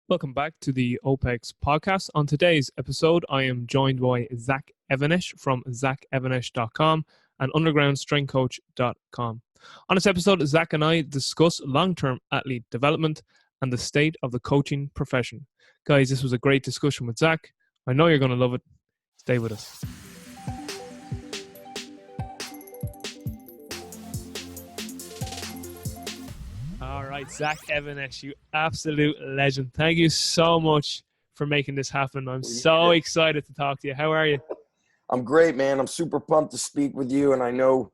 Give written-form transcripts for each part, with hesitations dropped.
Welcome back to the OPEX podcast. On today's episode, I am joined by Zach Evanesh from zachevanesh.com and undergroundstrengthcoach.com. On this episode, Zach and I discuss long-term athlete development and the state of the coaching profession. Guys, this was a great discussion with Zach. I know you're going to love it. Stay with us. All right, Zach Evanesh, you absolute legend. Thank you so much for making this happen. I'm so excited to talk to you. How are you? I'm great, man. I'm super pumped to speak with you, and I know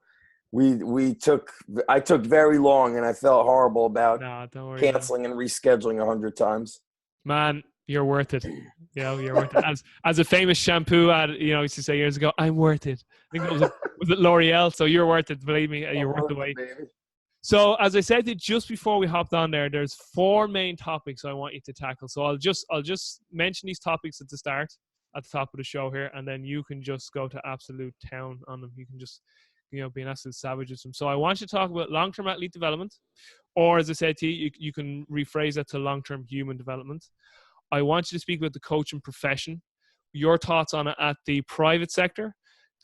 I took very long, and I felt horrible about don't worry, canceling and rescheduling 100 times. Man, you're worth it. You're worth it. As a famous shampoo ad, used to say years ago, I'm worth it. I think it was it L'Oreal? So you're worth it. Believe me, you're worth the wait. So as I said just before we hopped on there's 4 main topics I want you to tackle. So I'll just mention these topics at the start, at the top of the show here, and then you can just go to absolute town on them. You can just, be an absolute savage with them. So I want you to talk about long-term athlete development, or as I said to you, you can rephrase that to long-term human development. I want you to speak about the coaching profession, your thoughts on it at the private sector,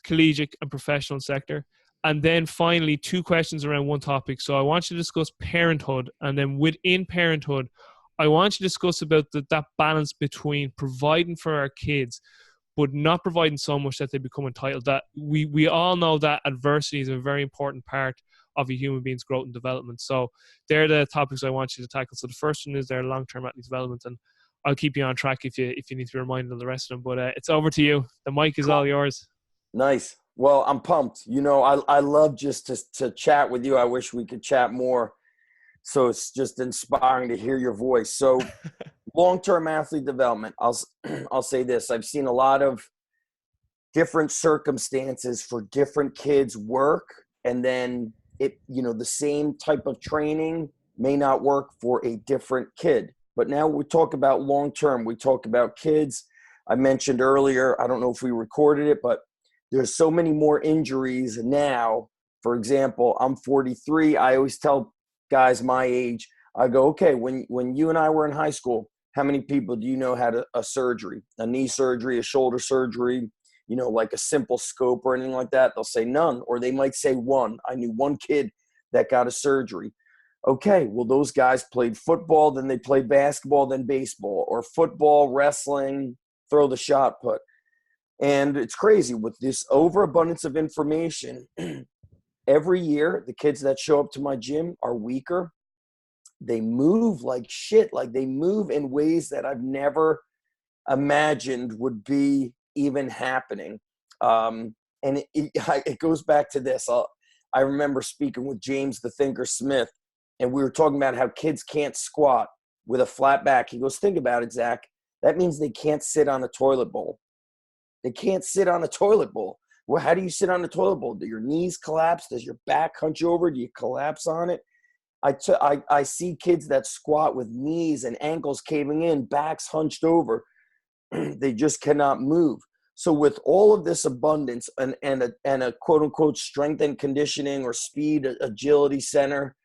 collegiate and professional sector. And then finally, 2 questions around one topic. So I want you to discuss parenthood. And then within parenthood, I want you to discuss about that balance between providing for our kids, but not providing so much that they become entitled. That we all know that adversity is a very important part of a human being's growth and development. So they're the topics I want you to tackle. So the first one is their long-term athlete development. And I'll keep you on track if you need to be reminded of the rest of them. But it's over to you. The mic is all yours. Nice. Well, I'm pumped. I love just to chat with you. I wish we could chat more. So it's just inspiring to hear your voice. So long-term athlete development, I'll say this. I've seen a lot of different circumstances for different kids work. And then the same type of training may not work for a different kid. But now we talk about long-term. We talk about kids. I mentioned earlier, I don't know if we recorded it, but there's so many more injuries now. For example, I'm 43. I always tell guys my age, I go, okay, when you and I were in high school, how many people do you know had a surgery, a knee surgery, a shoulder surgery, like a simple scope or anything like that? They'll say none, or they might say one. I knew one kid that got a surgery. Okay, well, those guys played football, then they played basketball, then baseball, or football, wrestling, throw the shot put. And it's crazy with this overabundance of information. Every year, the kids that show up to my gym are weaker. They move like shit. Like they move in ways that I've never imagined would be even happening. And it goes back to this. I remember speaking with James the Thinker Smith, and we were talking about how kids can't squat with a flat back. He goes, think about it, Zach. That means they can't sit on a toilet bowl. They can't sit on a toilet bowl. Well, how do you sit on a toilet bowl? Do your knees collapse? Does your back hunch over? Do you collapse on it? I see kids that squat with knees and ankles caving in, backs hunched over. They just cannot move. So with all of this abundance and a quote-unquote strength and conditioning or speed agility center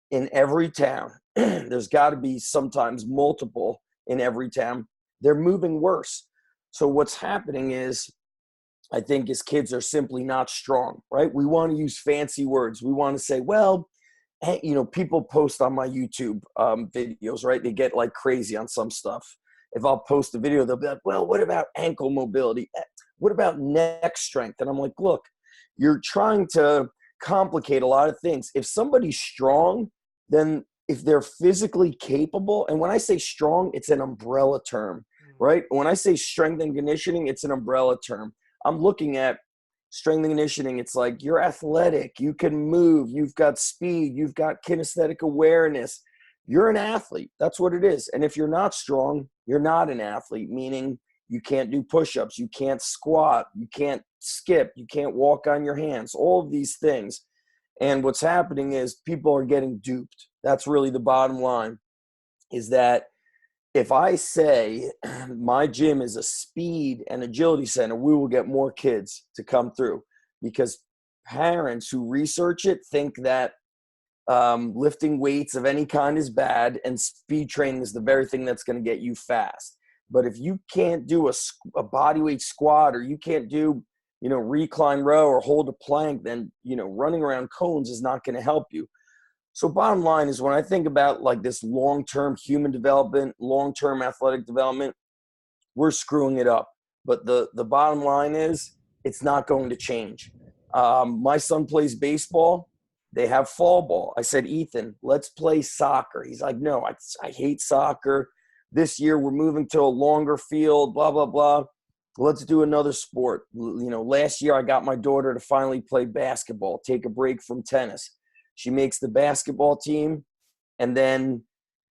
in every town, there's got to be sometimes multiple in every town. They're moving worse. So what's happening is, I think, is kids are simply not strong, right? We want to use fancy words. We want to say, well, hey, people post on my YouTube videos, right? They get like crazy on some stuff. If I'll post a video, they'll be like, well, what about ankle mobility? What about neck strength? And I'm like, look, you're trying to complicate a lot of things. If somebody's strong, then if they're physically capable, and when I say strong, it's an umbrella term. Right? When I say strength and conditioning, it's an umbrella term. I'm looking at strength and conditioning. It's like you're athletic, you can move, you've got speed, you've got kinesthetic awareness. You're an athlete. That's what it is. And if you're not strong, you're not an athlete, meaning you can't do push-ups, you can't squat, you can't skip, you can't walk on your hands, all of these things. And what's happening is people are getting duped. That's really the bottom line, is that if I say my gym is a speed and agility center, we will get more kids to come through, because parents who research it think that lifting weights of any kind is bad, and speed training is the very thing that's going to get you fast. But if you can't do a body weight squat, or you can't do, recline row or hold a plank, then, running around cones is not going to help you. So bottom line is, when I think about like this long-term human development, long-term athletic development, we're screwing it up. But the bottom line is, it's not going to change. My son plays baseball. They have fall ball. I said, Ethan, let's play soccer. He's like, no, I hate soccer. This year we're moving to a longer field, blah, blah, blah. Let's do another sport. Last year I got my daughter to finally play basketball, take a break from tennis. She makes the basketball team, and then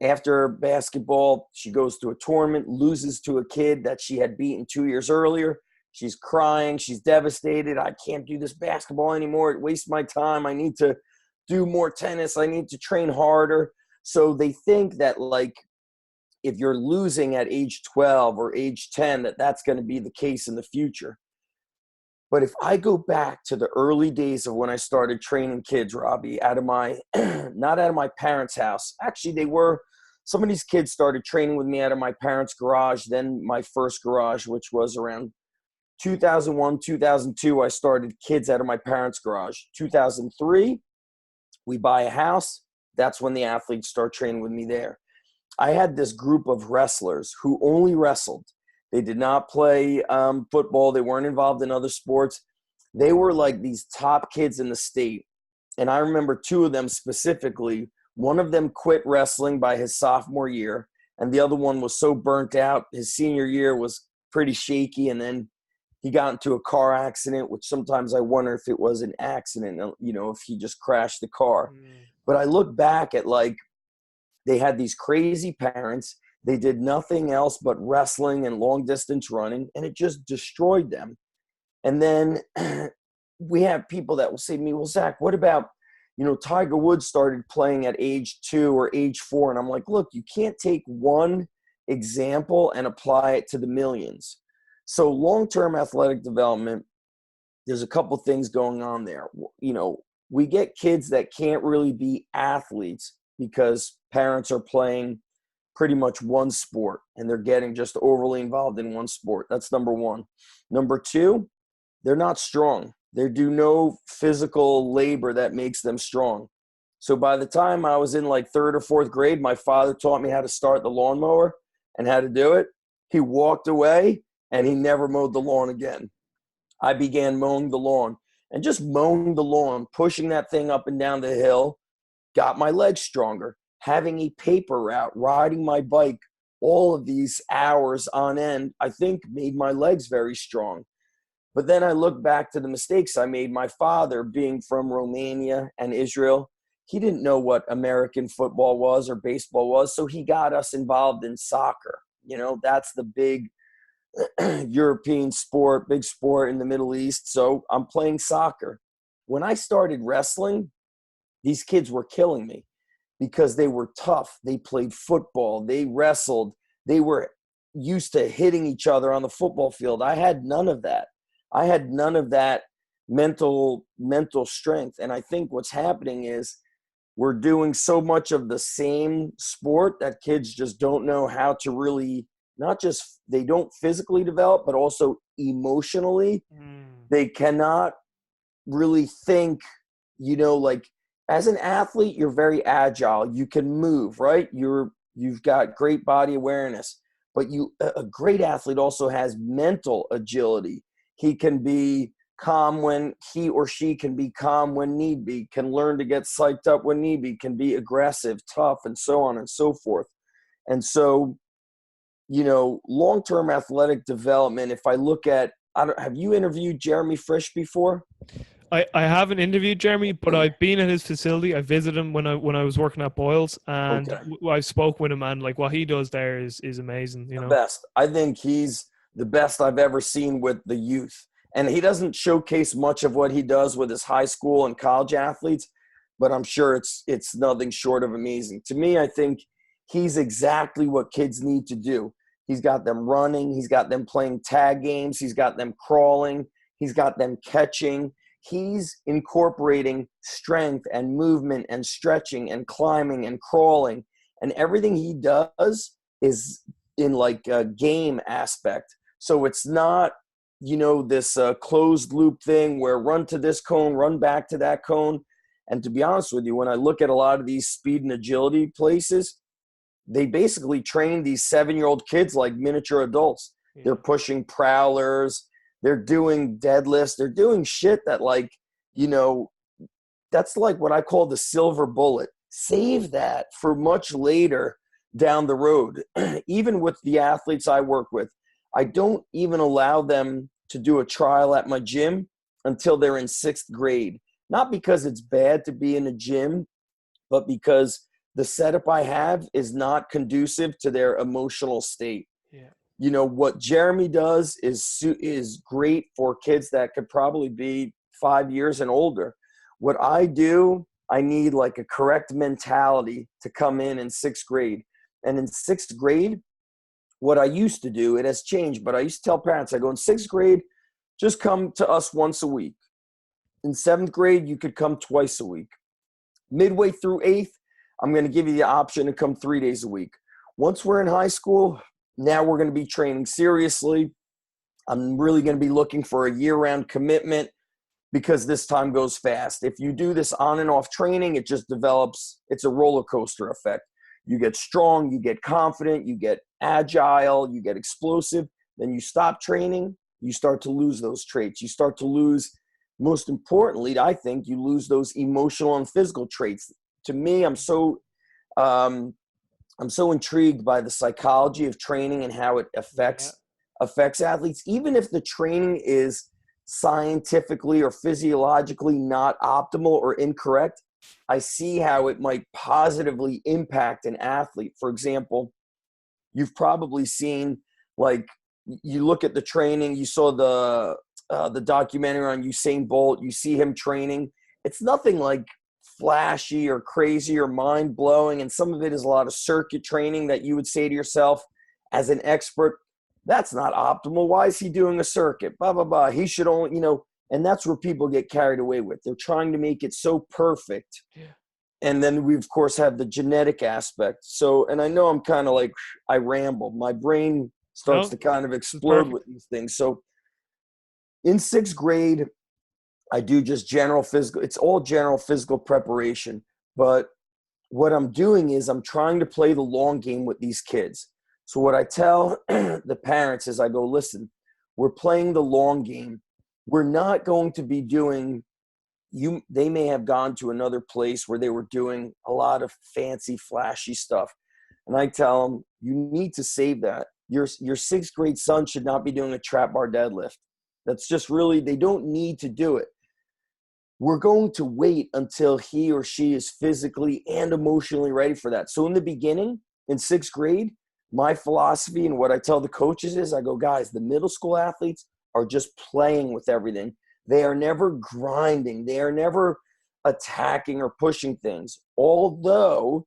after basketball, she goes to a tournament, loses to a kid that she had beaten 2 years earlier. She's crying. She's devastated. I can't do this basketball anymore. It wastes my time. I need to do more tennis. I need to train harder. So they think that, like, if you're losing at age 12 or age 10, that's going to be the case in the future. But if I go back to the early days of when I started training kids, Robbie, out of my, not out of my parents' house. Actually, some of these kids started training with me out of my parents' garage, then my first garage, which was around 2001, 2002, I started kids out of my parents' garage. 2003, we buy a house. That's when the athletes start training with me there. I had this group of wrestlers who only wrestled. They did not play football. They weren't involved in other sports. They were like these top kids in the state. And I remember two of them specifically. One of them quit wrestling by his sophomore year, and the other one was so burnt out. His senior year was pretty shaky, and then he got into a car accident, which sometimes I wonder if it was an accident, if he just crashed the car. But I look back at, like, they had these crazy parents. They did nothing else but wrestling and long distance running, and it just destroyed them. And then we have people that will say to me, well, Zach, what about, Tiger Woods started playing at age 2 or age 4. And I'm like, look, you can't take one example and apply it to the millions. So long-term athletic development, there's a couple things going on there. We get kids that can't really be athletes because parents are playing pretty much one sport and they're getting just overly involved in one sport. That's number one. Number two, they're not strong. They do no physical labor that makes them strong. So by the time I was in like 3rd or 4th grade, my father taught me how to start the lawnmower and how to do it. He walked away and he never mowed the lawn again. I began mowing the lawn, and just mowing the lawn, pushing that thing up and down the hill, got my legs stronger. Having a paper route, riding my bike, all of these hours on end, I think made my legs very strong. But then I look back to the mistakes I made. My father, being from Romania and Israel, he didn't know what American football was or baseball was, so he got us involved in soccer. That's the big European sport, big sport in the Middle East. So I'm playing soccer. When I started wrestling, these kids were killing me because they were tough. They played football. They wrestled. They were used to hitting each other on the football field. I had none of that. I had none of that mental strength. And I think what's happening is we're doing so much of the same sport that kids just don't know how to really, not just, they don't physically develop, but also emotionally. They cannot really think, like, as an athlete, you're very agile. You can move, right? You've got great body awareness, but a great athlete also has mental agility. He can be calm when he or she can be calm when need be, can learn to get psyched up when need be, can be aggressive, tough, and so on and so forth. And so, long-term athletic development, if I look at, have you interviewed Jeremy Frisch before? I haven't interviewed Jeremy, but I've been at his facility. I visited him when I was working at Boyle's, and I spoke with him, and like what he does there is amazing. The best. I think he's the best I've ever seen with the youth. And he doesn't showcase much of what he does with his high school and college athletes, but I'm sure it's nothing short of amazing. To me, I think he's exactly what kids need to do. He's got them running. He's got them playing tag games. He's got them crawling. He's got them catching. he's incorporating strength and movement and stretching and climbing and crawling, and everything he does is in like a game aspect. So it's not, this closed loop thing where run to this cone, run back to that cone. And to be honest with you, when I look at a lot of these speed and agility places, they basically train these 7-year-old kids like miniature adults. Yeah. They're pushing prowlers. They're doing deadlifts. They're doing shit that that's like what I call the silver bullet. Save that for much later down the road. Even with the athletes I work with, I don't even allow them to do a trial at my gym until they're in 6th grade. Not because it's bad to be in a gym, but because the setup I have is not conducive to their emotional state. Yeah. What Jeremy does is great for kids that could probably be 5 years and older. What I do, I need like a correct mentality to come in 6th grade. And in 6th grade, what I used to do, it has changed, but I used to tell parents, I go, in 6th grade, just come to us once a week. In 7th grade, you could come twice a week. Midway through 8th, I'm going to give you the option to come 3 days a week. Once we're in high school, now we're going to be training seriously. I'm really going to be looking for a year-round commitment because this time goes fast. If you do this on and off training, it just develops, it's a roller coaster effect. You get strong, you get confident, you get agile, you get explosive. Then you stop training, you start to lose those traits. You start to lose, most importantly, I think, you lose those emotional and physical traits. To me, I'm so intrigued by the psychology of training and how it affects athletes. Even if the training is scientifically or physiologically not optimal or incorrect, I see how it might positively impact an athlete. For example, you've probably seen, like, you look at the training, you saw the documentary on Usain Bolt, you see him training. It's nothing like flashy or crazy or mind-blowing, and some of it is a lot of circuit training that you would say to yourself as an expert, that's not optimal. Why is he doing a circuit? Blah, blah, blah. He should only, and that's where people get carried away with. They're trying to make it so perfect. Yeah. And then we, of course, have the genetic aspect. So, and I know I'm kind of like, I ramble. My brain starts to kind of explode with these things. So in 6th grade, I do just general physical. It's all general physical preparation. But what I'm doing is I'm trying to play the long game with these kids. So what I tell the parents is I go, listen, we're playing the long game. We're not going to be doing, they may have gone to another place where they were doing a lot of fancy, flashy stuff. And I tell them, you need to save that. Your 6th grade son should not be doing a trap bar deadlift. That's just really, they don't need to do it. We're going to wait until he or she is physically and emotionally ready for that. So in the beginning, in 6th grade, my philosophy and what I tell the coaches is I go, guys, the middle school athletes are just playing with everything. They are never grinding. They are never attacking or pushing things. Although,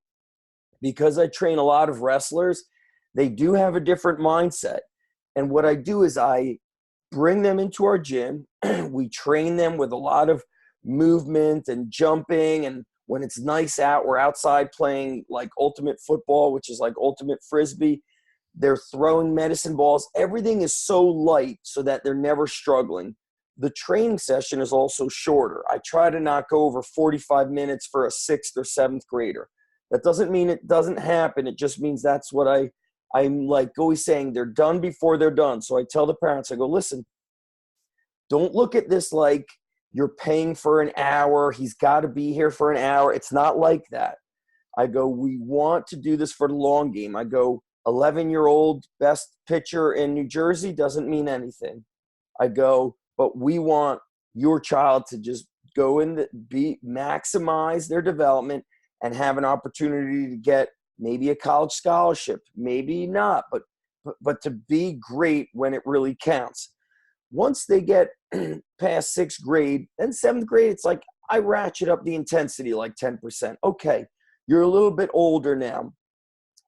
because I train a lot of wrestlers, they do have a different mindset. And what I do is I bring them into our gym. We train them with a lot of movement and jumping, and when it's nice out, we're outside playing like ultimate football, which is like ultimate frisbee. They're throwing medicine balls. Everything is so light so that they're never struggling. The training session is also shorter. I try to not go over 45 minutes for a 6th or 7th grader. That doesn't mean it doesn't happen. It just means that's what I'm like always saying, they're done before they're done. So I tell the parents, I go, listen, don't look at this like you're paying for an hour. He's got to be here for an hour. It's not like that. I go, we want to do this for the long game. I go, 11-year-old best pitcher in New Jersey doesn't mean anything. I go, but we want your child to just go in, maximize their development and have an opportunity to get maybe a college scholarship, maybe not, but to be great when it really counts. Once they get past 6th grade, then 7th grade, it's like I ratchet up the intensity like 10%. Okay, you're a little bit older now.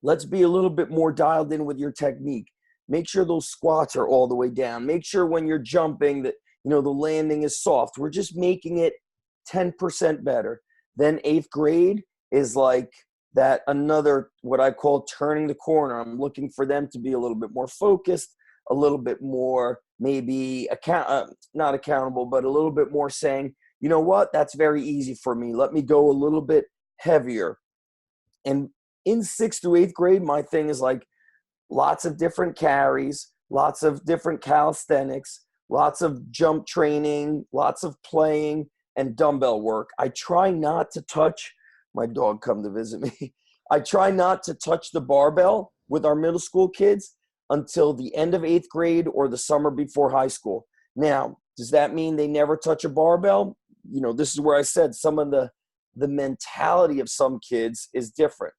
Let's be a little bit more dialed in with your technique. Make sure those squats are all the way down. Make sure when you're jumping that the landing is soft. We're just making it 10% better. Then 8th grade is like that another, what I call turning the corner. I'm looking for them to be a little bit more focused, a little bit more maybe not accountable, but a little bit more saying, you know what, that's very easy for me. Let me go a little bit heavier. And in 6th to 8th grade, my thing is like lots of different carries, lots of different calisthenics, lots of jump training, lots of playing, and dumbbell work. I try not to touch, my dog come to visit me. I try not to touch the barbell with our middle school kids until the end of 8th grade or the summer before high school. Now, does that mean they never touch a barbell? This is where I said some of the mentality of some kids is different.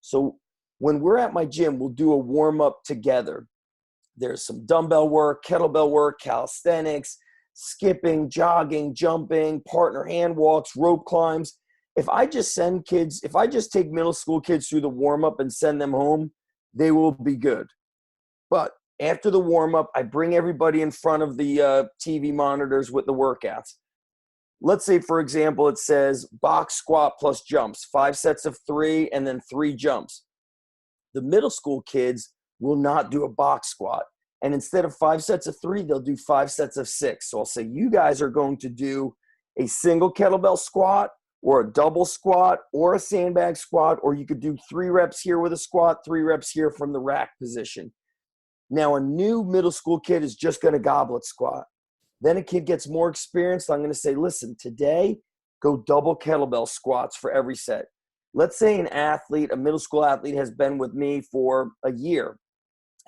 So when we're at my gym, we'll do a warm-up together. There's some dumbbell work, kettlebell work, calisthenics, skipping, jogging, jumping, partner hand walks, rope climbs. If I just take middle school kids through the warm-up and send them home, they will be good. But after the warm-up, I bring everybody in front of the TV monitors with the workouts. Let's say, for example, it says box squat plus jumps, 5 sets of 3 and then 3 jumps. The middle school kids will not do a box squat. And instead of 5 sets of 3, they'll do 5 sets of 6. So I'll say, you guys are going to do a single kettlebell squat or a double squat or a sandbag squat, or you could do 3 reps here with a squat, 3 reps here from the rack position. Now, a new middle school kid is just going to goblet squat. Then a kid gets more experienced. I'm going to say, listen, today, go double kettlebell squats for every set. Let's say a middle school athlete has been with me for a year.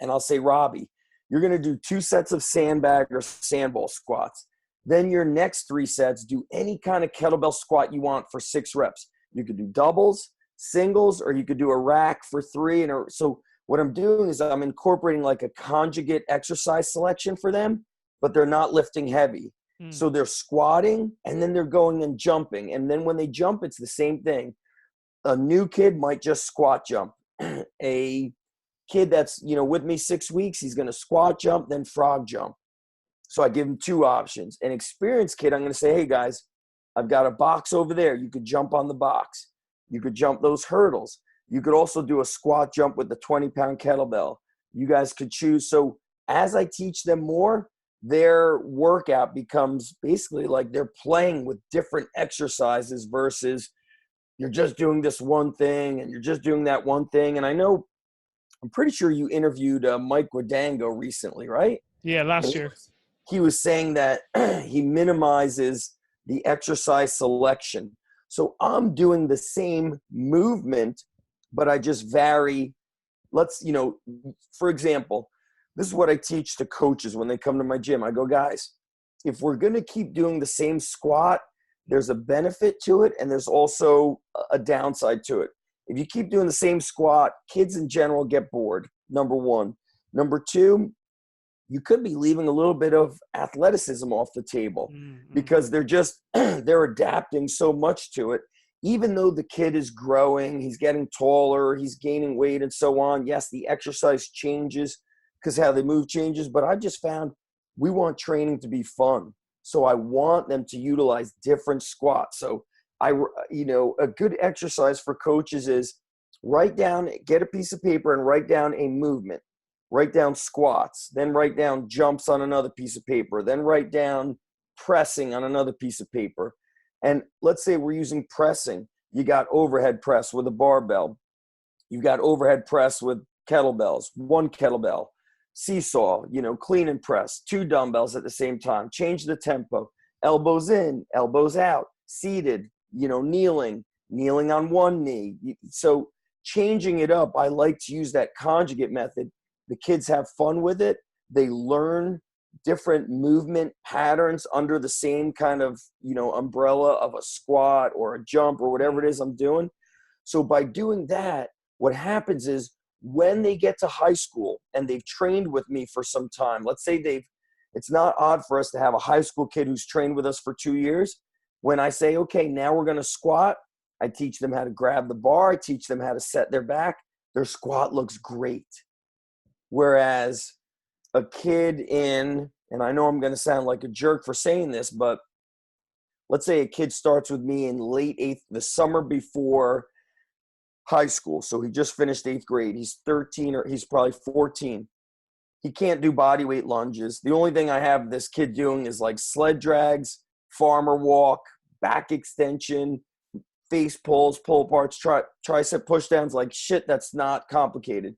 And I'll say, Robbie, you're going to do 2 sets of sandbag or sandball squats. Then your next 3 sets, do any kind of kettlebell squat you want for 6 reps. You could do doubles, singles, or you could do a rack for 3. So what I'm doing is I'm incorporating like a conjugate exercise selection for them, but they're not lifting heavy. So they're squatting and then they're going and jumping. And then when they jump, it's the same thing. A new kid might just squat jump. A kid that's, with me 6 weeks, he's going to squat jump, then frog jump. So I give him 2 options. An experienced kid, I'm going to say, hey guys, I've got a box over there. You could jump on the box. You could jump those hurdles. You could also do a squat jump with the 20-pound kettlebell. You guys could choose. So as I teach them more, their workout becomes basically like they're playing with different exercises versus you're just doing this one thing and you're just doing that one thing. And I'm pretty sure you interviewed Mike Guadango recently, right? Yeah, last year. He was saying that he minimizes the exercise selection. So I'm doing the same movement, but I just vary. For example, this is what I teach to coaches when they come to my gym. I go, guys, if we're going to keep doing the same squat, there's a benefit to it, and there's also a downside to it. If you keep doing the same squat, kids in general get bored, number 1. Number 2, you could be leaving a little bit of athleticism off the table because they're adapting so much to it. Even though the kid is growing, he's getting taller, he's gaining weight and so on. Yes, the exercise changes because how they move changes, but I just found we want training to be fun. So I want them to utilize different squats. So a good exercise for coaches is get a piece of paper and write down a movement. Write down squats, then write down jumps on another piece of paper, then write down pressing on another piece of paper. And let's say we're using pressing. You got overhead press with a barbell. You got overhead press with kettlebells, 1 kettlebell. Seesaw, clean and press, 2 dumbbells at the same time. Change the tempo. Elbows in, elbows out. Seated, kneeling on 1 knee. So changing it up, I like to use that conjugate method. The kids have fun with it. They learn different movement patterns under the same kind of, umbrella of a squat or a jump or whatever it is I'm doing. So by doing that, what happens is when they get to high school and they've trained with me for some time, let's say it's not odd for us to have a high school kid who's trained with us for 2 years. When I say, okay, now we're going to squat, I teach them how to grab the bar. I teach them how to set their back. Their squat looks great. Whereas a kid in and I know I'm going to sound like a jerk for saying this, but let's say a kid starts with me in late eighth, the summer before high school. So he just finished 8th grade. He's 13 or he's probably 14. He can't do body weight lunges. The only thing I have this kid doing is like sled drags, farmer walk, back extension, face pulls, pull aparts, tricep push downs. Like shit, that's not complicated.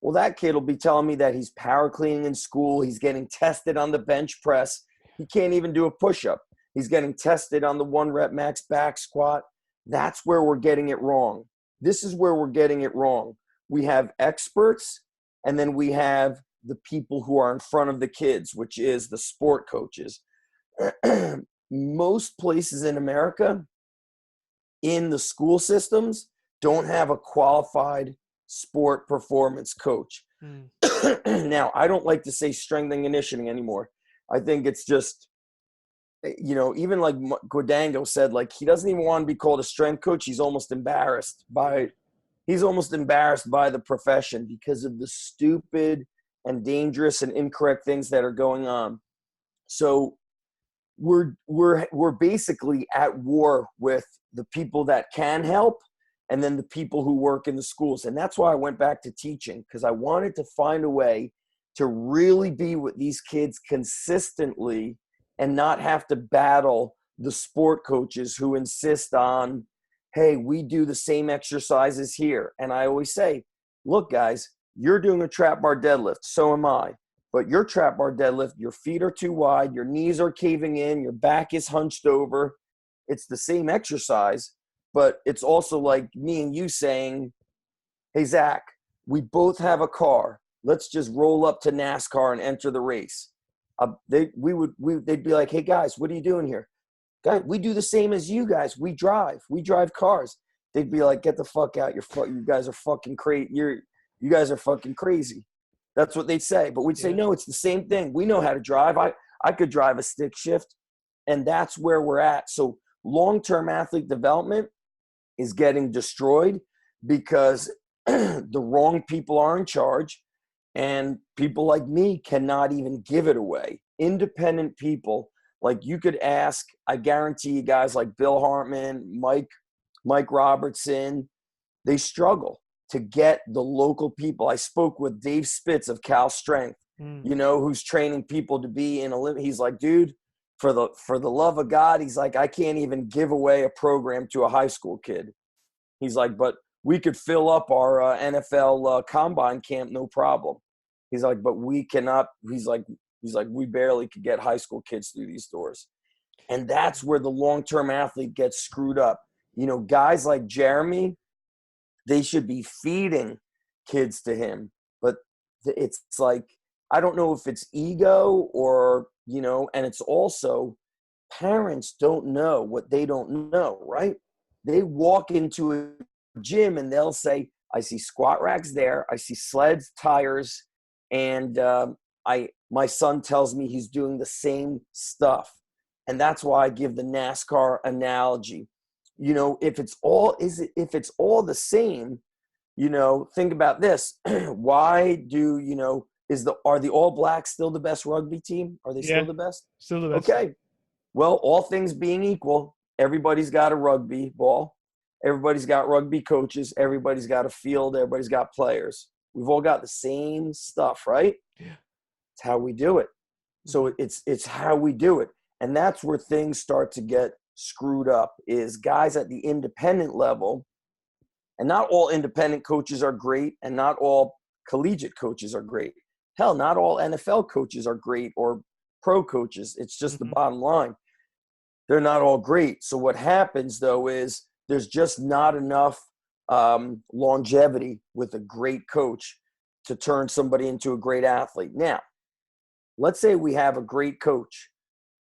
Well, that kid will be telling me that he's power cleaning in school. He's getting tested on the bench press. He can't even do a push-up. He's getting tested on the 1 rep max back squat. That's where we're getting it wrong. This is where we're getting it wrong. We have experts, and then we have the people who are in front of the kids, which is the sport coaches. Most places in America, in the school systems, don't have a qualified sport performance coach. Now, I don't like to say strength and conditioning anymore. I think it's just, even like Guadango said, like he doesn't even want to be called a strength coach. He's almost embarrassed by the profession because of the stupid and dangerous and incorrect things that are going on. So we're basically at war with the people that can help and then the people who work in the schools. And that's why I went back to teaching, because I wanted to find a way to really be with these kids consistently and not have to battle the sport coaches who insist on, hey, we do the same exercises here. And I always say, look, guys, you're doing a trap bar deadlift. So am I. But your trap bar deadlift, your feet are too wide, your knees are caving in, your back is hunched over. It's the same exercise, but it's also like me and you saying, hey, Zach, we both have a car. Let's just roll up to NASCAR and enter the race. They'd be like, hey, guys, what are you doing here? Guys, we do the same as you guys. We drive cars. They'd be like, get the fuck out. You guys are fucking crazy. You guys are fucking crazy. That's what they'd say. But we'd say, no, it's the same thing. We know how to drive. I could drive a stick shift. And that's where we're at. So long-term athlete development is getting destroyed because the wrong people are in charge. And people like me cannot even give it away. Independent people, like you could ask, I guarantee you guys like Bill Hartman, Mike Robertson, they struggle to get the local people. I spoke with Dave Spitz of Cal Strength, who's training people to be in Olympic. He's like, dude, for the love of God, he's like, I can't even give away a program to a high school kid. He's like, but we could fill up our NFL combine camp, no problem. He's like, but we cannot. He's like, we barely could get high school kids through these doors. And that's where the long-term athlete gets screwed up. Guys like Jeremy, they should be feeding kids to him. But it's like, I don't know if it's ego or, and it's also parents don't know what they don't know, right? They walk into a gym and they'll say, I see squat racks there. I see sleds, tires, and my son tells me he's doing the same stuff. And that's why I give the NASCAR analogy. If it's all the same, think about this. Why are the All Blacks still the best rugby team? Are they still the best? Still the best. Okay. Well, all things being equal, everybody's got a rugby ball. Everybody's got rugby coaches. Everybody's got a field. Everybody's got players. We've all got the same stuff, right? Yeah. It's how we do it. So it's how we do it. And that's where things start to get screwed up, is guys at the independent level. And not all independent coaches are great, and not all collegiate coaches are great. Hell, not all NFL coaches are great or pro coaches. It's just the bottom line. They're not all great. So what happens, though, is there's just not enough longevity with a great coach to turn somebody into a great athlete. Now, let's say we have a great coach,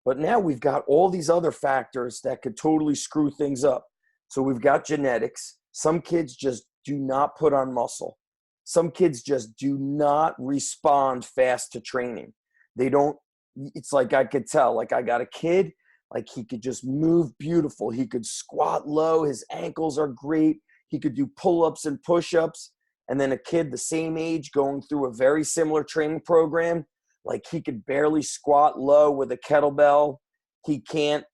but now we've got all these other factors that could totally screw things up. So we've got genetics. Some kids just do not put on muscle. Some kids just do not respond fast to training. They don't, it's like I could tell, like I got a kid, like he could just move beautiful. He could squat low. His ankles are great. He could do pull-ups and push-ups. And then a kid the same age going through a very similar training program, Like he could barely squat low with a kettlebell. He can't,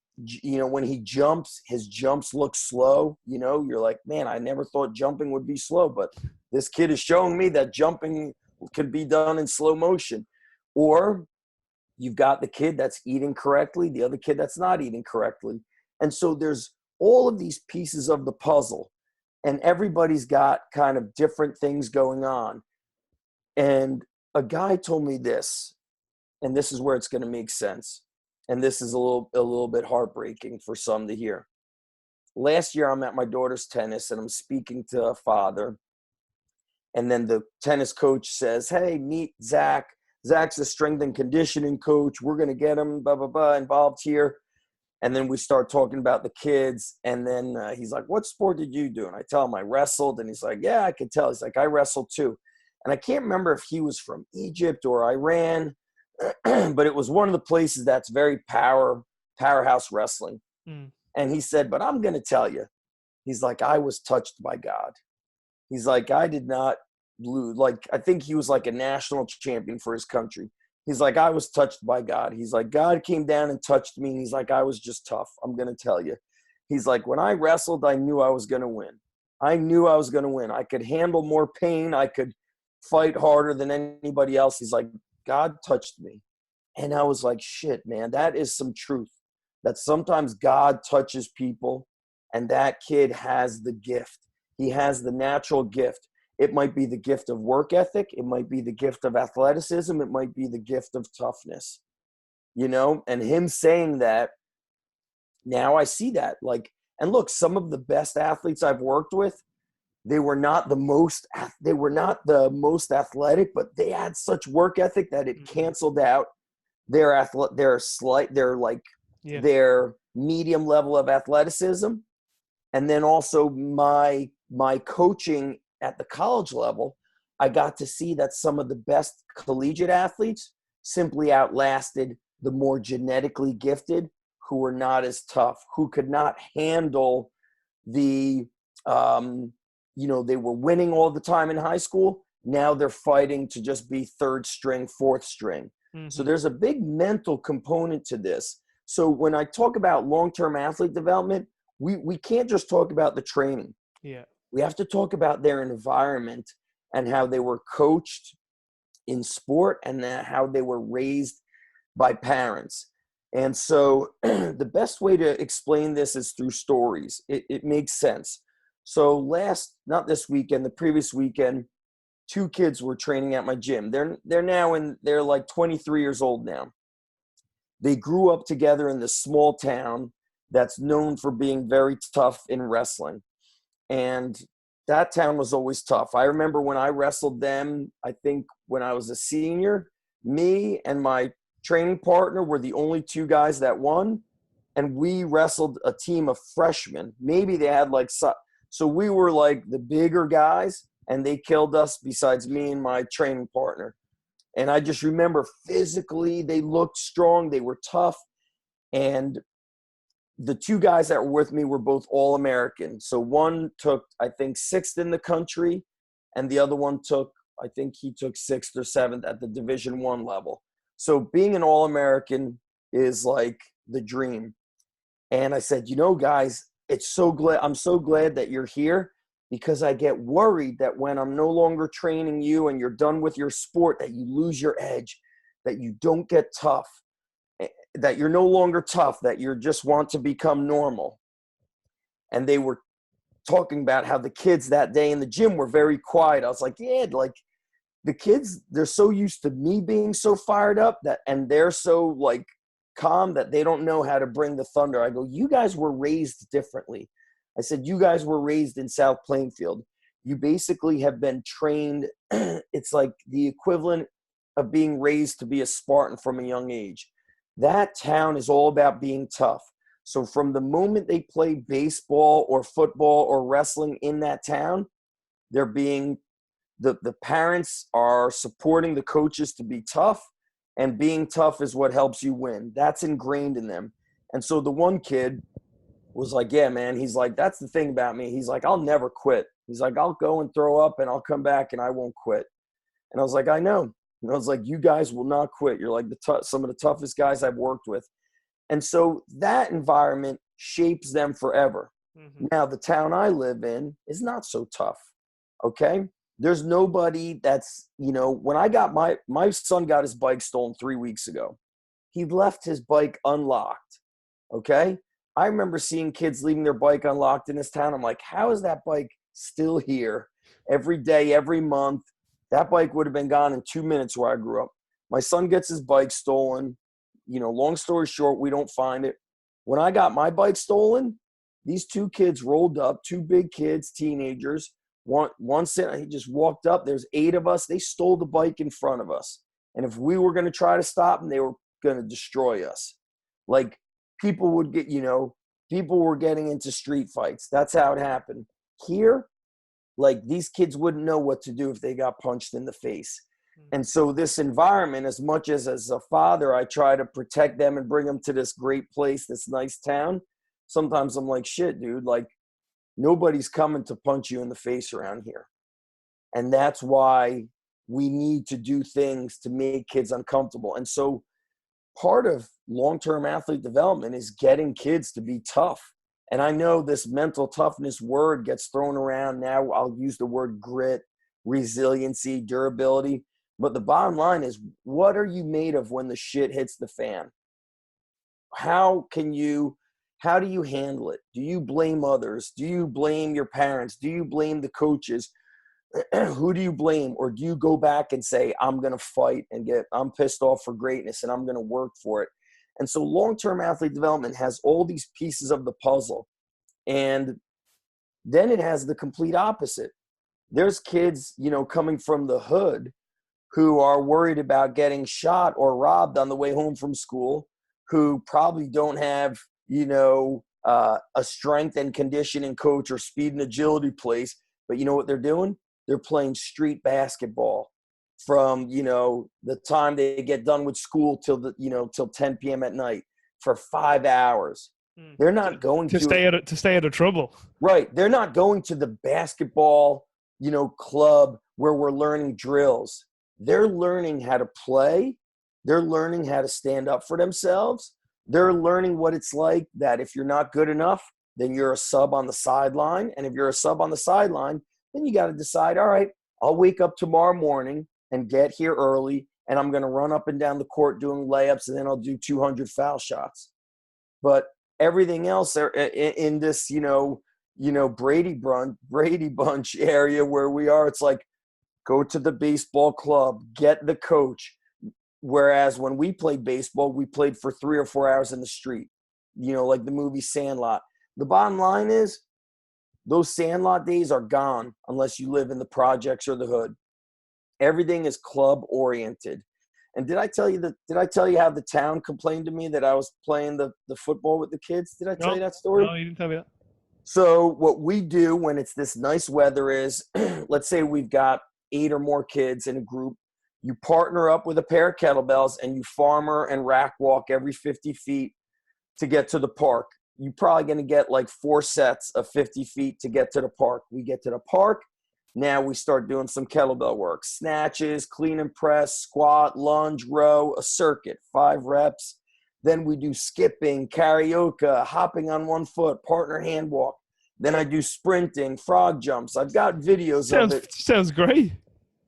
when he jumps, his jumps look slow. You're like, man, I never thought jumping would be slow, but this kid is showing me that jumping could be done in slow motion. Or you've got the kid that's eating correctly, the other kid that's not eating correctly. And so there's all of these pieces of the puzzle, and everybody's got kind of different things going on. And a guy told me this, and this is where it's going to make sense. And this is a little bit heartbreaking for some to hear. Last year, I'm at my daughter's tennis, and I'm speaking to a father. And then the tennis coach says, hey, meet Zach. Zach's a strength and conditioning coach. We're going to get him, blah, blah, blah, involved here. And then we start talking about the kids. And then he's like, what sport did you do? And I tell him I wrestled. And he's like, yeah, I can tell. He's like, I wrestled too. And I can't remember if he was from Egypt or Iran, but it was one of the places that's very powerhouse wrestling. Mm. And he said, but I'm going to tell you. He's like, I was touched by God. He's like, I did not lose. Like, I think he was like a national champion for his country. He's like, I was touched by God. He's like, God came down and touched me. And he's like, I was just tough. I'm going to tell you. He's like, when I wrestled, I knew I was going to win. I knew I was going to win. I could handle more pain. I could fight harder than anybody else. He's like, God touched me. And I was like, shit, man, that is some truth. That sometimes God touches people, and that kid has the gift. He has the natural gift. It might be the gift of work ethic. It might be the gift of athleticism. It might be the gift of toughness, and him saying that, now I see that. Like, and look, some of the best athletes I've worked with, they were not the most athletic, but they had such work ethic that it canceled out their medium level of athleticism. And then also my coaching at the college level, I got to see that some of the best collegiate athletes simply outlasted the more genetically gifted who were not as tough, who could not handle the, they were winning all the time in high school. Now they're fighting to just be third string, fourth string. Mm-hmm. So there's a big mental component to this. So when I talk about long-term athlete development, we can't just talk about the training. Yeah. We have to talk about their environment and how they were coached in sport and how they were raised by parents. And so the best way to explain this is through stories. It makes sense. So not this weekend, the previous weekend, 2 kids were training at my gym. They're like 23 years old now. They grew up together in this small town that's known for being very tough in wrestling. And that town was always tough. I remember when I wrestled them, I think when I was a senior, me and my training partner were the only 2 guys that won. And we wrestled a team of freshmen. Maybe they had so we were like the bigger guys, and they killed us besides me and my training partner. And I just remember physically they looked strong. They were tough. And the 2 guys that were with me were both All-American. So one took, I think, 6th in the country, and the other one I think he took 6th or 7th at the Division I level. So being an All-American is like the dream. And I said, guys, I'm so glad that you're here, because I get worried that when I'm no longer training you and you're done with your sport, that you lose your edge, that you don't get tough, that you're no longer tough, that you just want to become normal. And they were talking about how the kids that day in the gym were very quiet. I was like, yeah, like the kids, they're so used to me being so fired up and they're so like calm that they don't know how to bring the thunder. I go, you guys were raised differently. I said, you guys were raised in South Plainfield. You basically have been trained. It's like the equivalent of being raised to be a Spartan from a young age. That town is all about being tough. So from the moment they play baseball or football or wrestling in that town, they're being the parents are supporting the coaches to be tough, and being tough is what helps you win. That's ingrained in them. And so the one kid was like, yeah, man, he's like, that's the thing about me. He's like, I'll never quit. He's like, I'll go and throw up and I'll come back and I won't quit. And I was like, I know. And I was like, you guys will not quit. You're like some of the toughest guys I've worked with. And so that environment shapes them forever. Mm-hmm. Now, the town I live in is not so tough. Okay. There's nobody that's, when I got my son got his bike stolen 3 weeks ago. He left his bike unlocked. Okay. I remember seeing kids leaving their bike unlocked in this town. I'm like, how is that bike still here every day, every month? That bike would have been gone in 2 minutes where I grew up. My son gets his bike stolen. Long story short, we don't find it. When I got my bike stolen, these 2 kids rolled up, 2 big kids, teenagers. One said, he just walked up. There's 8 of us. They stole the bike in front of us. And if we were going to try to stop them, they were going to destroy us. Like, people would get, people were getting into street fights. That's how it happened. Here, like, these kids wouldn't know what to do if they got punched in the face. And so this environment, as much as a father, I try to protect them and bring them to this great place, this nice town. Sometimes I'm like, shit, dude, like, nobody's coming to punch you in the face around here. And that's why we need to do things to make kids uncomfortable. And so part of long-term athlete development is getting kids to be tough. And I know this mental toughness word gets thrown around now. I'll use the word grit, resiliency, durability. But the bottom line is, what are you made of when the shit hits the fan? How do you handle it? Do you blame others? Do you blame your parents? Do you blame the coaches? Who do you blame? Or do you go back and say, I'm going to fight and I'm pissed off for greatness and I'm going to work for it? And so long-term athlete development has all these pieces of the puzzle. And then it has the complete opposite. There's kids, coming from the hood who are worried about getting shot or robbed on the way home from school, who probably don't have, a strength and conditioning coach or speed and agility place. But you know what they're doing? They're playing street basketball from, the time they get done with school till 10 p.m. at night for 5 hours. They're not going to stay out of trouble. Right. They're not going to the basketball, club where we're learning drills. They're learning how to play. They're learning how to stand up for themselves. They're learning what it's like that if you're not good enough, then you're a sub on the sideline. And if you're a sub on the sideline, then you got to decide, all right, I'll wake up tomorrow morning and get here early, and I'm going to run up and down the court doing layups, and then I'll do 200 foul shots. But everything else in this, Brady Bunch area where we are, it's like, go to the baseball club, get the coach. Whereas when we played baseball, we played for 3 or 4 hours in the street, like the movie Sandlot. The bottom line is, those Sandlot days are gone unless you live in the projects or the hood. Everything is club oriented. And did I tell you how the town complained to me that I was playing the football with the kids? Did I tell you that story? No, you didn't tell me that. So what we do when it's this nice weather is, let's say we've got 8 or more kids in a group. You partner up with a pair of kettlebells and you farmer and rack walk every 50 feet to get to the park. You're probably going to get like 4 sets of 50 feet to get to the park. We get to the park. Now we start doing some kettlebell work, snatches, clean and press, squat, lunge, row, a circuit, 5 reps. Then we do skipping, karaoke, hopping on one foot, partner hand walk. Then I do sprinting, frog jumps. I've got videos of it. Sounds great.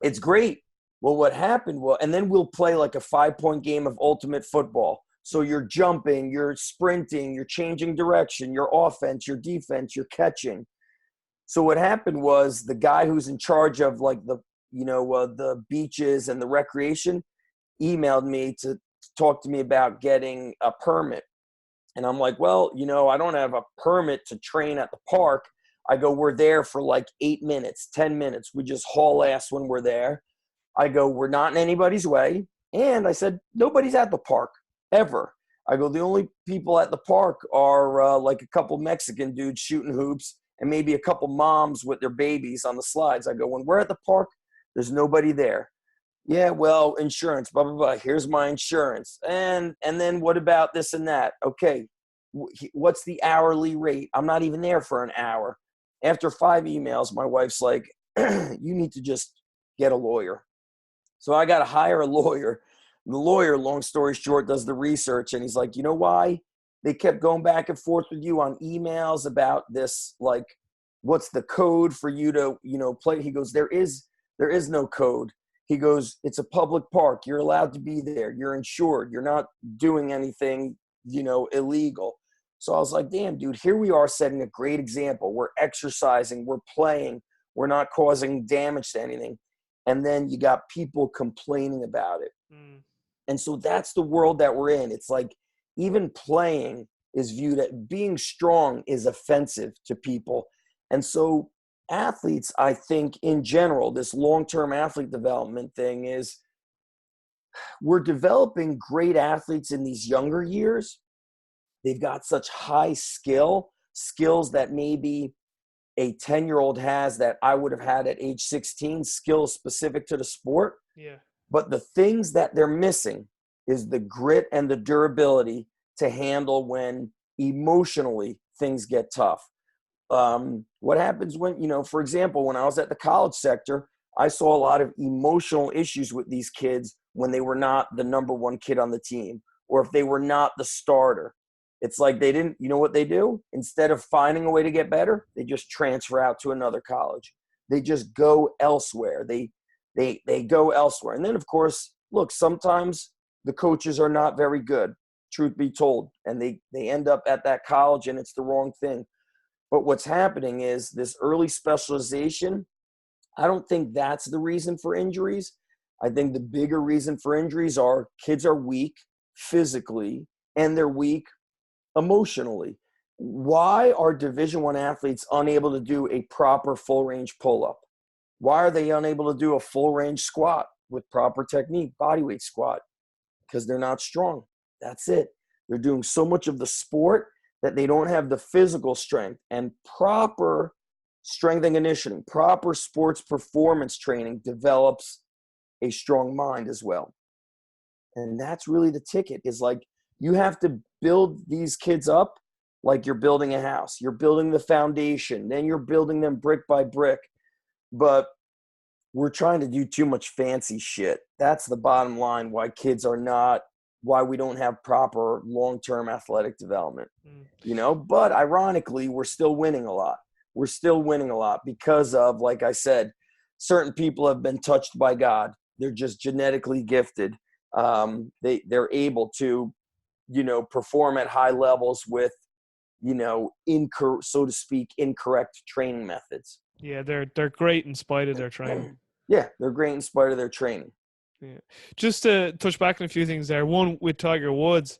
It's great. Well, what happened was, and then we'll play like a 5-point game of ultimate football. So you're jumping, you're sprinting, you're changing direction, your offense, your defense, you're catching. So what happened was the guy who's in charge of like the beaches and the recreation emailed me to talk to me about getting a permit. And I'm like, well, I don't have a permit to train at the park. I go, we're there for like 8 minutes, 10 minutes. We just haul ass when we're there. I go, we're not in anybody's way. And I said, nobody's at the park ever. I go, the only people at the park are like a couple Mexican dudes shooting hoops and maybe a couple moms with their babies on the slides. I go, when we're at the park, there's nobody there. Yeah, well, insurance, blah, blah, blah. Here's my insurance. And then what about this and that? Okay, what's the hourly rate? I'm not even there for an hour. After 5 emails, my wife's like, you need to just get a lawyer. So I got to hire a lawyer. The lawyer, long story short, does the research, and he's like, you know why they kept going back and forth with you on emails about this? Like, what's the code for you to, play? He goes, there is no code. He goes, it's a public park. You're allowed to be there. You're insured. You're not doing anything, illegal. So I was like, damn, dude, here we are setting a great example. We're exercising. We're playing. We're not causing damage to anything. And then you got people complaining about it. And so that's the world that we're in. It's like even playing is viewed as being strong is offensive to people. And so athletes, I think in general, this long-term athlete development thing is we're developing great athletes in these younger years. They've got such high skills that maybe a 10-year-old has that I would have had at age 16, skills specific to the sport. Yeah. But the things that they're missing is the grit and the durability to handle when emotionally things get tough. What happens when, for example, when I was at the college sector, I saw a lot of emotional issues with these kids when they were not the number one kid on the team, or if they were not the starter. It's like they didn't, what they do? Instead of finding a way to get better, they just transfer out to another college. They just go elsewhere. They go elsewhere. And then, of course, look, sometimes the coaches are not very good, truth be told, and they end up at that college and it's the wrong thing. But what's happening is this early specialization, I don't think that's the reason for injuries. I think the bigger reason for injuries are kids are weak physically and they're weak emotionally. Why are Division I athletes unable to do a proper full range pull-up? Why are they unable to do a full range squat with proper technique, bodyweight squat? Because they're not strong. That's it. They're doing so much of the sport that they don't have the physical strength, and proper strength and conditioning, proper sports performance training develops a strong mind as well. And that's really the ticket, is like you have to build these kids up like you're building a house. You're building the foundation, then you're building them brick by brick. But we're trying to do too much fancy shit. That's the bottom line, why we don't have proper long-term athletic development, But ironically, we're still winning a lot. We're still winning a lot because of, like I said, certain people have been touched by God. They're just genetically gifted. They're able to, perform at high levels with, so to speak, incorrect training methods. Yeah, they're great in spite of their training. Yeah, they're great in spite of their training. Yeah. Just to touch back on a few things there. One, with Tiger Woods,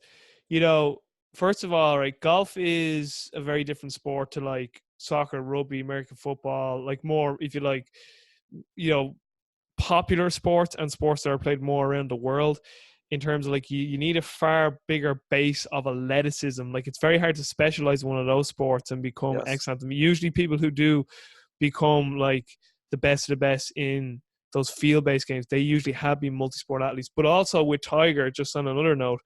first of all, right, golf is a very different sport to like soccer, rugby, American football, like more, if you like, popular sports and sports that are played more around the world. In terms of like you need a far bigger base of athleticism. Like it's very hard to specialize in one of those sports and become excellent. I mean, usually people who do become like the best of the best in those field-based games, they usually have been multi-sport athletes. But also with Tiger, just on another note,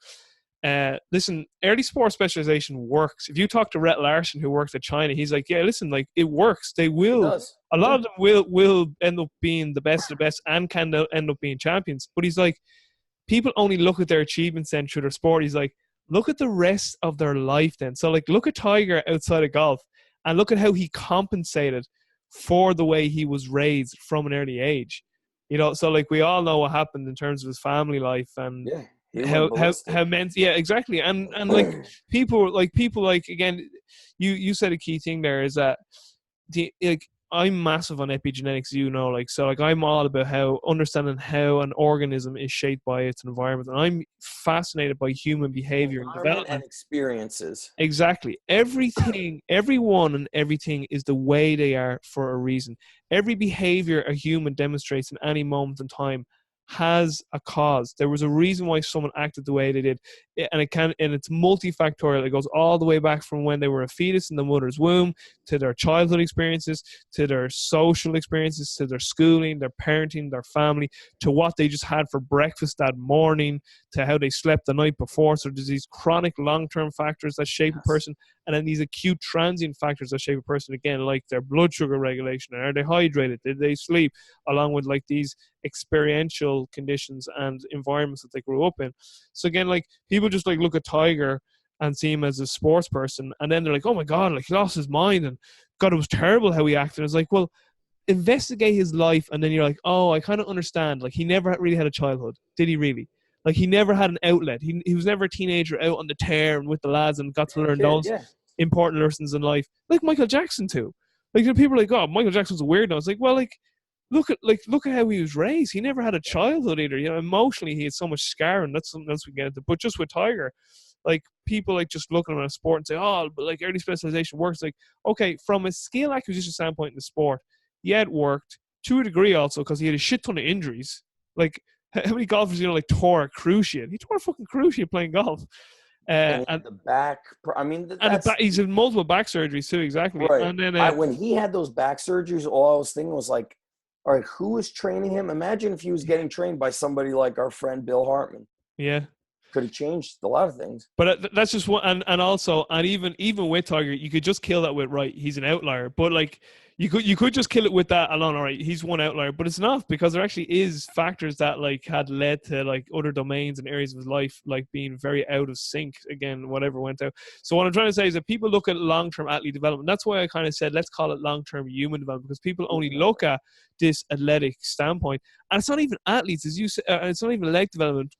listen, early sport specialization works. If you talk to Rhett Larson, who worked at China, he's like, yeah, listen, like it works. They will, a lot of them will end up being the best of the best and can end up being champions. But he's like, people only look at their achievements then through their sport. He's like, look at the rest of their life then. So like, look at Tiger outside of golf and look at how he compensated for the way he was raised from an early age. So like we all know what happened in terms of his family life and how men's, exactly. And like people again, you said a key thing there is that I'm massive on epigenetics, I'm all about understanding how an organism is shaped by its environment. And I'm fascinated by human behavior and development and experiences. Exactly. Everyone and everything is the way they are for a reason. Every behavior a human demonstrates in any moment in time has a cause. There was a reason why someone acted the way they did, and it's multifactorial. It goes all the way back from when they were a fetus in the mother's womb, to their childhood experiences, to their social experiences, to their schooling, their parenting, their family, to what they just had for breakfast that morning, to how they slept the night before. So there's these chronic long-term factors that shape a person, And then these acute transient factors that shape a person again, like their blood sugar regulation, are they hydrated, did they sleep, along with like these experiential conditions and environments that they grew up in. So again, like people just like look at Tiger and see him as a sports person, and then they're like, oh my god, like he lost his mind, and god, it was terrible how he acted. It's like, well, investigate his life, and then you're like, oh, I kind of understand. Like he never really had a childhood, did he really? Like he never had an outlet. He was never a teenager out on the tear and with the lads and got to learn Kid, those yeah. important lessons in life, like Michael Jackson too. Like people are like, oh, Michael Jackson's a weirdo. It's like, well, like look at how he was raised. He never had a childhood either. You know, emotionally he had so much scarring. That's something else we get into. But just with Tiger, like people like just look at him in a sport and say, oh, but like early specialization works. Like, okay, from a skill acquisition standpoint in the sport, yeah, it worked to a degree also because he had a shit ton of injuries. Like how many golfers, you know, like tore a cruciate? He tore a fucking cruciate playing golf. And the back, I mean, that's he's had multiple back surgeries too, exactly. right. And then When he had those back surgeries, all I was thinking was like, all right, who was training him? Imagine if he was getting trained by somebody like our friend Bill Hartman. yeah, Could have changed a lot of things. but that's just one. And also, and even with Tiger, you could just kill that with, right, he's an outlier. But like you could just kill it with that alone. All right, he's one outlier, but it's not, because there actually is factors that like had led to like other domains and areas of his life like being very out of sync. Again, whatever went out. So what I'm trying to say is that people look at long-term athlete development. That's why I kind of said let's call it long-term human development, because people only look at this athletic standpoint, and it's not even athletes, as you say, it's not even leg development.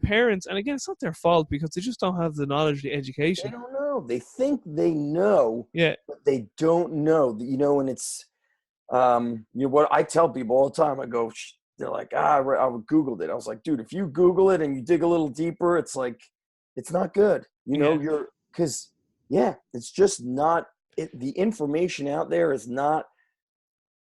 Parents, and again, it's not their fault because they just don't have the knowledge, the education. They don't know. They think they know, Yeah, but they don't know. You know, and it's you know what I tell people all the time. I go, they're like, I Googled it. I was like, dude, if you Google it and you dig a little deeper, it's like, it's not good. You know, because it's just not. The information out there is not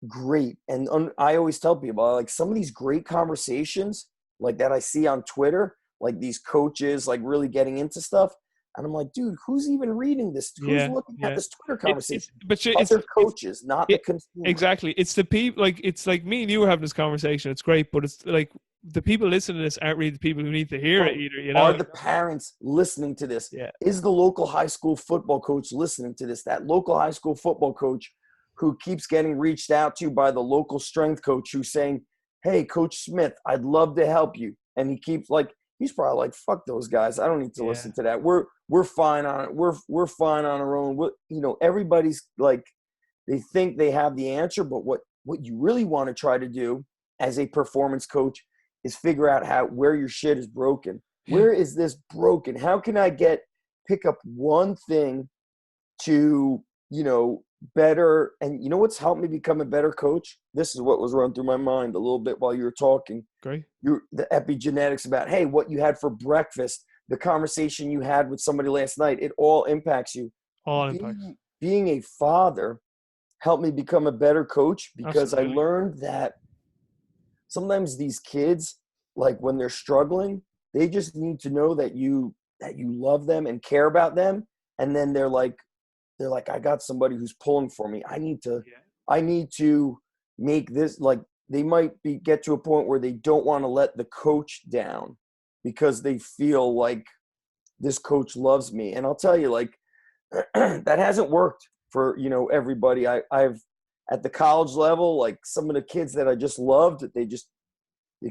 great. And I always tell people, like, some of these great conversations like that I see on Twitter, like these coaches like really getting into stuff, and I'm like, dude, who's even reading this? Who's looking at this Twitter conversation? It's coaches, not the consumer. Exactly. It's the people. Like, it's like me and you were having this conversation. It's great, but it's like the people listening to this aren't really the people who need to hear it either. You know, are the parents listening to this? Yeah. Is the local high school football coach listening to this? That local high school football coach who keeps getting reached out to by the local strength coach who's saying, hey, Coach Smith, I'd love to help you. And he keeps like, he's probably like, fuck those guys. I don't need to listen to that. We're fine on it. We're fine on our own. You know, everybody's like, they think they have the answer, but what you really want to try to do as a performance coach is figure out where your shit is broken. Where is this broken? How can I pick up one thing to, you know, better? And you know what's helped me become a better coach? This is what was running through my mind a little bit while you were talking. Great. The epigenetics about, hey, what you had for breakfast, the conversation you had with somebody last night, it all impacts you. Being a father helped me become a better coach, because I learned that sometimes these kids, like when they're struggling, they just need to know that you love them and care about them. And then they're like, I got somebody who's pulling for me. I need to make this, like, they might get to a point where they don't want to let the coach down because they feel like this coach loves me. And I'll tell you, like, that hasn't worked for, you know, everybody. I've at the college level, like, some of the kids that I just loved, they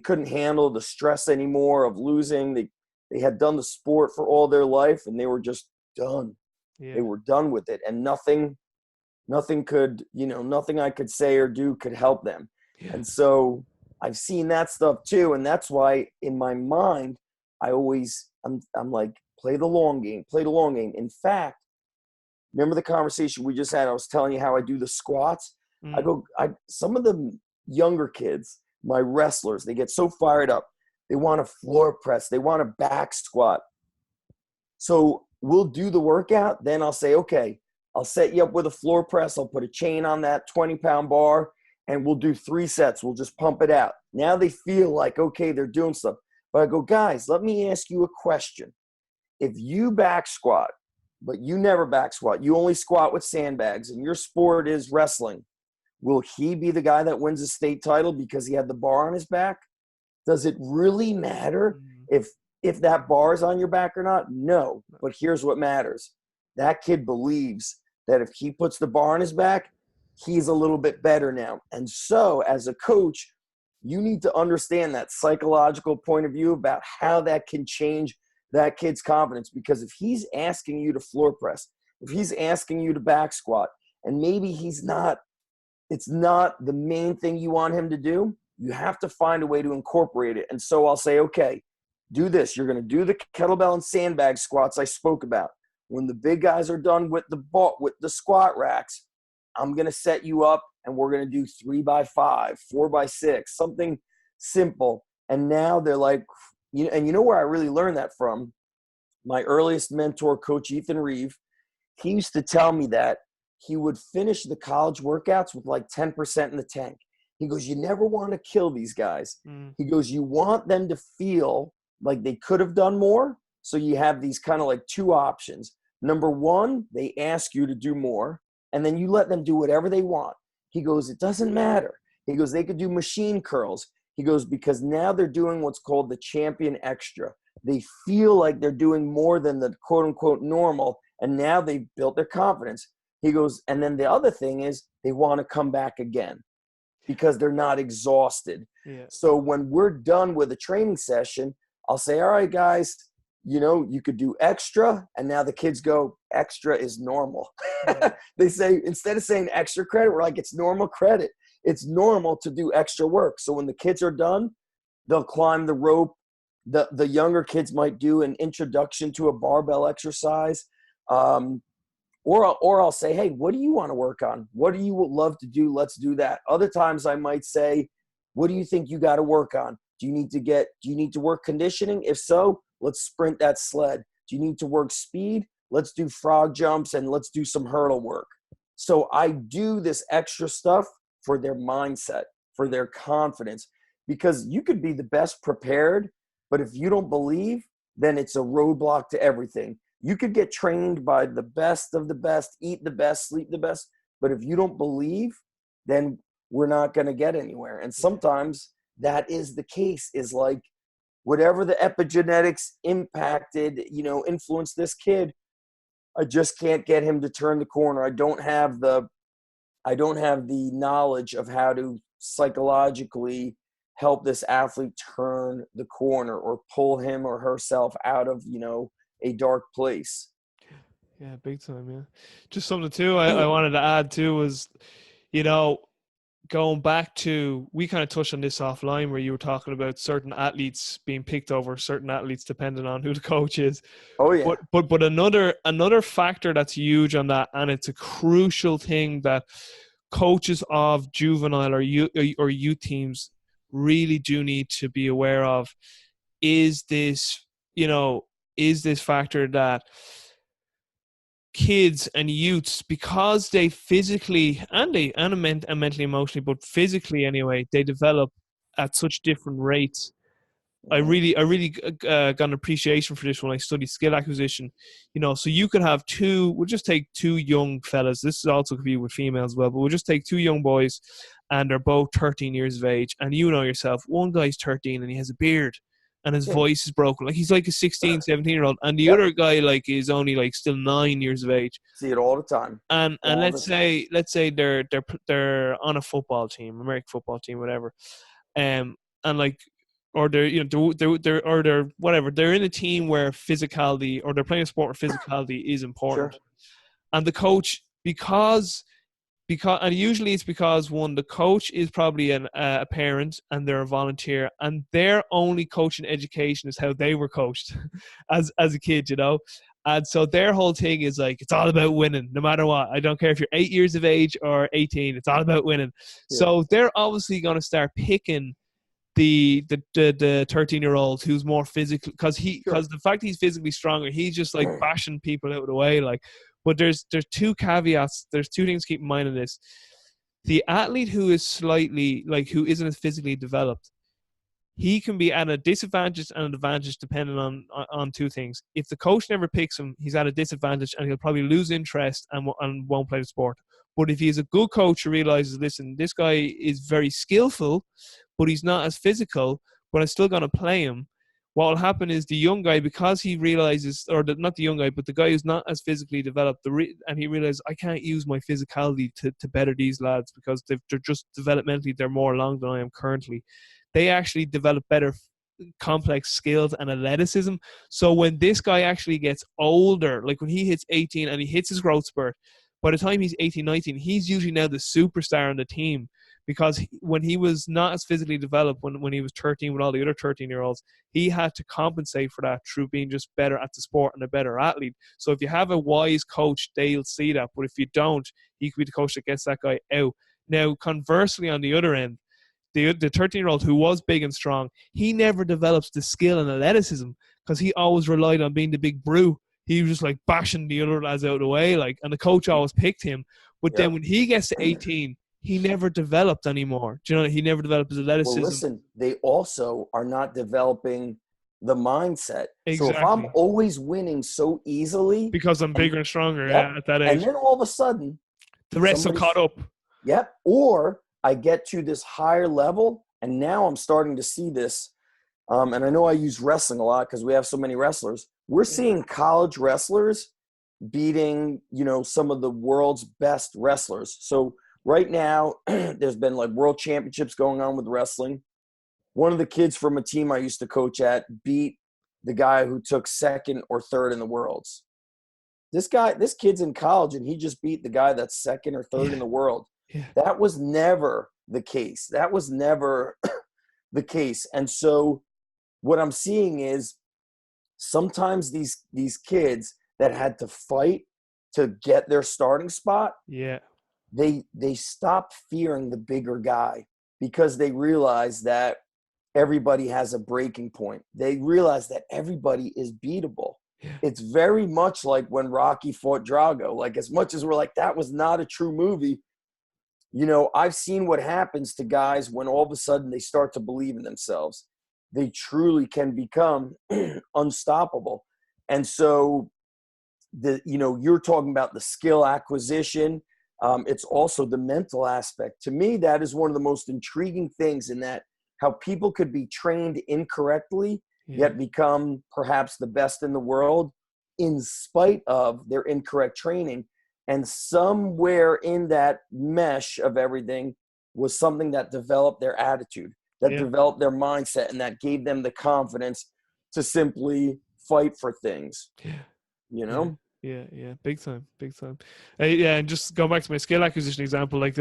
couldn't handle the stress anymore of losing. They had done the sport for all their life and they were just done. Yeah. They were done with it, and nothing could, you know, nothing I could say or do could help them. Yeah. And so I've seen that stuff too. And that's why in my mind, I'm like, play the long game. In fact, remember the conversation we just had? I was telling you how I do the squats. Some of the younger kids, my wrestlers, they get so fired up. They want to floor press. They want to back squat. So we'll do the workout. Then I'll say, okay, I'll set you up with a floor press. I'll put a chain on that 20-pound bar, and we'll do 3 sets. We'll just pump it out. Now they feel like, okay, they're doing stuff. But I go, guys, let me ask you a question. If you back squat, but you never back squat, you only squat with sandbags, and your sport is wrestling, will he be the guy that wins a state title because he had the bar on his back? Does it really matter if that bar is on your back or not? No. But here's what matters. that kid believes that if he puts the bar on his back, he's a little bit better now. And so as a coach, you need to understand that psychological point of view about how that can change that kid's confidence. Because if he's asking you to floor press, if he's asking you to back squat, and maybe it's not the main thing you want him to do, you have to find a way to incorporate it. And so I'll say, okay, do this. You're going to do the kettlebell and sandbag squats I spoke about. When the big guys are done with the squat racks, I'm going to set you up and we're going to do 3x5, 4x6, something simple. And now they're like, you know where I really learned that from? My earliest mentor, Coach Ethan Reeve, he used to tell me that he would finish the college workouts with like 10% in the tank. He goes, you never want to kill these guys. He goes, you want them to feel like they could have done more. So you have these kind of like two options. Number one, they ask you to do more, and then you let them do whatever they want. He goes, it doesn't matter. He goes, they could do machine curls. He goes, because now they're doing what's called the champion extra. They feel like they're doing more than the quote unquote normal, and now they've built their confidence. He goes, and then the other thing is they want to come back again because they're not exhausted. Yeah. So when we're done with a training session, I'll say, all right, guys, you could do extra. And now the kids go, extra is normal. They say, instead of saying extra credit, we're like, it's normal credit. It's normal to do extra work. So when the kids are done, they'll climb the rope. The younger kids might do an introduction to a barbell exercise. Or I'll say, hey, what do you want to work on? What do you love to do? Let's do that. Other times I might say, what do you think you got to work on? Do you need to work conditioning? If so, let's sprint that sled. Do you need to work speed? Let's do frog jumps and let's do some hurdle work. So I do this extra stuff for their mindset, for their confidence, because you could be the best prepared, but if you don't believe, then it's a roadblock to everything. You could get trained by the best of the best, eat the best, sleep the best, but if you don't believe, then we're not going to get anywhere. And sometimes that is the case, is like whatever the epigenetics impacted, influenced this kid, I just can't get him to turn the corner. I don't have the knowledge of how to psychologically help this athlete turn the corner or pull him or herself out of, a dark place. Yeah, big time. Yeah. Just something too I wanted to add too was, going back to, we kind of touched on this offline where you were talking about certain athletes being picked over certain athletes depending on who the coach is. Oh yeah. But another factor that's huge on that, and it's a crucial thing that coaches of juvenile or youth teams really do need to be aware of, is this factor that kids and youths, because they physically and mentally, emotionally, but physically anyway, they develop at such different rates. I really got an appreciation for this when I studied skill acquisition. So you could have we'll just take two young fellas. This is also could be with females as well, but we'll just take two young boys and they're both 13 years of age. And yourself, one guy's 13 and he has a beard and his voice is broken. Like he's like a 16, 17-year-old. And the other guy is only still 9 years of age. See it all the time. And let's say they're on a football team, American football team, whatever. Or they're whatever. They're in a team where physicality, or they're playing a sport where physicality is important. Sure. And the coach, because and usually it's because the coach is probably a parent and they're a volunteer, and their only coaching education is how they were coached as a kid, And so their whole thing is it's all about winning, no matter what. I don't care if you're 8 years of age or 18, it's all about winning. Yeah. So they're obviously going to start picking the 13-year-old who's more physical, because the fact he's physically stronger, he's just bashing people out of the way. But there's two caveats. There's two things to keep in mind in this. The athlete who is slightly who isn't as physically developed, he can be at a disadvantage and an advantage depending on two things. If the coach never picks him, he's at a disadvantage and he'll probably lose interest and won't play the sport. But if he's a good coach who realizes, listen, this guy is very skillful, but he's not as physical, but I'm still going to play him, what will happen is the young guy, because he realizes, or not the young guy, but the guy who's not as physically developed, and he realizes, I can't use my physicality to better these lads because they're just developmentally, they're more along than I am currently. They actually develop better complex skills and athleticism. So when this guy actually gets older, like when he hits 18 and he hits his growth spurt, by the time he's 18, 19, he's usually now the superstar on the team, because when he was not as physically developed, when he was 13 with all the other 13-year-olds, he had to compensate for that through being just better at the sport and a better athlete. So if you have a wise coach, they'll see that. But if you don't, he could be the coach that gets that guy out. Now, conversely, on the other end, the 13-year-old who was big and strong, he never develops the skill and athleticism because he always relied on being the big brew. He was just like bashing the other lads out of the way, like, and the coach always picked him. But then when he gets to 18, he never developed anymore. Do you know, he never developed his athleticism. Well, listen, they also are not developing the mindset. Exactly. So if I'm always winning so easily, because I'm bigger and stronger, at that age, and then all of a sudden the rest have caught up. Yep. Or I get to this higher level, and now I'm starting to see this. And I know I use wrestling a lot because we have so many wrestlers. We're seeing college wrestlers beating, some of the world's best wrestlers. So right now, there's been like world championships going on with wrestling. One of the kids from a team I used to coach at beat the guy who took second or third in the worlds. This kid's in college, and he just beat the guy that's second or third in the world. Yeah. That was never the case. That was never the case. And so what I'm seeing is sometimes these kids that had to fight to get their starting spot, they stop fearing the bigger guy because they realize that everybody has a breaking point. They realize that everybody is beatable. Yeah. It's very much like when Rocky fought Drago. Like, as much as we're like, that was not a true movie, I've seen what happens to guys when all of a sudden they start to believe in themselves. They truly can become unstoppable. And so you're talking about the skill acquisition. It's also the mental aspect. To me, that is one of the most intriguing things, in that how people could be trained incorrectly, yet become perhaps the best in the world in spite of their incorrect training. And somewhere in that mesh of everything was something that developed their attitude, that developed their mindset, and that gave them the confidence to simply fight for things. Yeah, big time. And just going back to my skill acquisition example, like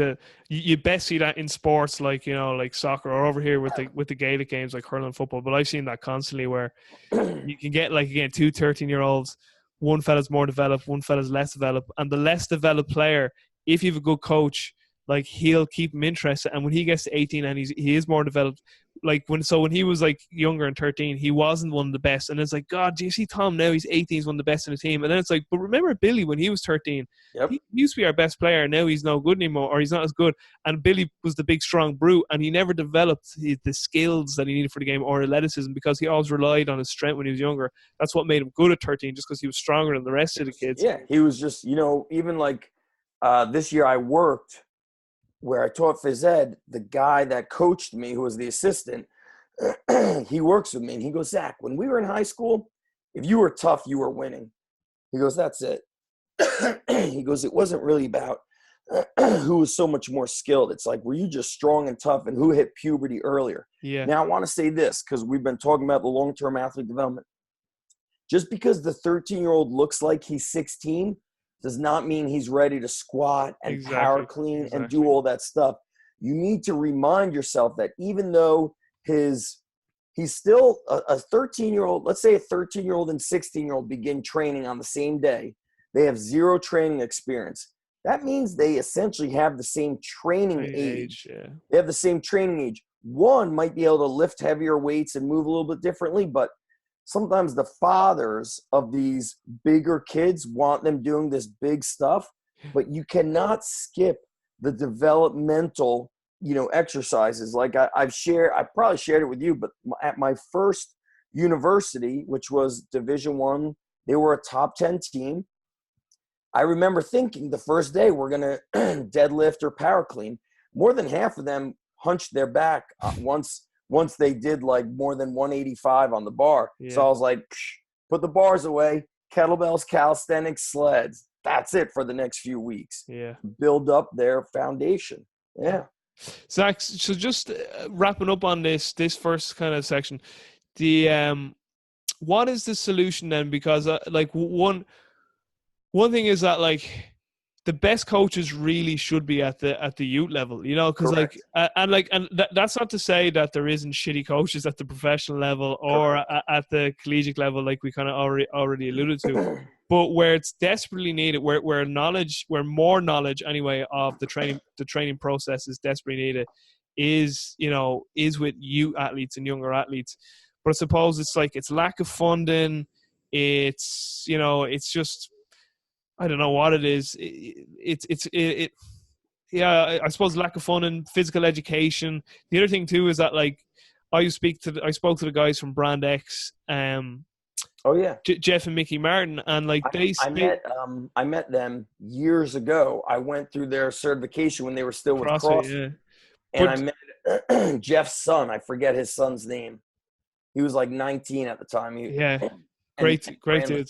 you best see that in sports, like like soccer, or over here with the Gaelic games like hurling and football. But I've seen that constantly, where you can get, like, again, 2 13-year-olds. One fella's more developed, one fella's less developed, and the less developed player, if you have a good coach, like, he'll keep him interested. And when he gets to 18 and he is more developed, like when he was like younger and 13, he wasn't one of the best. And it's like, God, do you see Tom now? He's 18, he's one of the best in the team. And then it's like, but remember Billy when he was 13? He used to be our best player. Now he's no good anymore, or he's not as good. And Billy was the big, strong brute, and he never developed the skills that he needed for the game or athleticism, because he always relied on his strength when he was younger. That's what made him good at 13, just because he was stronger than the rest of the kids. Yeah, he was just, even like this year I worked where I taught phys ed. The guy that coached me, who was the assistant, he works with me, and he goes, Zach, when we were in high school, if you were tough, you were winning. He goes, that's it. He goes, it wasn't really about who was so much more skilled. It's like, were you just strong and tough, and who hit puberty earlier? Yeah. Now I want to say this, because we've been talking about the long-term athlete development. Just because the 13-year-old looks like he's 16 does not mean he's ready to squat and power clean and do all that stuff. You need to remind yourself that even though he's still a 13-year-old, let's say a 13-year-old and 16-year-old begin training on the same day, they have zero training experience. That means they essentially have the same training age. They have the same training age. One might be able to lift heavier weights and move a little bit differently, but sometimes the fathers of these bigger kids want them doing this big stuff, but you cannot skip the developmental, exercises. Like I probably shared it with you, but at my first university, which was Division I, they were a top 10 team. I remember thinking the first day we're going to deadlift or power clean. More than half of them hunched their back once once they did like more than 185 on the bar. Yeah. So I was like, put the bars away, kettlebells, calisthenics, sleds. That's it for the next few weeks. Yeah. Build up their foundation. Yeah. Zach, so just wrapping up on this first kind of section, the what is the solution then? Because like one thing is that like the best coaches really should be at the youth level, you know, because like that's not to say that there isn't shitty coaches at the professional level or at the collegiate level, like we kind of already alluded to. But where it's desperately needed, where more knowledge anyway of the training process is desperately needed, is with youth athletes and younger athletes. But I suppose it's lack of funding. It's just, I don't know what it is. Yeah, I suppose lack of funding, physical education. The other thing too is that like I spoke to the guys from Brand X. Oh yeah, Jeff and Mickey Martin, and like I met them years ago. I went through their certification when they were still with CrossFit, and I met Jeff's son. I forget his son's name. He was like 19 at the time. Great dude.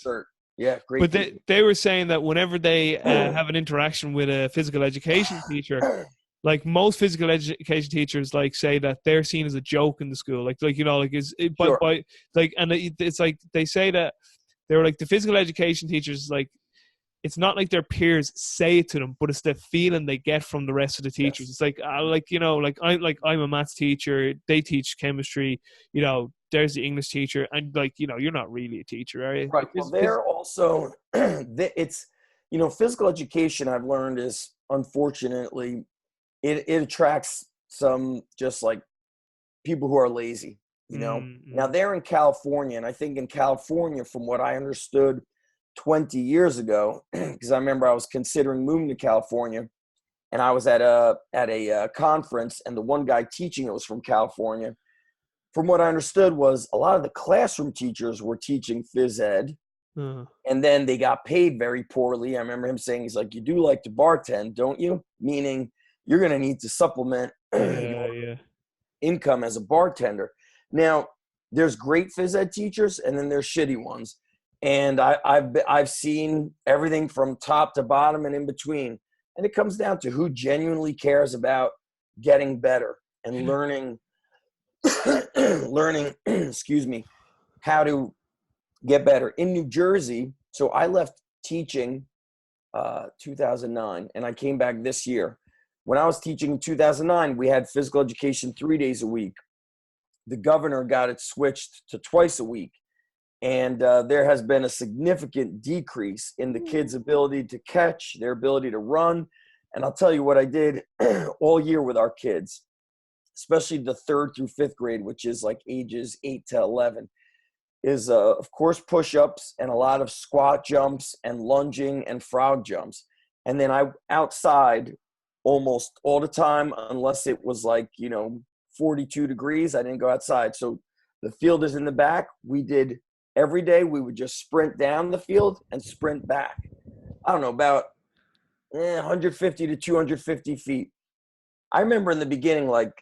Yeah, great. But they were saying that whenever they have an interaction with a physical education teacher, like most physical education teachers, like say that they're seen as a joke in the school, it's like they say that they were like the physical education teachers, like it's not like their peers say it to them, but it's the feeling they get from the rest of the teachers. Yes. It's like I'm a maths teacher, they teach chemistry, there's the English teacher, and you're not really a teacher, are you? Right. Well, they're also it's physical education, I've learned, is unfortunately it attracts some just like people who are lazy, Mm-hmm. Now they're in California, and I think in California, from what I understood 20 years ago, because I remember I was considering moving to California, and I was at a conference, and the one guy teaching it was from California. From what I understood was a lot of the classroom teachers were teaching phys ed, and then they got paid very poorly. I remember him saying, he's like, you do like to bartend, don't you? Meaning you're going to need to supplement your income as a bartender. Now, there's great phys ed teachers, and then there's shitty ones. And I've seen everything from top to bottom and in between. And it comes down to who genuinely cares about getting better and learning, excuse me, how to get better. In New Jersey, so I left teaching 2009, and I came back this year. When I was teaching in 2009, we had physical education 3 days a week. The governor got it switched to twice a week. And there has been a significant decrease in the kids' ability to catch, their ability to run. And I'll tell you what I did all year with our kids, especially the 3rd through 5th grade, which is like ages 8 to 11, is, of course, push-ups and a lot of squat jumps and lunging and frog jumps. And then I outside almost all the time, unless it was like, 42 degrees, I didn't go outside. So the field is in the back. We did every day. We would just sprint down the field and sprint back. I don't know, about 150 to 250 feet. I remember in the beginning, like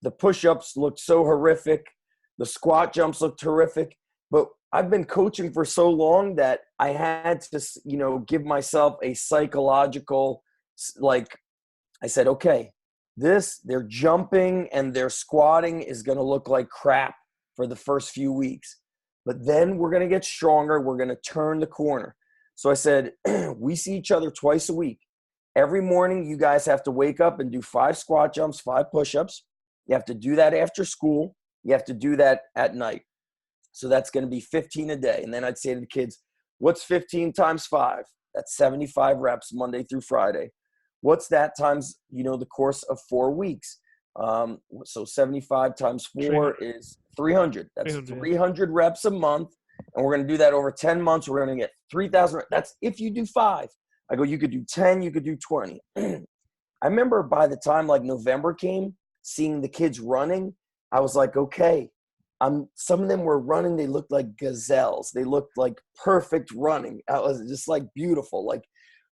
the push-ups looked so horrific. The squat jumps looked horrific. But I've been coaching for so long that I had to, give myself a psychological, like I said, okay, they're jumping and they're squatting is going to look like crap for the first few weeks. But then we're going to get stronger. We're going to turn the corner. So I said, we see each other twice a week. Every morning, you guys have to wake up and do 5 squat jumps, 5 push-ups. You have to do that after school. You have to do that at night. So that's going to be 15 a day. And then I'd say to the kids, what's 15 times 5? That's 75 reps Monday through Friday. What's that times, the course of 4 weeks? So 75 times 4 is 300. That's 300 reps a month. And we're going to do that over 10 months. We're going to get 3,000. That's if you do 5. I go, you could do 10, you could do 20. I remember by the time like November came, seeing the kids running, I was like, okay, some of them were running. They looked like gazelles. They looked like perfect running. I was just like beautiful, like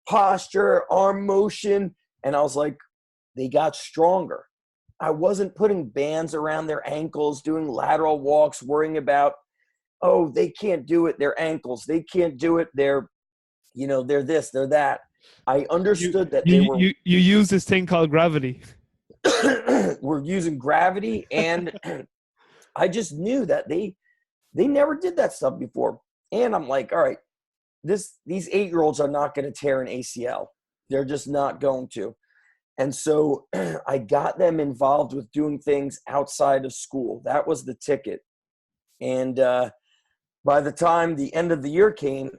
posture, arm motion. And I was like, they got stronger. I wasn't putting bands around their ankles, doing lateral walks, worrying about, oh, they can't do it, their ankles. They can't do it, they're this, they're that. I You understood that they you were you you use this thing called gravity. were using gravity, and I just knew that they never did that stuff before. And I'm like, all right, these 8-year-olds are not going to tear an ACL. They're just not going to. And so I got them involved with doing things outside of school. That was the ticket. And by the time the end of the year came,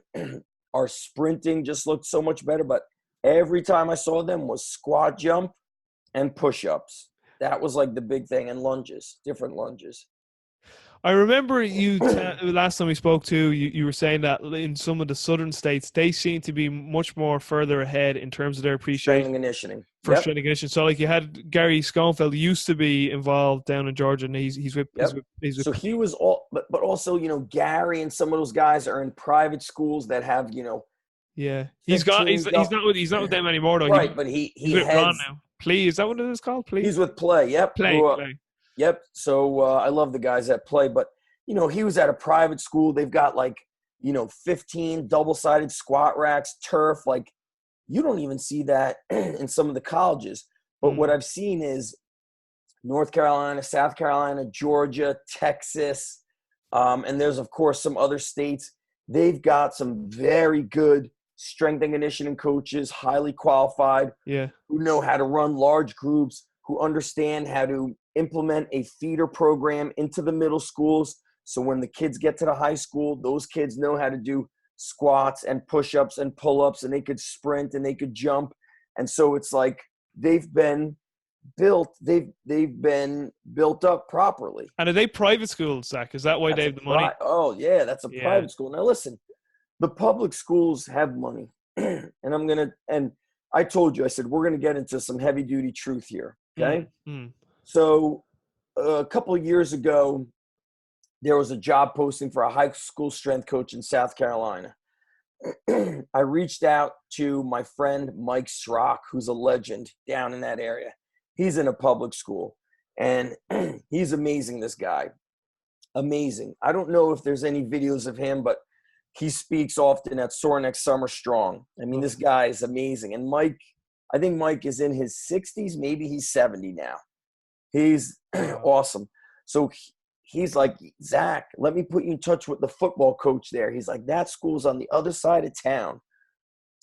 our sprinting just looked so much better. But every time I saw them was squat jump and push-ups. That was like the big thing, and lunges, different lunges. I remember last time we spoke to you, you were saying that in some of the southern states, they seem to be much more further ahead in terms of their Strength appreciation and conditioning. for strength and conditioning. So, like, you had Gary Schoenfeld used to be involved down in Georgia, and he's with. So he was all, but also, Gary and some of those guys are in private schools that have, yeah, he's got. He's not with them anymore though. Right, but he he's gone heads. now. Play, is that what it is called? Play. He's with Play. Yep. Play. Yep. So I love the guys that Play, but he was at a private school. They've got 15 double-sided squat racks, turf. Like, you don't even see that in some of the colleges. But what I've seen is North Carolina, South Carolina, Georgia, Texas, and there's, of course, some other states. They've got some very good strength and conditioning coaches, highly qualified, who know how to run large groups, who understand how to implement a feeder program into the middle schools. So when the kids get to the high school, those kids know how to do squats and push-ups and pull-ups, and they could sprint and they could jump. And so it's like they've been built up properly. And are they private schools, Zach? Is that why they have the money? Oh yeah, that's a private school. Now listen, the public schools have money, and I told you, I said, we're gonna get into some heavy duty truth here. Okay. So a couple of years ago, there was a job posting for a high school strength coach in South Carolina. I reached out to my friend Mike Srock, who's a legend down in that area. He's in a public school, and he's amazing, this guy. Amazing. I don't know if there's any videos of him, but he speaks often at Soar Next Summer Strong. I mean, this guy is amazing. And Mike, I think Mike is in his 60s. Maybe he's 70 now. He's awesome. So he's like, Zach, let me put you in touch with the football coach there. He's like, that school's on the other side of town.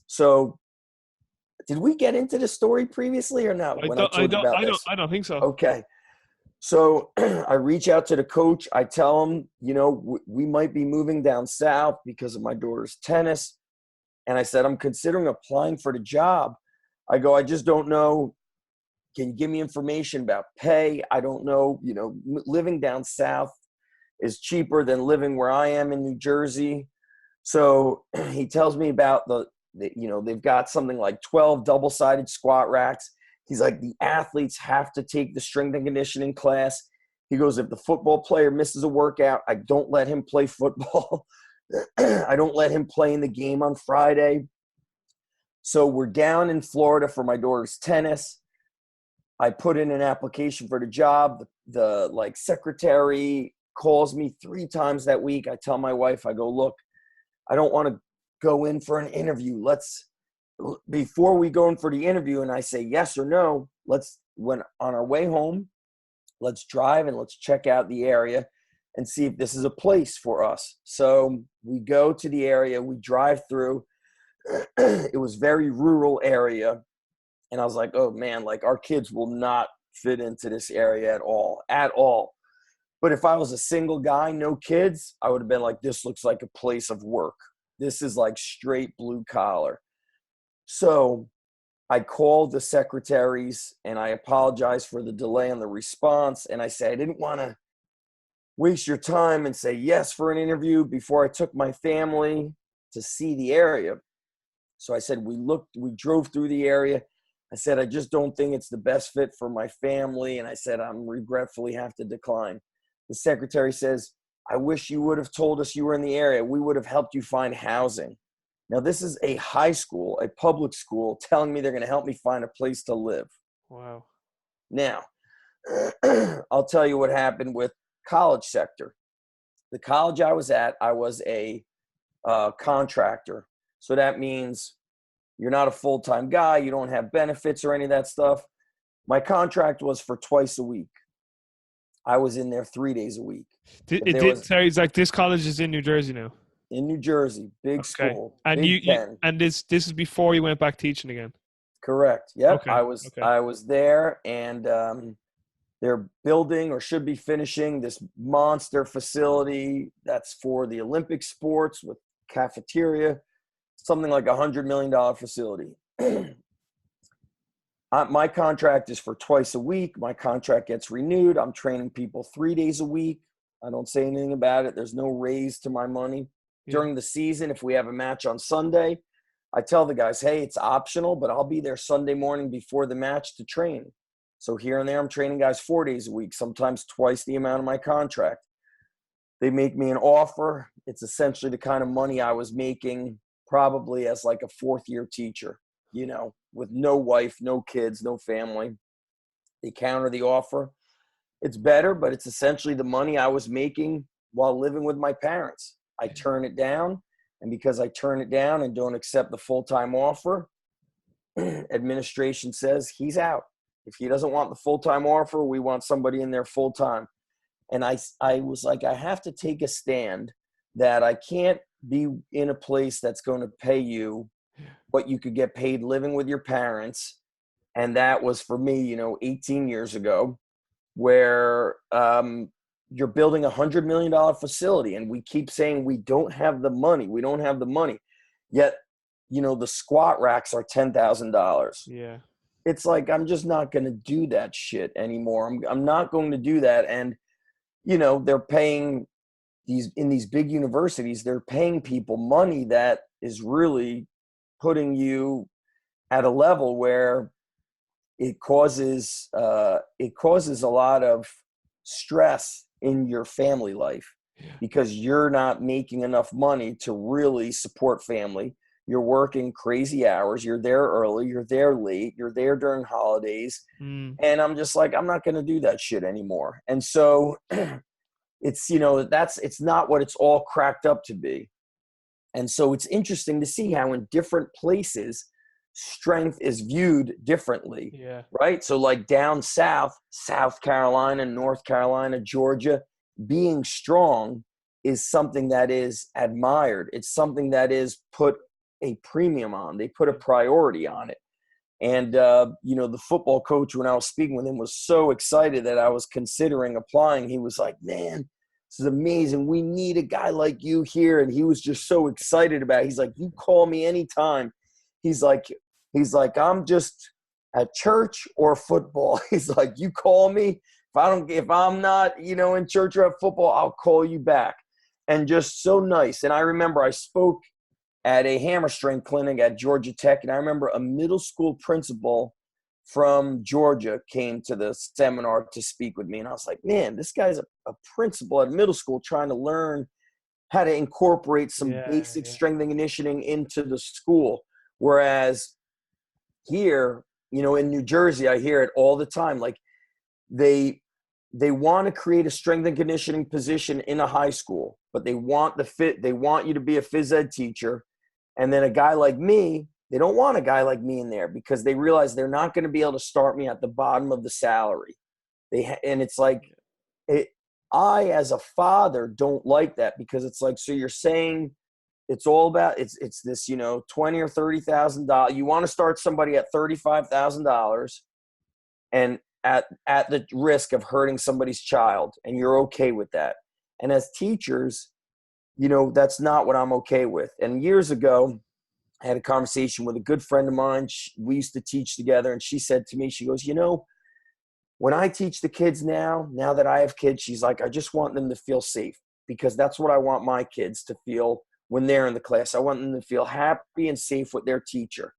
So did we get into the story previously or not? I don't think so. Okay. So I reach out to the coach. I tell him, we might be moving down south because of my daughter's tennis. And I said, I'm considering applying for the job. I go, I just don't know. Can you give me information about pay? I don't know. Living down south is cheaper than living where I am in New Jersey. So he tells me about they've got something like 12 double-sided squat racks. He's like, the athletes have to take the strength and conditioning class. He goes, if the football player misses a workout, I don't let him play football. I don't let him play in the game on Friday. So we're down in Florida for my daughter's tennis. I put in an application for the job. The secretary calls me 3 times that week. I tell my wife, I go, look, I don't want to go in for an interview. Before we go in for the interview and I say yes or no, when on our way home, let's drive and let's check out the area and see if this is a place for us. So we go to the area, we drive through. It was very rural area. And I was like, oh man, our kids will not fit into this area at all. But if I was a single guy, no kids, I would have been like, this looks like a place of work. This is like straight blue collar. So I called the secretaries and I apologized for the delay on the response. And I said, I didn't want to waste your time and say yes for an interview before I took my family to see the area. So I said, we drove through the area. I said, I just don't think it's the best fit for my family. And I said, I'm regretfully have to decline. The secretary says, I wish you would have told us you were in the area. We would have helped you find housing. Now, this is a high school, a public school, telling me they're going to help me find a place to live. Wow. Now, I'll tell you what happened with college sector. The college I was at, I was a contractor. So that means you're not a full-time guy. You don't have benefits or any of that stuff. My contract was for twice a week. I was in there 3 days a week. Sorry, it's like this college is in New Jersey now. In New Jersey, big Okay. school, And Big Ten. and this is before you went back teaching again. Correct. Yep. Okay. I was there, and they're building or should be finishing this monster facility that's for the Olympic sports with cafeteria, something like $100 million facility. My contract is for twice a week. My contract gets renewed. I'm training people 3 days a week. I don't say anything about it. There's no raise to my money. Yeah. During the season, if we have a match on Sunday, I tell the guys, hey, it's optional, but I'll be there Sunday morning before the match to train. So here and there, I'm training guys 4 days a week, sometimes twice the amount of my contract. They make me an offer. It's essentially the kind of money I was making probably as like a fourth-year teacher, with no wife, no kids, no family. They counter the offer. It's better, but it's essentially the money I was making while living with my parents. I turn it down, and because I turn it down and don't accept the full-time offer, administration says he's out. If he doesn't want the full-time offer, we want somebody in there full-time. And I was like, I have to take a stand that I can't be in a place that's going to pay you what you could get paid living with your parents. And that was for me, 18 years ago, where you're building $100 million facility, and we keep saying we don't have the money. We don't have the money. Yet, the squat racks are $10,000. Yeah. It's like, I'm just not going to do that shit anymore. I'm not going to do that. And, they're paying in these big universities, they're paying people money that is really putting you at a level where it causes a lot of stress in your family life, because you're not making enough money to really support family. You're working crazy hours. You're there early. You're there late. You're there during holidays. And I'm just like, I'm not going to do that shit anymore. And so it's, it's not what it's all cracked up to be. And so it's interesting to see how in different places strength is viewed differently. Yeah. Right. So like down south, South Carolina, North Carolina, Georgia, being strong is something that is admired. It's something that is put a premium on. They put a priority on it. And, the football coach, when I was speaking with him, was so excited that I was considering applying. He was like, man, this is amazing. We need a guy like you here. And he was just so excited about it. He's like, you call me anytime. He's like, I'm just at church or football. He's like, you call me. If I'm not, in church or at football, I'll call you back. And just so nice. And I remember I spoke at a hammer strength clinic at Georgia Tech. And I remember a middle school principal from Georgia came to the seminar to speak with me. And I was like, man, this guy's a principal at middle school trying to learn how to incorporate some basic strength and conditioning into the school. Whereas here, in New Jersey, I hear it all the time. Like they want to create a strength and conditioning position in a high school, but they want you to be a phys ed teacher. And then a guy like me, they don't want a guy like me in there because they realize they're not going to be able to start me at the bottom of the salary. And it's like, I, as a father, don't like that, because it's like, so you're saying it's all about, it's this, $20,000 or $30,000. You want to start somebody at $35,000 and at the risk of hurting somebody's child, and you're okay with that. And as teachers, that's not what I'm okay with. And years ago, I had a conversation with a good friend of mine. We used to teach together, and she said to me, she goes, when I teach the kids now that I have kids, she's like, I just want them to feel safe, because that's what I want my kids to feel when they're in the class. I want them to feel happy and safe with their teacher.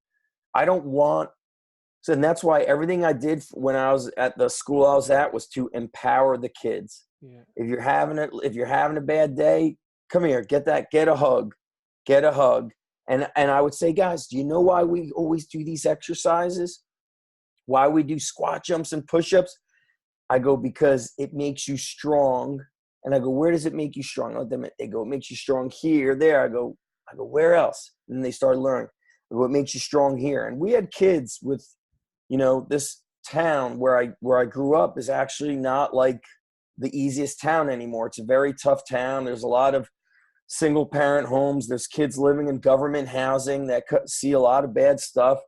And that's why everything I did when I was at the school I was at was to empower the kids. Yeah. If you're having a bad day, come here, get a hug. And I would say, guys, do you know why we always do these exercises? Why we do squat jumps and push-ups? I go, because it makes you strong. And I go, where does it make you strong? They go, it makes you strong here, there. I go, where else? And they start learning. I go, it makes you strong here. And we had kids with, this town where I grew up is actually not like the easiest town anymore. It's a very tough town. There's a lot of single parent homes. There's kids living in government housing that see a lot of bad stuff.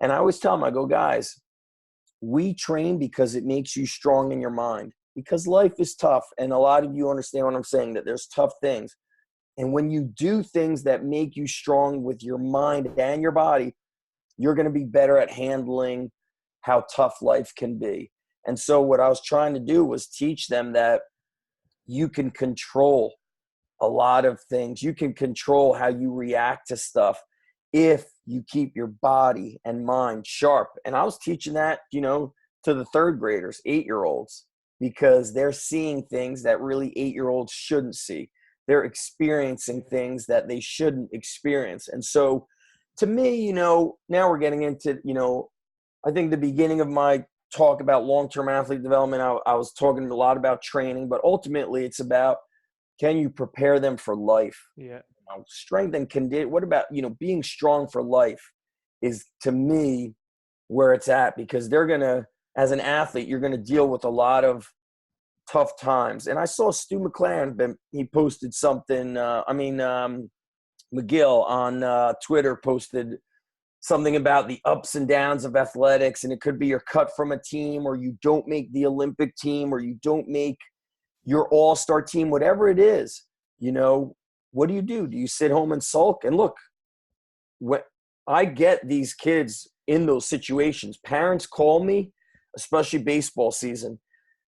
And I always tell them, I go, guys, we train because it makes you strong in your mind, because life is tough. And a lot of you understand what I'm saying, that there's tough things. And when you do things that make you strong with your mind and your body, you're going to be better at handling how tough life can be. And so what I was trying to do was teach them that you can control a lot of things. You can control how you react to stuff if you keep your body and mind sharp. And I was teaching that, to the third graders, 8-year-olds, because they're seeing things that really 8-year-olds shouldn't see. They're experiencing things that they shouldn't experience. And so to me, now we're getting into, I think the beginning of my talk about long-term athlete development, I was talking a lot about training, but ultimately it's about, can you prepare them for life? Yeah. Strength and condition. What about, being strong for life is, to me, where it's at, because they're going to, as an athlete, you're going to deal with a lot of tough times. And I saw Stu McLaren, he posted something, McGill on Twitter posted something about the ups and downs of athletics. And it could be you're cut from a team, or you don't make the Olympic team, or you don't make your all-star team, whatever it is. What do? Do you sit home and sulk? And look, when I get these kids in those situations, parents call me, especially baseball season.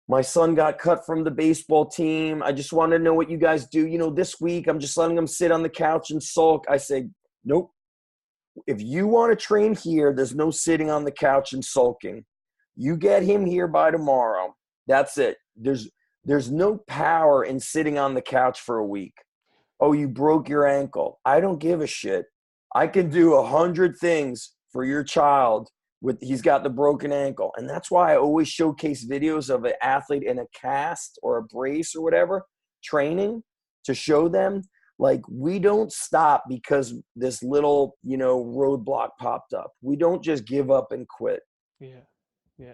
My son got cut from the baseball team. I just want to know what you guys do. This week I'm just letting them sit on the couch and sulk. I say, nope. If you want to train here, there's no sitting on the couch and sulking. You get him here by tomorrow. That's it. There's no power in sitting on the couch for a week. Oh, you broke your ankle. I don't give a shit. I can do 100 things for your child he's got the broken ankle. And that's why I always showcase videos of an athlete in a cast or a brace or whatever, training, to show them, like, we don't stop because this little, roadblock popped up. We don't just give up and quit. Yeah.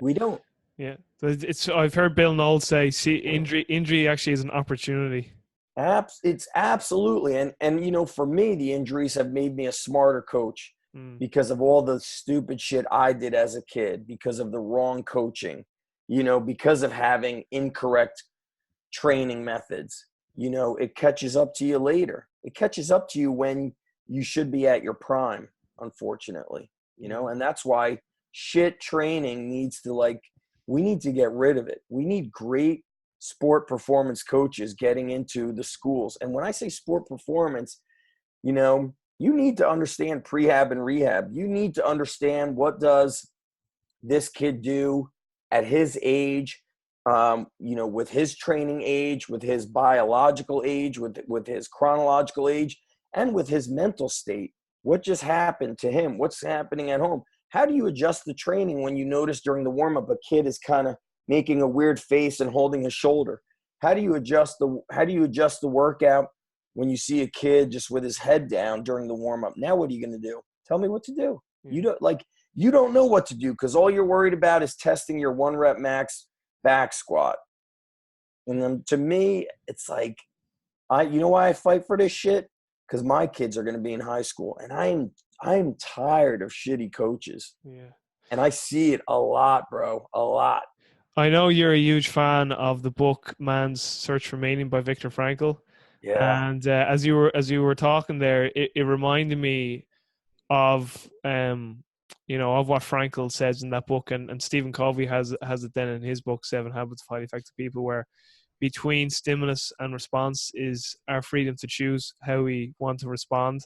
We don't. Yeah. I've heard Bill Knowles say, see, injury actually is an opportunity. It's absolutely. And for me, the injuries have made me a smarter coach because of all the stupid shit I did as a kid, because of the wrong coaching, because of having incorrect training methods. It catches up to you later. It catches up to you when you should be at your prime, unfortunately, and that's why shit training needs to, we need to get rid of it. We need great sport performance coaches getting into the schools. And when I say sport performance, you need to understand prehab and rehab. You need to understand, what does this kid do at his age, with his training age, with his biological age, with his chronological age, and with his mental state. What just happened to him? What's happening at home? How do you adjust the training when you notice during the warm-up a kid is kind of making a weird face and holding his shoulder? How do you adjust the workout when you see a kid just with his head down during the warm-up? Now what are you going to do? Tell me what to do. You don't know what to do, because all you're worried about is testing your 1-rep max back squat. And then, to me, it's like, you know why I fight for this shit? Because my kids are going to be in high school, and I'm tired of shitty coaches. Yeah. And I see it a lot, bro. A lot. I know you're a huge fan of the book Man's Search for Meaning by Viktor Frankl. Yeah. And as you were talking there, it reminded me of of what Frankl says in that book, and Stephen Covey has it then in his book 7 Habits of Highly Effective People, where between stimulus and response is our freedom to choose how we want to respond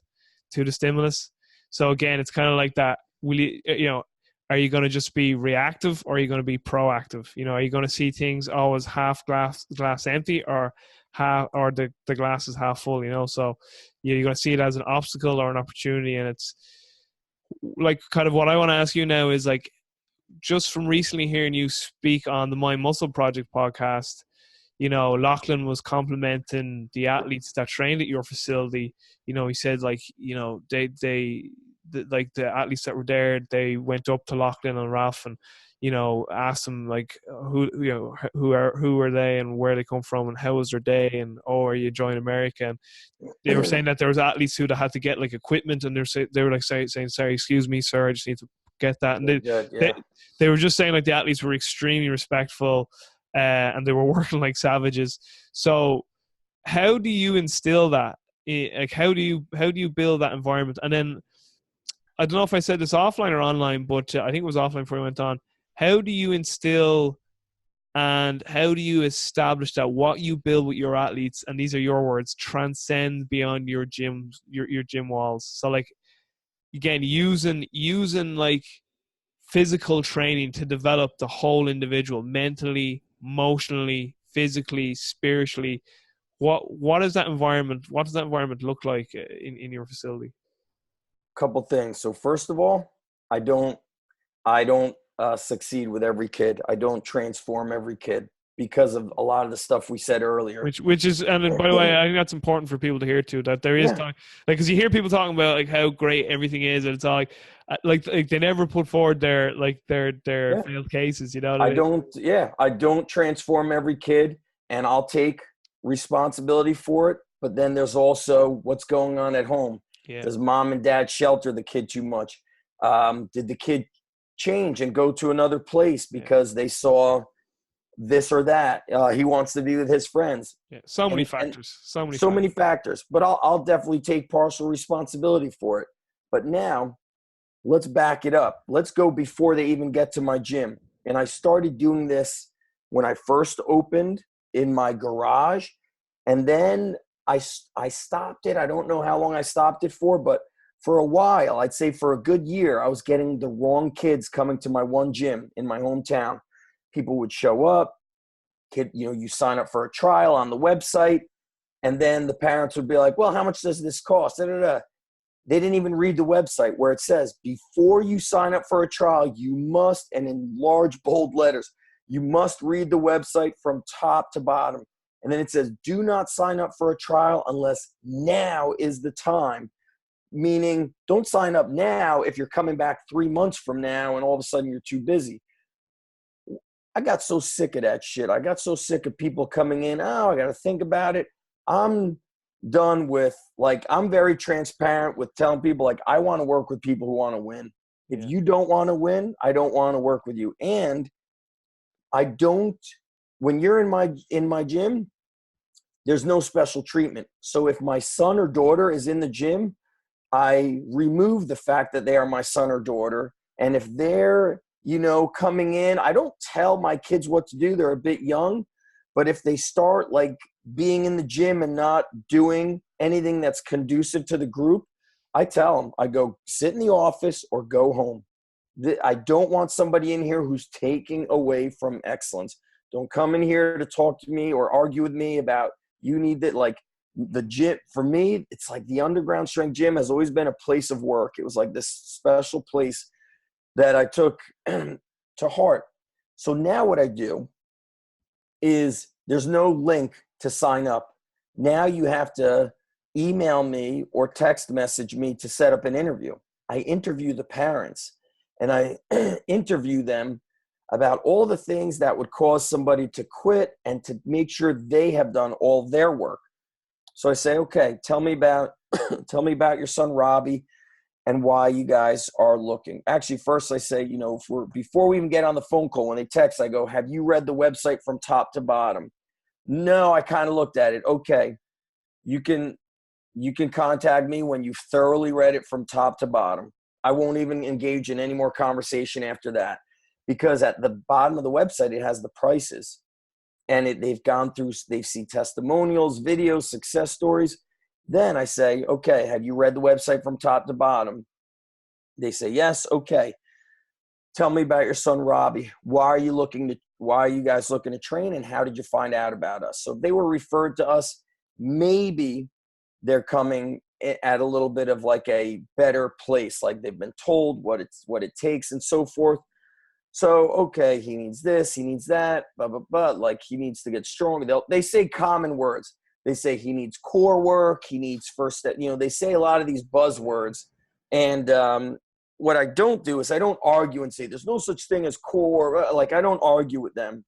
to the stimulus. So again, it's kind of like that. Will you, are you going to just be reactive, or are you going to be proactive? Are you going to see things always half glass empty, or the glass is half full? So you're going to see it as an obstacle or an opportunity. And it's like, kind of what I want to ask you now is, like, just from recently hearing you speak on the My Muscle Project podcast, you know, Lachlan was complimenting the athletes that trained at your facility. You know, he said, like, you know, like the athletes that were there, they went up to Lachlan and Ralph and, you know, asked them like who are they and where they come from and how was their day, and are you enjoying America? And they were saying that there was athletes who had to get like equipment, and they were like saying, sorry, excuse me, sir, I just need to get that. And they were just saying like the athletes were extremely respectful, and they were working like savages. So how do you instill that? Like, how do you build that environment? And then, I don't know if I said this offline or online, but I think it was offline before we went on. How do you instill and how do you establish that what you build with your athletes, and these are your words, transcend beyond your gym, your gym walls? So like, again, using like physical training to develop the whole individual, mentally, emotionally, physically, spiritually. What does that environment look like in your facility? Couple things. So first of all, I don't succeed with every kid. I don't transform every kid because of a lot of the stuff we said earlier. Which is, and by the way, I think that's important for people to hear too, that there is time, like, because you hear people talking about like how great everything is, and it's all like they never put forward their failed cases, you know what I mean? I don't transform every kid, and I'll take responsibility for it. But then there's also what's going on at home. Yeah. Does mom and dad shelter the kid too much? Did the kid change and go to another place because they saw this or that? He wants to be with his friends. Yeah. So many factors. So many factors. But I'll definitely take partial responsibility for it. But now, let's back it up. Let's go before they even get to my gym. And I started doing this when I first opened in my garage. And then I stopped it. I don't know how long I stopped it for, but for a while, I'd say for a good year, I was getting the wrong kids coming to my one gym in my hometown. People would show up. You sign up for a trial on the website, and then the parents would be like, well, how much does this cost? Da, da, da. They didn't even read the website where it says, before you sign up for a trial, you must, and in large, bold letters, you must read the website from top to bottom. And then it says, do not sign up for a trial unless now is the time. Meaning, don't sign up now if you're coming back 3 months from now and all of a sudden you're too busy. I got so sick of that shit. I got so sick of people coming in, I got to think about it. I'm done with, like, I'm very transparent with telling people, like, I want to work with people who want to win. If you don't want to win, I don't want to work with you. And when you're in my gym, there's no special treatment. So if my son or daughter is in the gym, I remove the fact that they are my son or daughter. And if they're, coming in, I don't tell my kids what to do. They're a bit young. But if they start like being in the gym and not doing anything that's conducive to the group, I tell them, I go, sit in the office or go home. I don't want somebody in here who's taking away from excellence. Don't come in here to talk to me or argue with me about you need that. Like, the gym, for me, it's like the underground strength gym has always been a place of work. It was like this special place that I took to heart. So now what I do is there's no link to sign up. Now you have to email me or text message me to set up an interview. I interview the parents and I interview them about all the things that would cause somebody to quit and to make sure they have done all their work. So I say, okay, tell me about your son, Robbie, and why you guys are looking. Actually, first I say, before we even get on the phone call, when they text, I go, have you read the website from top to bottom? No, I kind of looked at it. Okay, you can contact me when you've thoroughly read it from top to bottom. I won't even engage in any more conversation after that, because at the bottom of the website, it has the prices. And they've seen testimonials, videos, success stories. Then I say, okay, have you read the website from top to bottom? They say, yes. Okay. Tell me about your son, Robbie. Why are you guys looking to train, and how did you find out about us? So if they were referred to us, maybe they're coming at a little bit of like a better place. Like they've been told what it takes and so forth. So, okay, he needs this, he needs that, blah, blah, blah. Like, he needs to get stronger. They say common words. They say he needs core work, he needs first step. You know, they say a lot of these buzzwords. And what I don't do is I don't argue and say there's no such thing as core. Like, I don't argue with them.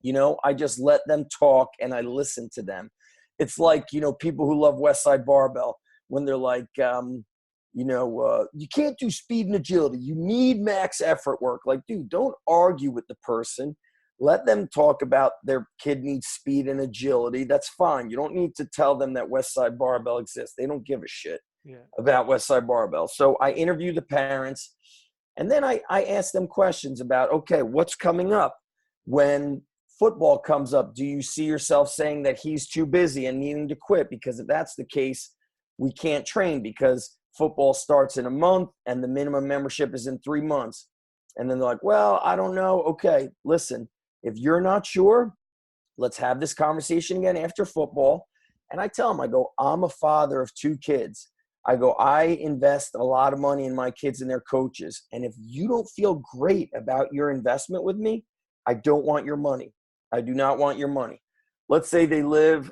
You know, I just let them talk and I listen to them. It's like, you know, people who love West Side Barbell when they're like, you can't do speed and agility. You need max effort work. Like, dude, don't argue with the person. Let them talk about their kid needs speed and agility. That's fine. You don't need to tell them that West Side Barbell exists. They don't give a shit about West Side Barbell. So I interview the parents, and then I ask them questions about, okay, what's coming up? When football comes up, do you see yourself saying that he's too busy and needing to quit? Because if that's the case, we can't train because football starts in a month and the minimum membership is in 3 months. And then they're like, well, I don't know. Okay, listen, if you're not sure, let's have this conversation again after football. And I tell them, I go, I'm a father of 2 kids. I go, I invest a lot of money in my kids and their coaches. And if you don't feel great about your investment with me, I don't want your money. I do not want your money. Let's say they live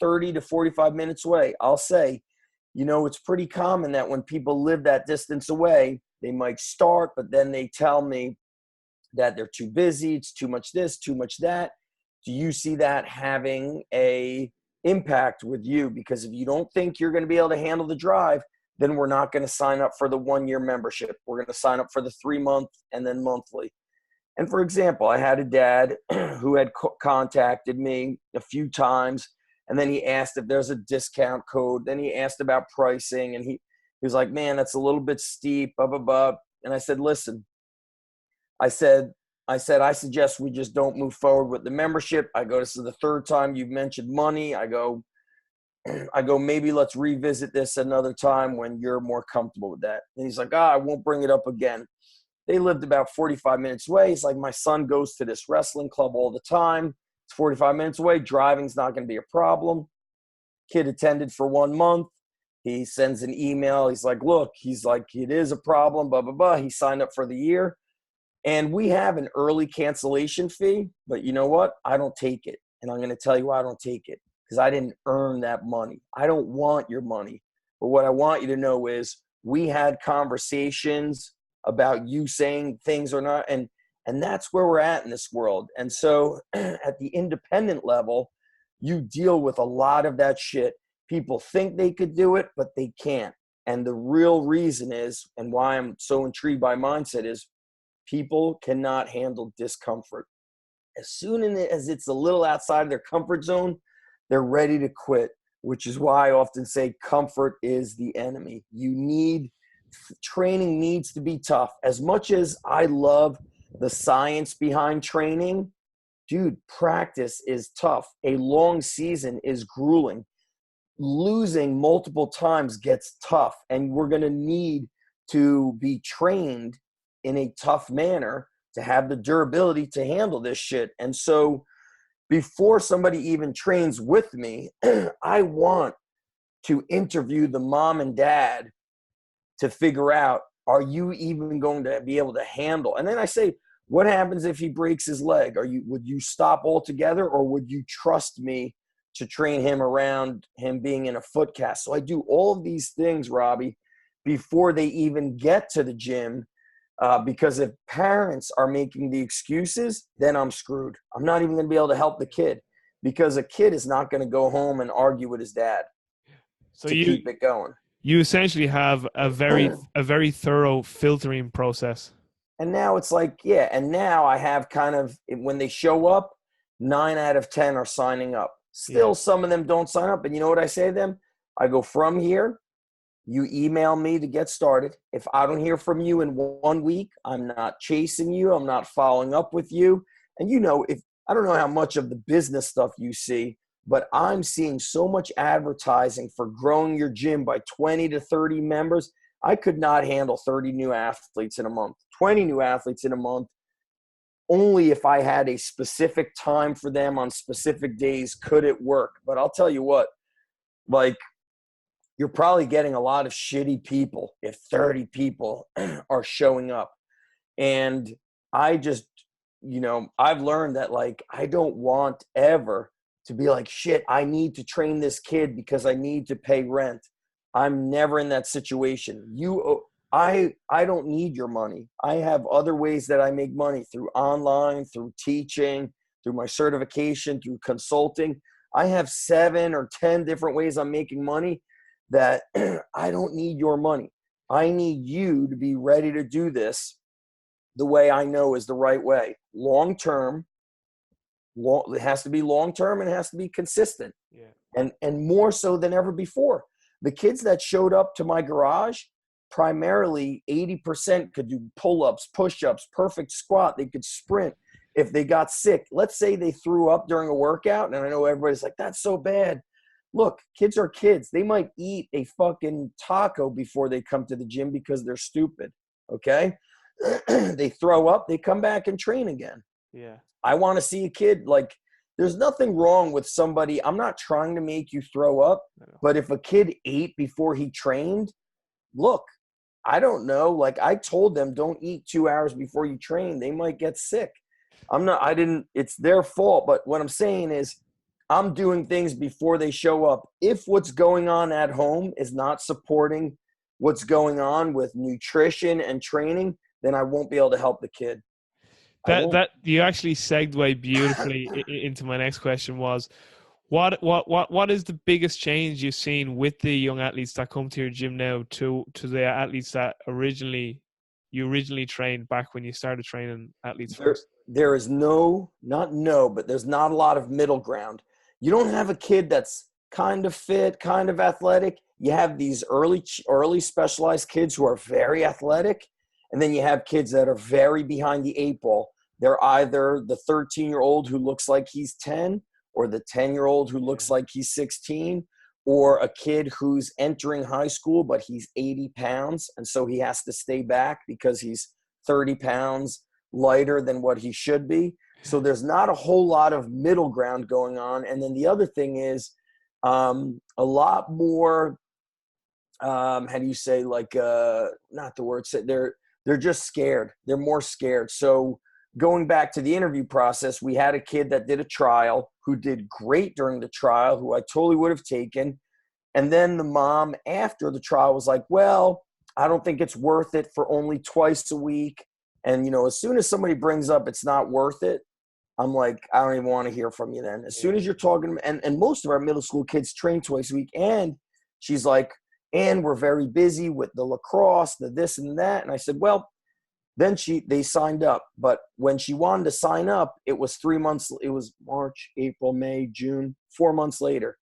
30 to 45 minutes away. I'll say, you know, it's pretty common that when people live that distance away, they might start, but then they tell me that they're too busy. It's too much this, too much that. Do you see that having a impact with you? Because if you don't think you're going to be able to handle the drive, then we're not going to sign up for the 1-year membership. We're going to sign up for the 3-month and then monthly. And for example, I had a dad who had contacted me a few times, and then he asked if there's a discount code. Then he asked about pricing, and he was like, man, that's a little bit steep, blah, blah, blah. And I said, listen, I suggest we just don't move forward with the membership. I go, this is the 3rd time you've mentioned money. I go, maybe let's revisit this another time when you're more comfortable with that. And he's like, I won't bring it up again. They lived about 45 minutes away. He's like, my son goes to this wrestling club all the time. It's 45 minutes away. Driving's not going to be a problem. Kid attended for 1 month. He sends an email. He's like, look, it is a problem, blah, blah, blah. He signed up for the year. And we have an early cancellation fee, but you know what? I don't take it. And I'm going to tell you why I don't take it. Because I didn't earn that money. I don't want your money. But what I want you to know is we had conversations about you saying things or not. And that's where we're at in this world. And so at the independent level, you deal with a lot of that shit. People think they could do it, but they can't. And the real reason is, and why I'm so intrigued by mindset is, people cannot handle discomfort. As soon as it's a little outside of their comfort zone, they're ready to quit, which is why I often say comfort is the enemy. Training needs to be tough. As much as I love the science behind training, dude, practice is tough. A long season is grueling. Losing multiple times gets tough, and we're going to need to be trained in a tough manner to have the durability to handle this shit. And so before somebody even trains with me, I want to interview the mom and dad to figure out, are you even going to be able to handle? And then I say, what happens if he breaks his leg? Would you stop altogether, or would you trust me to train him around him being in a foot cast? So I do all of these things, Robbie, before they even get to the gym. Because if parents are making the excuses, then I'm screwed. I'm not even going to be able to help the kid, because a kid is not going to go home and argue with his dad keep it going. You essentially have a very thorough filtering process. And now it's like, and now I have kind of, when they show up, 9 out of 10 are signing up. Still, some of them don't sign up. And you know what I say to them? I go, from here, you email me to get started. If I don't hear from you in 1 week, I'm not chasing you. I'm not following up with you. And I don't know how much of the business stuff you see, but I'm seeing so much advertising for growing your gym by 20 to 30 members. I could not handle 30 new athletes in a month, 20 new athletes in a month. Only if I had a specific time for them on specific days could it work. But I'll tell you what, like, you're probably getting a lot of shitty people if 30 people are showing up. And I just, you know, I've learned that like I don't want ever to be like, shit, I need to train this kid because I need to pay rent. I'm never in that situation. I don't need your money. I have other ways that I make money through online, through teaching, through my certification, through consulting. I have 7 or 10 different ways I'm making money that I don't need your money. I need you to be ready to do this the way I know is the right way. Long term, it has to be long term and it has to be consistent. Yeah. And more so than ever before. The kids that showed up to my garage, primarily 80% could do pull-ups, push-ups, perfect squat. They could sprint. If they got sick, let's say they threw up during a workout, and I know everybody's like, that's so bad. Look, kids are kids. They might eat a fucking taco before they come to the gym because they're stupid, okay? They throw up, they come back and train again. Yeah. I want to see a kid like, there's nothing wrong with somebody. I'm not trying to make you throw up, but if a kid ate before he trained, look, I don't know. Like I told them, don't eat 2 hours before you train. They might get sick. It's their fault. But what I'm saying is I'm doing things before they show up. If what's going on at home is not supporting what's going on with nutrition and training, then I won't be able to help the kid. That you actually segued beautifully into my next question was, what is the biggest change you've seen with the young athletes that come to your gym now to the athletes that you originally trained back when you started training athletes first? There is but there's not a lot of middle ground. You don't have a kid that's kind of fit, kind of athletic. You have these early specialized kids who are very athletic, and then you have kids that are very behind the 8 ball. They're either the 13-year-old who looks like he's 10, or the 10-year-old who looks like he's 16, or a kid who's entering high school, but he's 80 pounds. And so he has to stay back because he's 30 pounds lighter than what he should be. So there's not a whole lot of middle ground going on. And then the other thing is a lot more, how do you say, like, not the word, they're just scared. They're more scared. So going back to the interview process, we had a kid that did a trial who did great during the trial, who I totally would have taken. And then the mom after the trial was like, well, I don't think it's worth it for only twice a week. And, you know, as soon as somebody brings up it's not worth it, I'm like, I don't even want to hear from you then. As soon as you're talking, and most of our middle school kids train twice a week. And she's like, and we're very busy with the lacrosse, the this and that. And I said, well, then they signed up. But when she wanted to sign up, it was 3 months. It was March, April, May, June, 4 months later.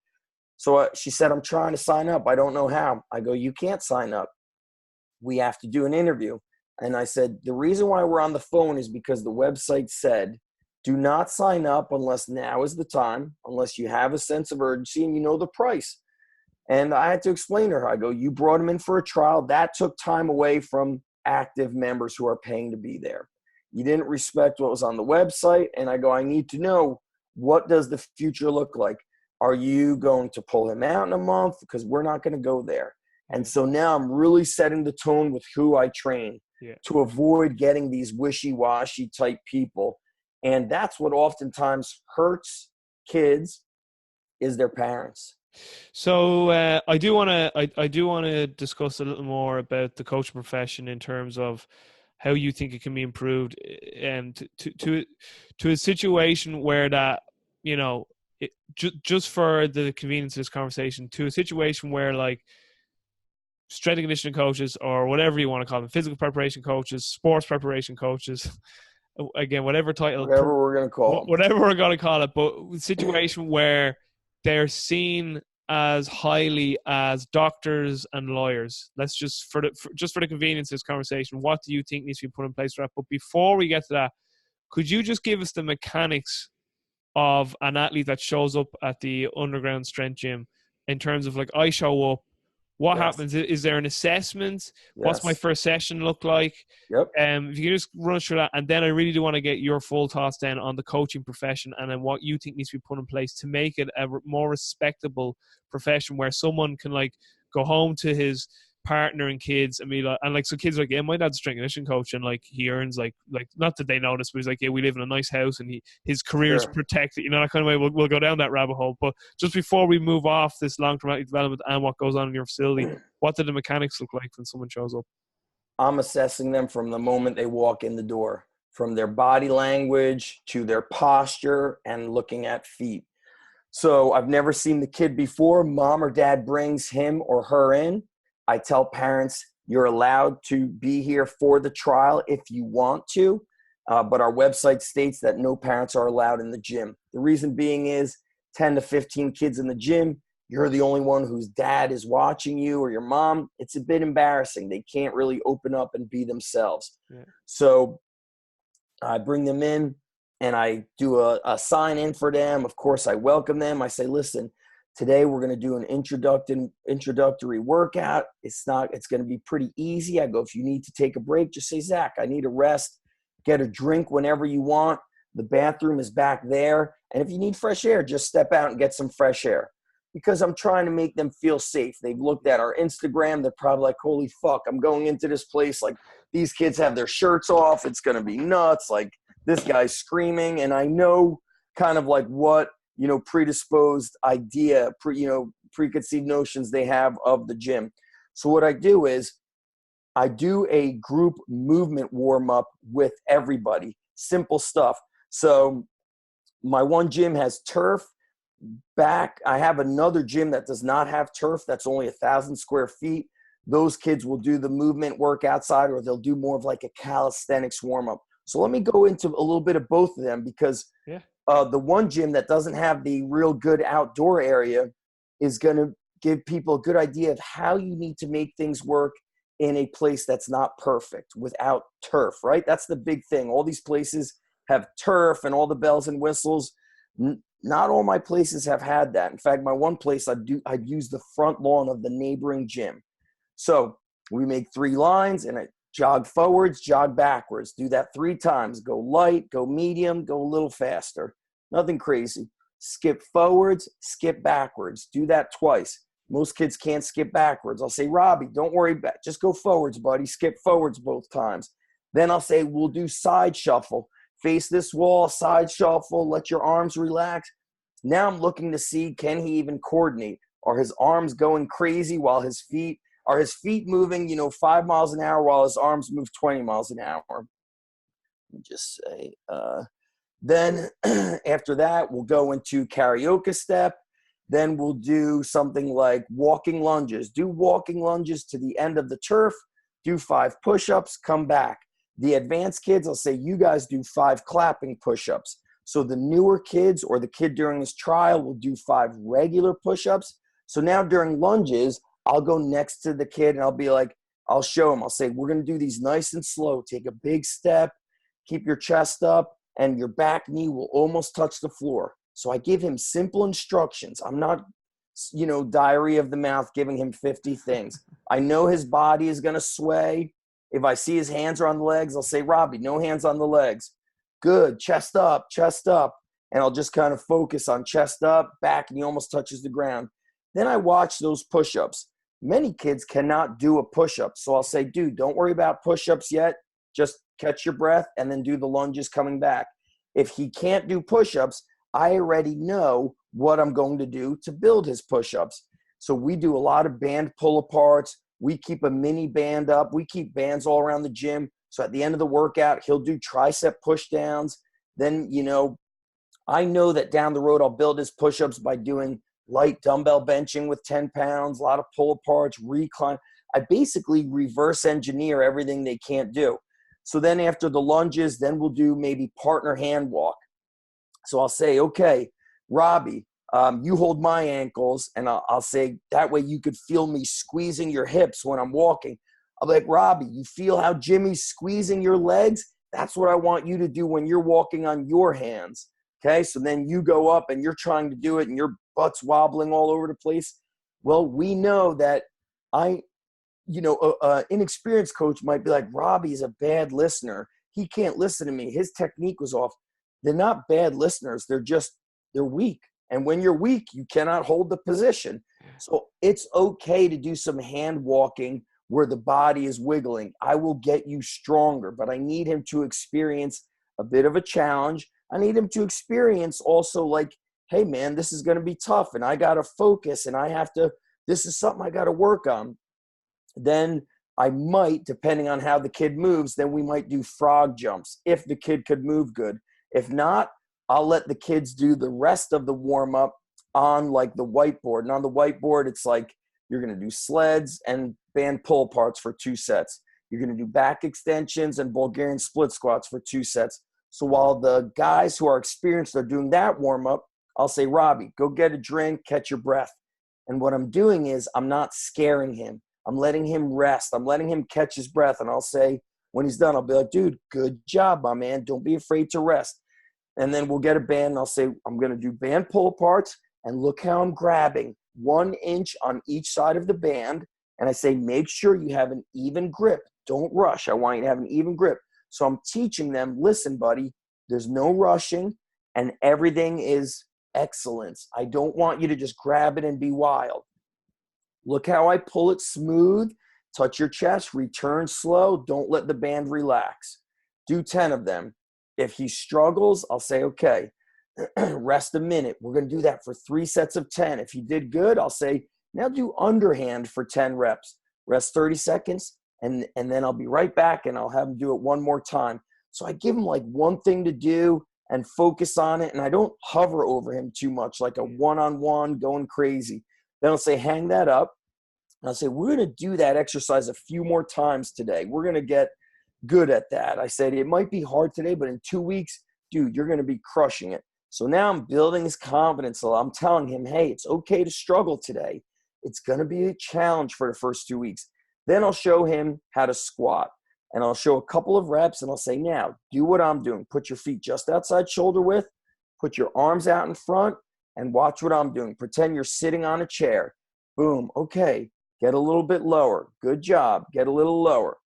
So she said, I'm trying to sign up. I don't know how. I go, you can't sign up. We have to do an interview. And I said, the reason why we're on the phone is because the website said, do not sign up unless now is the time, unless you have a sense of urgency and you know the price. And I had to explain to her, I go, you brought him in for a trial. That took time away from active members who are paying to be there. You didn't respect what was on the website. And I go, I need to know, what does the future look like? Are you going to pull him out in a month? Because we're not going to go there. And so now I'm really setting the tone with who I train to avoid getting these wishy-washy type people. And that's what oftentimes hurts kids is their parents. So I do want to discuss a little more about the coaching profession in terms of how you think it can be improved, and to a situation where that, you know, just for the convenience of this conversation, to a situation where like strength and conditioning coaches, or whatever you want to call them, physical preparation coaches, sports preparation coaches, again, whatever title, whatever we're going to call it, but situation where they're seen as highly as doctors and lawyers. Let's just for the convenience of this conversation, what do you think needs to be put in place for that? But before we get to that, could you just give us the mechanics of an athlete that shows up at the underground strength gym in terms of, like, I show up, what happens? Is there an assessment? What's my first session look like? If you can just run through that. And then I really do want to get your full thoughts then on the coaching profession, and then what you think needs to be put in place to make it a more respectable profession where someone can, like, go home to his partner and kids and be like, and like, so kids are like, yeah, my dad's a strength and conditioning coach, and like he earns like not that they notice, but he's like, yeah, we live in a nice house and his career is protected, you know, that kind of way. We'll go down that rabbit hole. But just before we move off this long-term athlete development and what goes on in your facility, what do the mechanics look like when someone shows up? I'm assessing them from the moment they walk in the door, from their body language to their posture and looking at feet. So I've never seen the kid before. Mom or dad brings him or her in. I tell parents, you're allowed to be here for the trial if you want to, but our website states that no parents are allowed in the gym. The reason being is 10 to 15 kids in the gym, you're the only one whose dad is watching you or your mom. It's a bit embarrassing. They can't really open up and be themselves. Yeah. So I bring them in and I do a sign in for them. Of course, I welcome them. I say, listen, today we're going to do an introductory workout. It's going to be pretty easy. I go, if you need to take a break, just say, Zach, I need a rest. Get a drink whenever you want. The bathroom is back there. And if you need fresh air, just step out and get some fresh air. Because I'm trying to make them feel safe. They've looked at our Instagram. They're probably like, holy fuck, I'm going into this place. Like, these kids have their shirts off. It's going to be nuts. Like, this guy's screaming. And I know kind of like what, you know, predisposed idea, preconceived notions they have of the gym. So what I do is I do a group movement warm-up with everybody. Simple stuff. So my one gym has turf. Back, I have another gym that does not have turf. That's only 1,000 square feet. Those kids will do the movement work outside, or they'll do more of like a calisthenics warm-up. So let me go into a little bit of both of them, because the one gym that doesn't have the real good outdoor area is going to give people a good idea of how you need to make things work in a place that's not perfect without turf, right? That's the big thing. All these places have turf and all the bells and whistles. Not all my places have had that. In fact, my one place, I'd use the front lawn of the neighboring gym. So we make 3 lines, and I jog forwards, jog backwards. Do that 3 times. Go light, go medium, go a little faster. Nothing crazy. Skip forwards, skip backwards. Do that twice. Most kids can't skip backwards. I'll say, Robbie, don't worry about it. Just go forwards, buddy. Skip forwards both times. Then I'll say, we'll do side shuffle. Face this wall, side shuffle, let your arms relax. Now I'm looking to see, can he even coordinate? Are his arms going crazy while his feet moving, 5 miles an hour while his arms move 20 miles an hour? Let me just say, then after that, we'll go into karaoke step. Then we'll do something like walking lunges. Do walking lunges to the end of the turf. Do 5 push-ups, come back. The advanced kids, I'll say, you guys do 5 clapping push-ups. So the newer kids or the kid during this trial will do 5 regular push-ups. So now during lunges, I'll go next to the kid and I'll be like, I'll show him. I'll say, we're going to do these nice and slow. Take a big step, keep your chest up, and your back knee will almost touch the floor. So I give him simple instructions. I'm not, diary of the mouth giving him 50 things. I know his body is going to sway. If I see his hands are on the legs, I'll say, Robbie, no hands on the legs. Good, chest up, chest up. And I'll just kind of focus on chest up, back knee almost touches the ground. Then I watch those push-ups. Many kids cannot do a push-up. So I'll say, dude, don't worry about push-ups yet. Just catch your breath and then do the lunges coming back. If he can't do push-ups, I already know what I'm going to do to build his push-ups. So we do a lot of band pull-aparts. We keep a mini band up. We keep bands all around the gym. So at the end of the workout, he'll do tricep push-downs. Then, I know that down the road, I'll build his push-ups by doing light dumbbell benching with 10 pounds, a lot of pull-aparts, recline. I basically reverse engineer everything they can't do. So then after the lunges, then we'll do maybe partner hand walk. So I'll say, okay, Robbie, you hold my ankles, and I'll say, that way you could feel me squeezing your hips when I'm walking. I'll be like, Robbie, you feel how Jimmy's squeezing your legs? That's what I want you to do when you're walking on your hands. Okay, so then you go up and you're trying to do it and your butt's wobbling all over the place. Well, we know that inexperienced coach might be like, Robbie's a bad listener. He can't listen to me. His technique was off. They're not bad listeners. They're weak. And when you're weak, you cannot hold the position. So it's okay to do some hand walking where the body is wiggling. I will get you stronger, but I need him to experience a bit of a challenge. I need him to experience also like, hey man, this is going to be tough and I got to focus and this is something I got to work on. Then I might, depending on how the kid moves, then we might do frog jumps if the kid could move good. If not, I'll let the kids do the rest of the warm up on like the whiteboard. And on the whiteboard, it's like you're going to do sleds and band pull parts for 2 sets. You're going to do back extensions and Bulgarian split squats for 2 sets. So while the guys who are experienced are doing that warm up, I'll say, Robbie, go get a drink, catch your breath. And what I'm doing is I'm not scaring him. I'm letting him rest. I'm letting him catch his breath. And I'll say, when he's done, I'll be like, dude, good job, my man. Don't be afraid to rest. And then we'll get a band and I'll say, I'm going to do band pull parts. And look how I'm grabbing 1 inch on each side of the band. And I say, make sure you have an even grip. Don't rush. I want you to have an even grip. So I'm teaching them, listen, buddy, there's no rushing and everything is excellence. I don't want you to just grab it and be wild. Look how I pull it smooth. Touch your chest, return slow. Don't let the band relax. Do 10 of them. If he struggles, I'll say, okay, rest a minute. We're going to do that for 3 sets of 10. If he did good, I'll say, now do underhand for 10 reps. Rest 30 seconds, and then I'll be right back, and I'll have him do it one more time. So I give him like one thing to do and focus on it, and I don't hover over him too much, like a one-on-one going crazy. Then I'll say, hang that up. And I'll say, we're going to do that exercise a few more times today. We're going to get good at that. I said, it might be hard today, but in 2 weeks, dude, you're going to be crushing it. So now I'm building his confidence. So I'm telling him, hey, it's okay to struggle today. It's going to be a challenge for the first 2 weeks. Then I'll show him how to squat. And I'll show a couple of reps, and I'll say, now, do what I'm doing. Put your feet just outside shoulder width. Put your arms out in front, and watch what I'm doing. Pretend you're sitting on a chair. Boom. Okay. Get a little bit lower. Good job. Get a little lower.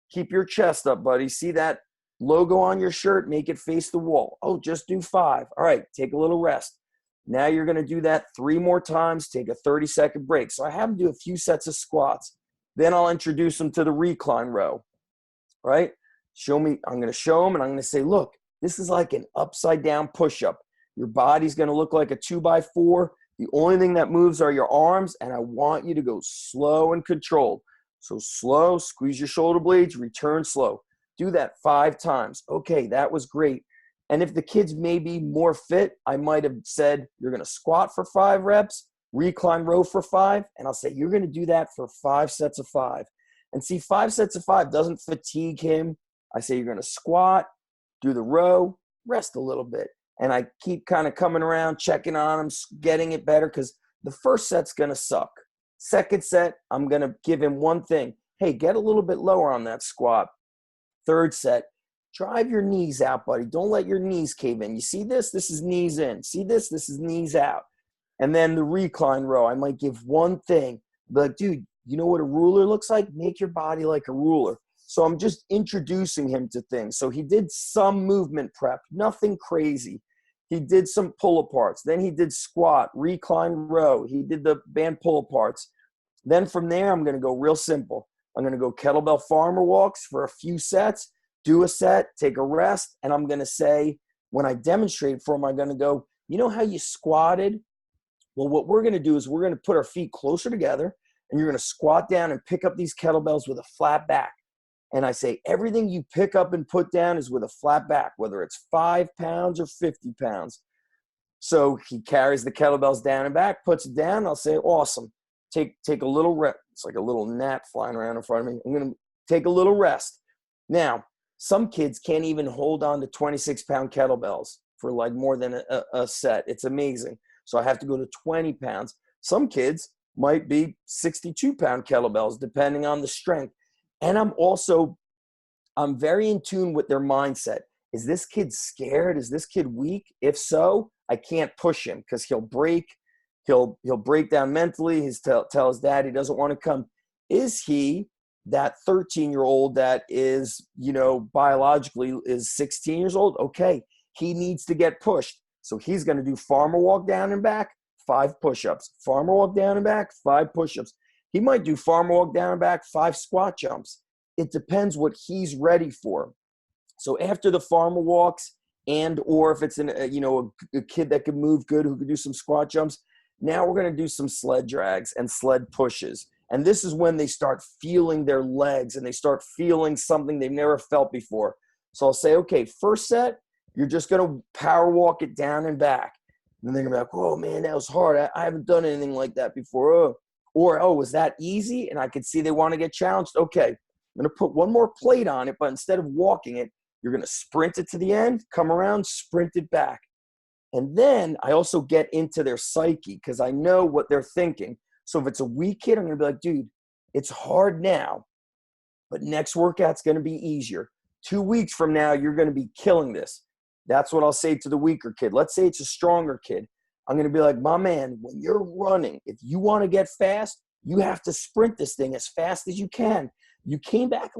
Keep your chest up, buddy. See that logo on your shirt? Make it face the wall. Oh, just do 5. All right. Take a little rest. Now you're going to do that 3 more times. Take a 30-second break. So I have him do a few sets of squats. Then I'll introduce him to the recline row. Right? I'm going to show him, and I'm going to say, look, this is like an upside down push-up. Your body's going to look like a 2x4. The only thing that moves are your arms, and I want you to go slow and controlled. So slow, squeeze your shoulder blades, return slow. Do that 5 times. Okay, that was great. And if the kids may be more fit, I might have said, you're going to squat for 5 reps, recline row for 5, and I'll say, you're going to do that for 5 sets of 5. And see, 5 sets of 5 doesn't fatigue him. I say you're going to squat, do the row, rest a little bit. And I keep kind of coming around, checking on him, getting it better, because the first set's going to suck. Second set, I'm going to give him one thing. Hey, get a little bit lower on that squat. Third set, drive your knees out, buddy. Don't let your knees cave in. You see this? This is knees in. See this? This is knees out. And then the recline row, I might give one thing. Be like, dude, you know what a ruler looks like? Make your body like a ruler. So I'm just introducing him to things. So he did some movement prep, nothing crazy. He did some pull aparts. Then he did squat, recline row. He did the band pull aparts. Then from there, I'm going to go real simple. I'm going to go kettlebell farmer walks for a few sets, do a set, take a rest. And I'm going to say, when I demonstrate for him, I'm going to go, you know how you squatted? Well, what we're going to do is we're going to put our feet closer together, and you're going to squat down and pick up these kettlebells with a flat back. And I say, everything you pick up and put down is with a flat back, whether it's 5 pounds or 50 pounds. So he carries the kettlebells down and back, puts it down. I'll say, awesome. Take a little rest. It's like a little gnat flying around in front of me. I'm going to take a little rest. Now, some kids can't even hold on to 26-pound kettlebells for like more than a set. It's amazing. So I have to go to 20 pounds. Some kids might be 62-pound kettlebells, depending on the strength. And I'm very in tune with their mindset. Is this kid scared? Is this kid weak? If so, I can't push him because he'll break. He'll break down mentally. Tell his dad he doesn't want to come. Is he that 13-year-old that is, biologically is 16 years old? Okay, he needs to get pushed. So he's going to do farmer walk down and back, 5 push-ups. Farmer walk down and back, 5 push-ups. He might do farmer walk down and back, 5 squat jumps. It depends what he's ready for. So after the farmer walks, and or if it's a kid that can move good, who can do some squat jumps, now we're going to do some sled drags and sled pushes. And this is when they start feeling their legs and they start feeling something they've never felt before. So I'll say, okay, first set, you're just going to power walk it down and back. And they're going to be like, oh, man, that was hard. I haven't done anything like that before. Or, was that easy? And I could see they want to get challenged. Okay, I'm going to put one more plate on it, but instead of walking it, you're going to sprint it to the end, come around, sprint it back. And then I also get into their psyche because I know what they're thinking. So if it's a weak kid, I'm going to be like, dude, it's hard now, but next workout's going to be easier. 2 weeks from now, you're going to be killing this. That's what I'll say to the weaker kid. Let's say it's a stronger kid. I'm going to be like, my man, when you're running, if you want to get fast, you have to sprint this thing as fast as you can. You came back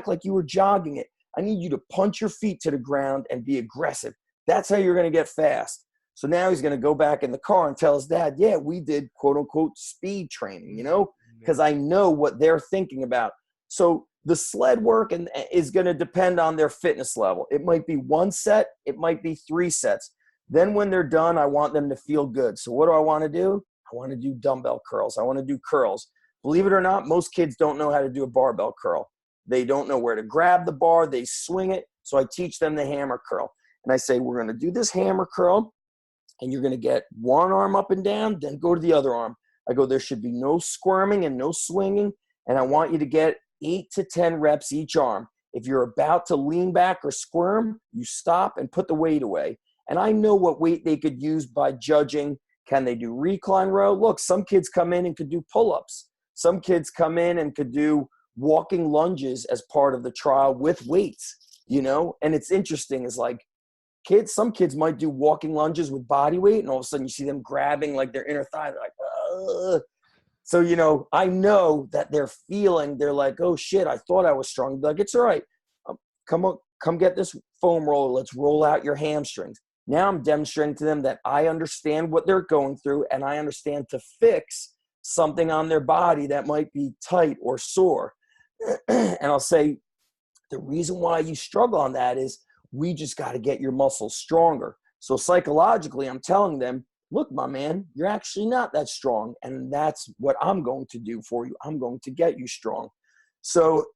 like you were jogging it. I need you to punch your feet to the ground and be aggressive. That's how you're going to get fast. So now he's going to go back in the car and tell his dad, yeah, we did quote unquote speed training, because I know what they're thinking about. So the sled work is going to depend on their fitness level. It might be 1 set. It might be 3 sets. Then when they're done, I want them to feel good. So what do I want to do? I want to do dumbbell curls. I want to do curls. Believe it or not, most kids don't know how to do a barbell curl. They don't know where to grab the bar. They swing it. So I teach them the hammer curl. And I say, we're going to do this hammer curl, and you're going to get one arm up and down, then go to the other arm. I go, there should be no squirming and no swinging, and I want you to get 8 to 10 reps each arm. If you're about to lean back or squirm, you stop and put the weight away. And I know what weight they could use by judging. Can they do recline row? Look, some kids come in and could do pull-ups. Some kids come in and could do walking lunges as part of the trial with weights, And it's interesting is like some kids might do walking lunges with body weight, and all of a sudden you see them grabbing like their inner thigh. They're like, ugh. So, I know that they're like, oh shit, I thought I was strong. Like, it's all right. Come get this foam roller. Let's roll out your hamstrings. Now I'm demonstrating to them that I understand what they're going through, and I understand to fix something on their body that might be tight or sore. And I'll say, the reason why you struggle on that is we just got to get your muscles stronger. So psychologically, I'm telling them, look, my man, you're actually not that strong. And that's what I'm going to do for you. I'm going to get you strong. So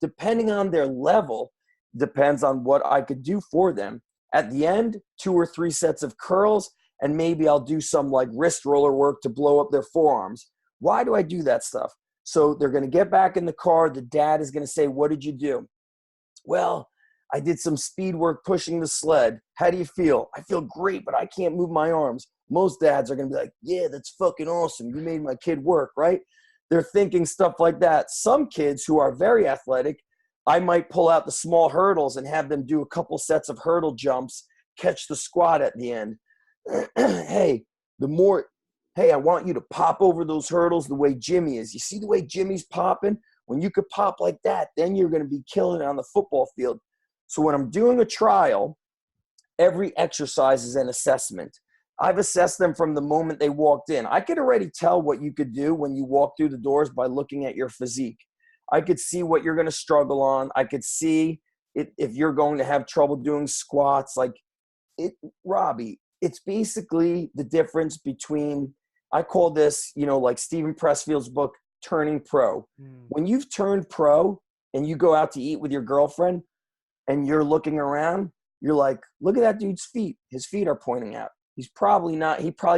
depending on their level, depends on what I could do for them. At the end, 2 or 3 sets of curls, and maybe I'll do some like wrist roller work to blow up their forearms. Why do I do that stuff? So they're going to get back in the car. The dad is going to say, what did you do? Well, I did some speed work pushing the sled. How do you feel? I feel great, but I can't move my arms. Most dads are going to be like, yeah, that's fucking awesome. You made my kid work, right? They're thinking stuff like that. Some kids who are very athletic, I might pull out the small hurdles and have them do a couple sets of hurdle jumps, catch the squat at the end. Hey, I want you to pop over those hurdles the way Jimmy is. You see the way Jimmy's popping? When you could pop like that, then you're going to be killing it on the football field. So when I'm doing a trial, every exercise is an assessment. I've assessed them from the moment they walked in. I could already tell what you could do when you walk through the doors by looking at your physique. I could see what you're going to struggle on. I could see if you're going to have trouble doing squats. Robbie, it's basically the difference between, I call this, like Stephen Pressfield's book, Turning Pro. When you've turned pro and you go out to eat with your girlfriend and you're looking around, you're like, look at that dude's feet. His feet are pointing out. He probably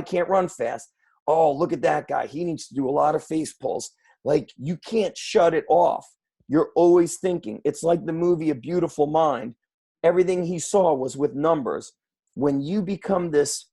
can't run fast. Oh, look at that guy. He needs to do a lot of face pulls. Like, you can't shut it off. You're always thinking. It's like the movie A Beautiful Mind. Everything he saw was with numbers. When you become this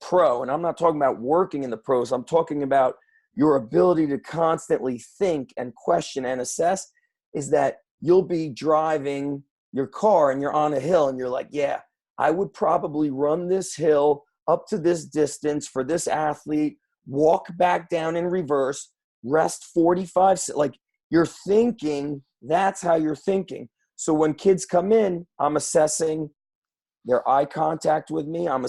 pro, and I'm not talking about working in the pros, I'm talking about your ability to constantly think and question and assess, is that you'll be driving your car and you're on a hill and you're like, yeah, I would probably run this hill up to this distance for this athlete, walk back down in reverse, rest 45, like you're thinking, that's how you're thinking. So when kids come in, I'm assessing their eye contact with me. I'm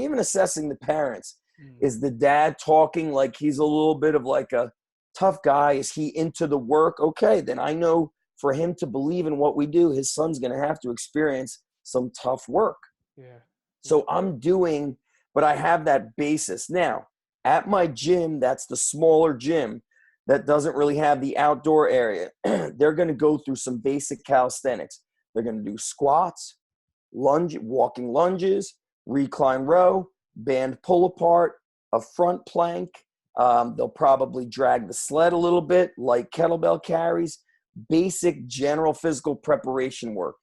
even assessing the parents. Is the dad talking like he's a little bit of like a tough guy? Is he into the work? Okay, then I know for him to believe in what we do, his son's going to have to experience some tough work. Yeah. So I'm doing, but I have that basis. Now, at my gym, that's the smaller gym that doesn't really have the outdoor area. They're going to go through some basic calisthenics. They're going to do squats, walking lunges, recline row, band pull apart, a front plank. They'll probably drag the sled a little bit, light kettlebell carries, basic general physical preparation work.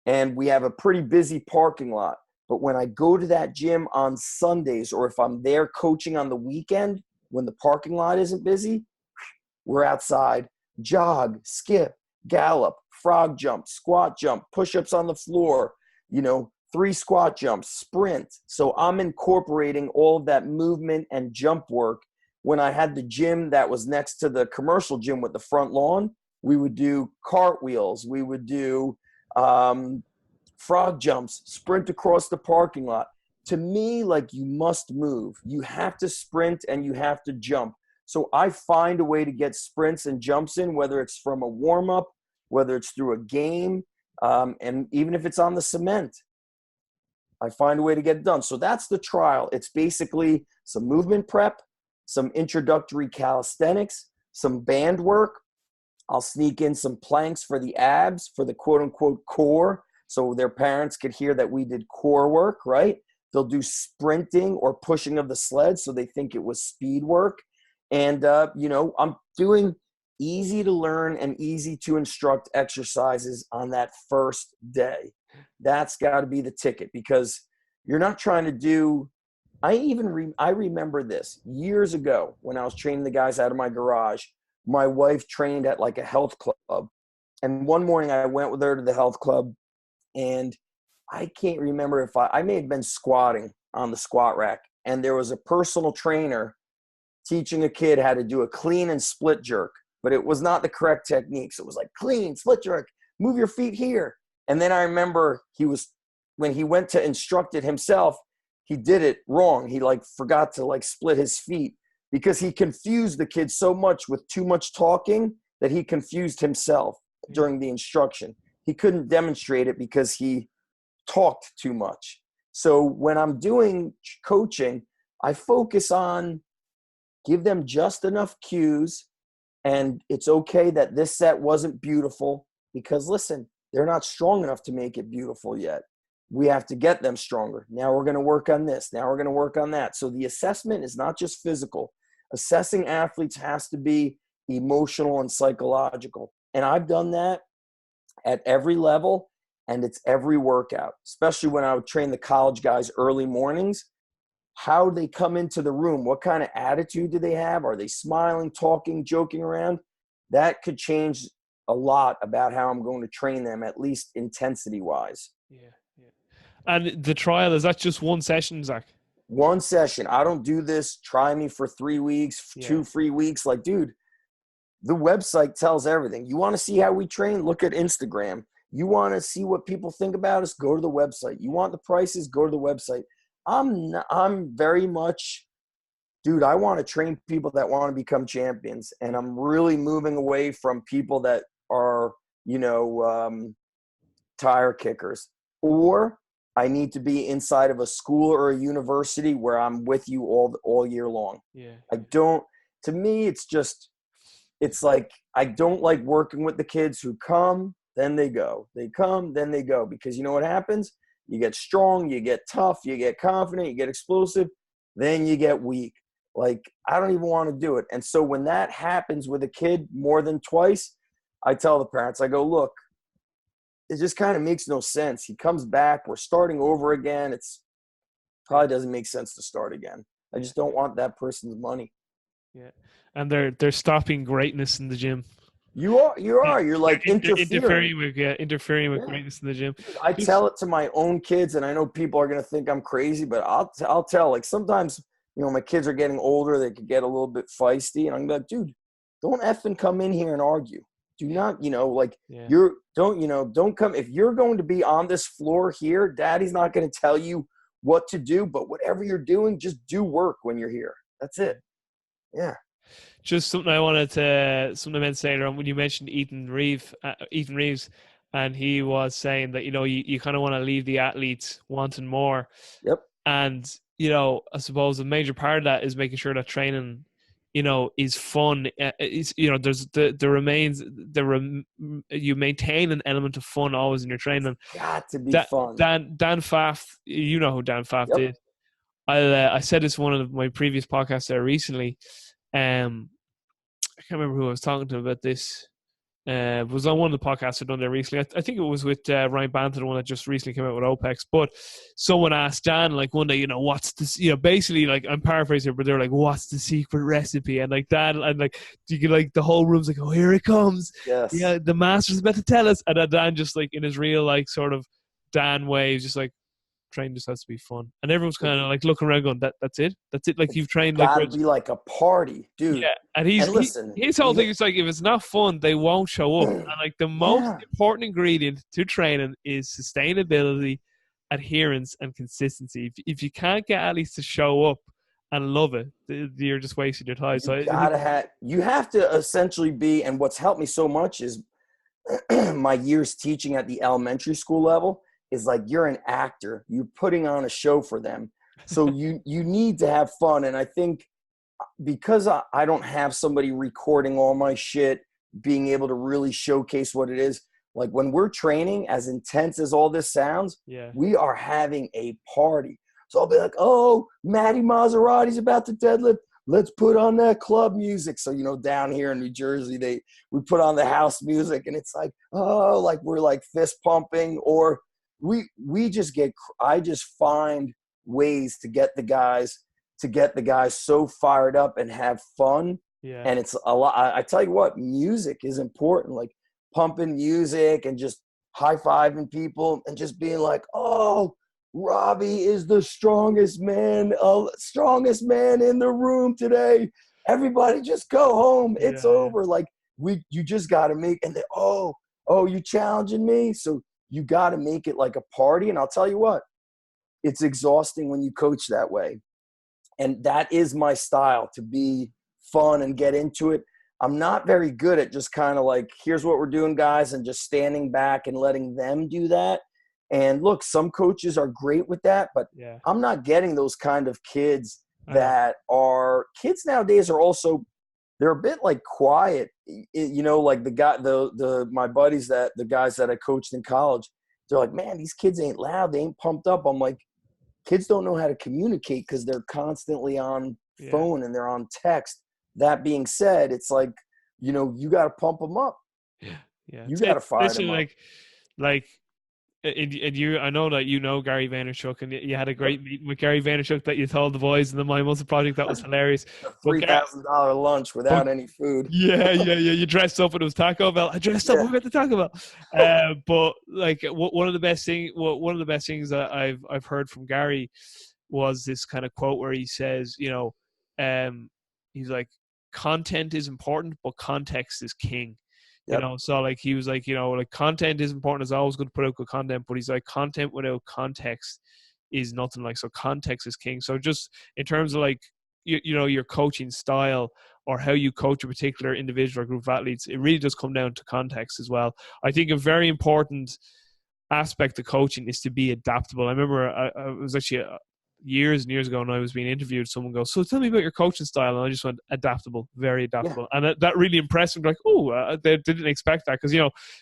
And we have a pretty busy parking lot. But when I go to that gym on Sundays, or if I'm there coaching on the weekend, when the parking lot isn't busy, we're outside, jog, skip, gallop, frog jump, squat jump, push-ups on the floor, 3 squat jumps, sprint. So I'm incorporating all of that movement and jump work. When I had the gym that was next to the commercial gym with the front lawn, we would do cartwheels. We would do frog jumps, sprint across the parking lot. To me, like, you must move. You have to sprint and you have to jump. So I find a way to get sprints and jumps in, whether it's from a warm-up, whether it's through a game, and even if it's on the cement. I find a way to get it done. So that's the trial. It's basically some movement prep, some introductory calisthenics, some band work. I'll sneak in some planks for the abs, for the quote-unquote core, so their parents could hear that we did core work, right? They'll do sprinting or pushing of the sled, so they think it was speed work. And, I'm doing easy to learn and easy to instruct exercises on that first day. That's got to be the ticket, because you're not trying to do – I remember this years ago when I was training the guys out of my garage. My wife trained at like a health club. And one morning I went with her to the health club, and I can't remember if I may have been squatting on the squat rack, and there was a personal trainer teaching a kid how to do a clean and split jerk, but it was not the correct technique. So it was like clean, split jerk, move your feet here. And then I remember when he went to instruct it himself, he did it wrong. He forgot to split his feet, because he confused the kid so much with too much talking that he confused himself during the instruction. He couldn't demonstrate it because he talked too much. So when I'm doing coaching, I focus on give them just enough cues, and it's okay that this set wasn't beautiful, because listen, they're not strong enough to make it beautiful yet. We have to get them stronger. Now we're going to work on this. Now we're going to work on that. So the assessment is not just physical. Assessing athletes has to be emotional and psychological. And I've done that at every level, and it's every workout, especially when I would train the college guys early mornings. How they come into the room, what kind of attitude do they have? Are they smiling, talking, joking around? That could change a lot about how I'm going to train them, at least intensity-wise. Yeah. And the trial, is that just one session, Zach? One session. I don't do this. Try me for 3 weeks, 2 free weeks. Like, dude, the website tells everything. You want to see how we train? Look at Instagram. You want to see what people think about us? Go to the website. You want the prices? Go to the website. I'm very much, dude, I want to train people that want to become champions. And I'm really moving away from people that are, tire kickers. Or I need to be inside of a school or a university where I'm with you all year long. Yeah. To me, it's like, I don't like working with the kids who come, then they go. They come, then they go. Because you know what happens? You get strong, you get tough, you get confident, you get explosive, then you get weak. Like, I don't even want to do it. And so when that happens with a kid more than twice, I tell the parents, I go, look, it just kind of makes no sense. He comes back, we're starting over again. It's probably doesn't make sense to start again. I just don't want that person's money. Yeah. And they're stopping greatness in the gym. You're like interfering with greatness in the gym. I tell it to my own kids, and I know people are going to think I'm crazy, but I'll tell, like, sometimes, my kids are getting older, they could get a little bit feisty, and I'm like, dude, don't effing come in here and argue. Do not, don't come. If you're going to be on this floor here, daddy's not going to tell you what to do, but whatever you're doing, just do work when you're here. That's it. Yeah. Just something I meant to say around when you mentioned Ethan Reeves, and he was saying that, you kind of want to leave the athletes wanting more. Yep. And, I suppose a major part of that is making sure that training, is fun. You maintain an element of fun always in your training. Got to be fun. Dan Pfaff, you know who Dan Pfaff Yep. did. I said this in one of my previous podcasts there recently. I can't remember who I was talking to about this. It was on one of the podcasts I've done there recently. I think it was with Ryan Banter, the one that just recently came out with OPEX. But someone asked Dan, like, one day, what's this? Basically, like, I'm paraphrasing, but they're like, what's the secret recipe? And like Dan, and like, you can, like, the whole room's like, oh, here it comes. Yes. Yeah, the master's about to tell us. And then Dan just, like, in his real, like, sort of Dan way, just like, training just has to be fun, and everyone's kind of like looking around going, that's it, like, you've trained, like, gotta be like a party, dude. Yeah. And listen, his whole thing is like, if it's not fun, they won't show up. And like, the most important ingredient to training is sustainability, adherence, and consistency. If you can't get athletes to show up and love it, you're just wasting your time. You have to essentially be, and what's helped me so much is my years teaching at the elementary school level is like, you're an actor, you're putting on a show for them. So you need to have fun. And I think because I don't have somebody recording all my shit, being able to really showcase what it is, like when we're training, as intense as all this sounds, we are having a party. So I'll be like, oh, Matty Maserati's about to deadlift. Let's put on that club music. So, down here in New Jersey, we put on the house music, and it's like, oh, like we're like fist pumping, or I just find ways to get the guys so fired up and have fun. Yeah. And it's a lot. I tell you what, music is important, like pumping music and just high-fiving people and just being like, oh, Robbie is the strongest man in the room today. Everybody just go home. It's over. Like, you just got to make, and then, oh, you challenging me? So you got to make it like a party. And I'll tell you what, it's exhausting when you coach that way. And that is my style, to be fun and get into it. I'm not very good at just kind of like, here's what we're doing, guys, and just standing back and letting them do that. And look, some coaches are great with that, but I'm not getting those kind of kids that are – kids nowadays are also – they're a bit like quiet. Like my buddies, the guys that I coached in college, they're like, man, these kids ain't loud. They ain't pumped up. I'm like, kids don't know how to communicate because they're constantly on phone and they're on text. That being said, it's like, you got to pump them up. Yeah. You got to fire them up. And I know that Gary Vaynerchuk, and you had a great meeting with Gary Vaynerchuk that you told the boys in the My Muscle Project. That was hilarious. A $3,000 lunch without any food. Yeah. You dressed up and it was Taco Bell. I dressed up. We went to Taco Bell. But like, one of the best things that I've heard from Gary was this kind of quote where he says, he's like, content is important, but context is king. So like, he was like, like, content is important. It's always good to put out good content, but he's like, content without context is nothing. Like, so context is king. So just in terms of like, your coaching style or how you coach a particular individual or group of athletes, it really does come down to context as well. I think a very important aspect of coaching is to be adaptable. I remember I was actually years and years ago, and I was being interviewed, someone goes, so tell me about your coaching style, and I just went, adaptable, very adaptable. And that really impressed me. Like, they didn't expect that, because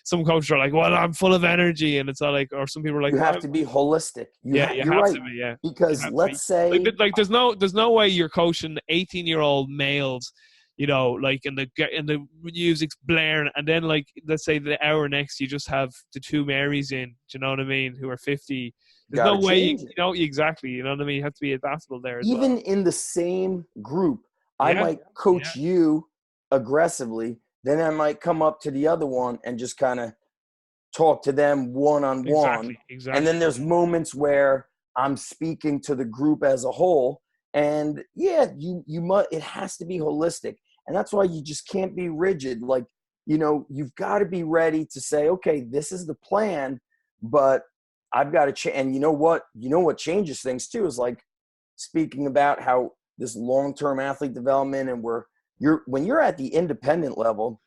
some coaches are like, well, I'm full of energy, and it's all like, or some people are like, you have to be holistic. You have right. to be, because let's say like there's no way you're coaching 18-year-old males, like, and the music's blaring, and then, like, let's say the hour next you just have the two Marys in, do you know what I mean, who are 50. There's no way, exactly, you know what I mean? You have to be adaptable there as even well. In the same group, I might coach you aggressively, then I might come up to the other one and just kind of talk to them one-on-one. Exactly. And then there's moments where I'm speaking to the group as a whole, and it has to be holistic. And that's why you just can't be rigid. Like, you've got to be ready to say, okay, this is the plan, but I've got to change. And you know what changes things too is like speaking about how this long-term athlete development and when you're at the independent level,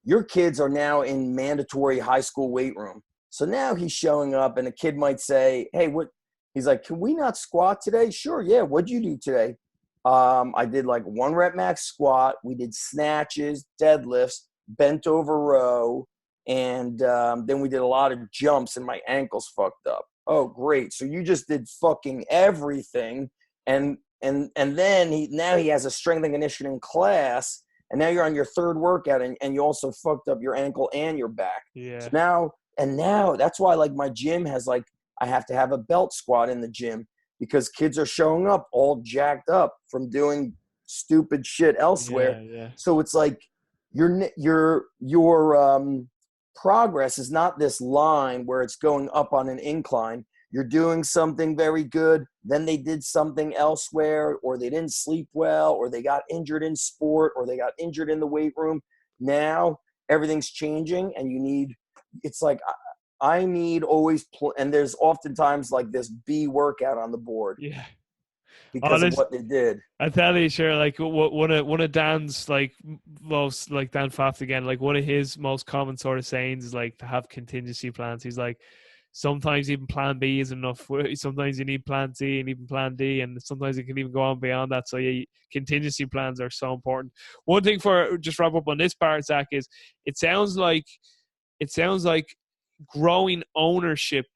your kids are now in mandatory high school weight room. So now he's showing up and a kid might say, hey, what? He's like, can we not squat today? Sure. Yeah. What'd you do today? I did like 1 rep max squat. We did snatches, deadlifts, bent over row. And then we did a lot of jumps and my ankles fucked up. Oh, great. So you just did fucking everything. And then now he has a strength and conditioning class. And now you're on your 3rd workout and you also fucked up your ankle and your back. Yeah. So now that's why like my gym has like, I have to have a belt squat in the gym because kids are showing up all jacked up from doing stupid shit elsewhere. Yeah. So it's like your progress is not this line where it's going up on an incline. You're doing something very good, then they did something elsewhere, or they didn't sleep well, or they got injured in sport, or they got injured in the weight room. Now everything's changing, and it's like I need always, and there's oftentimes like this B workout on the board. Yeah. Because of what they did. I tell you, sure, like one of Dan's like most, like Dan Pfaff again, like one of his most common sort of sayings is like to have contingency plans. He's like, sometimes even plan B is enough. Sometimes you need plan C and even plan D, and sometimes it can even go on beyond that. So yeah, contingency plans are so important. One thing for just wrap up on this part, Zach, is it sounds like growing ownership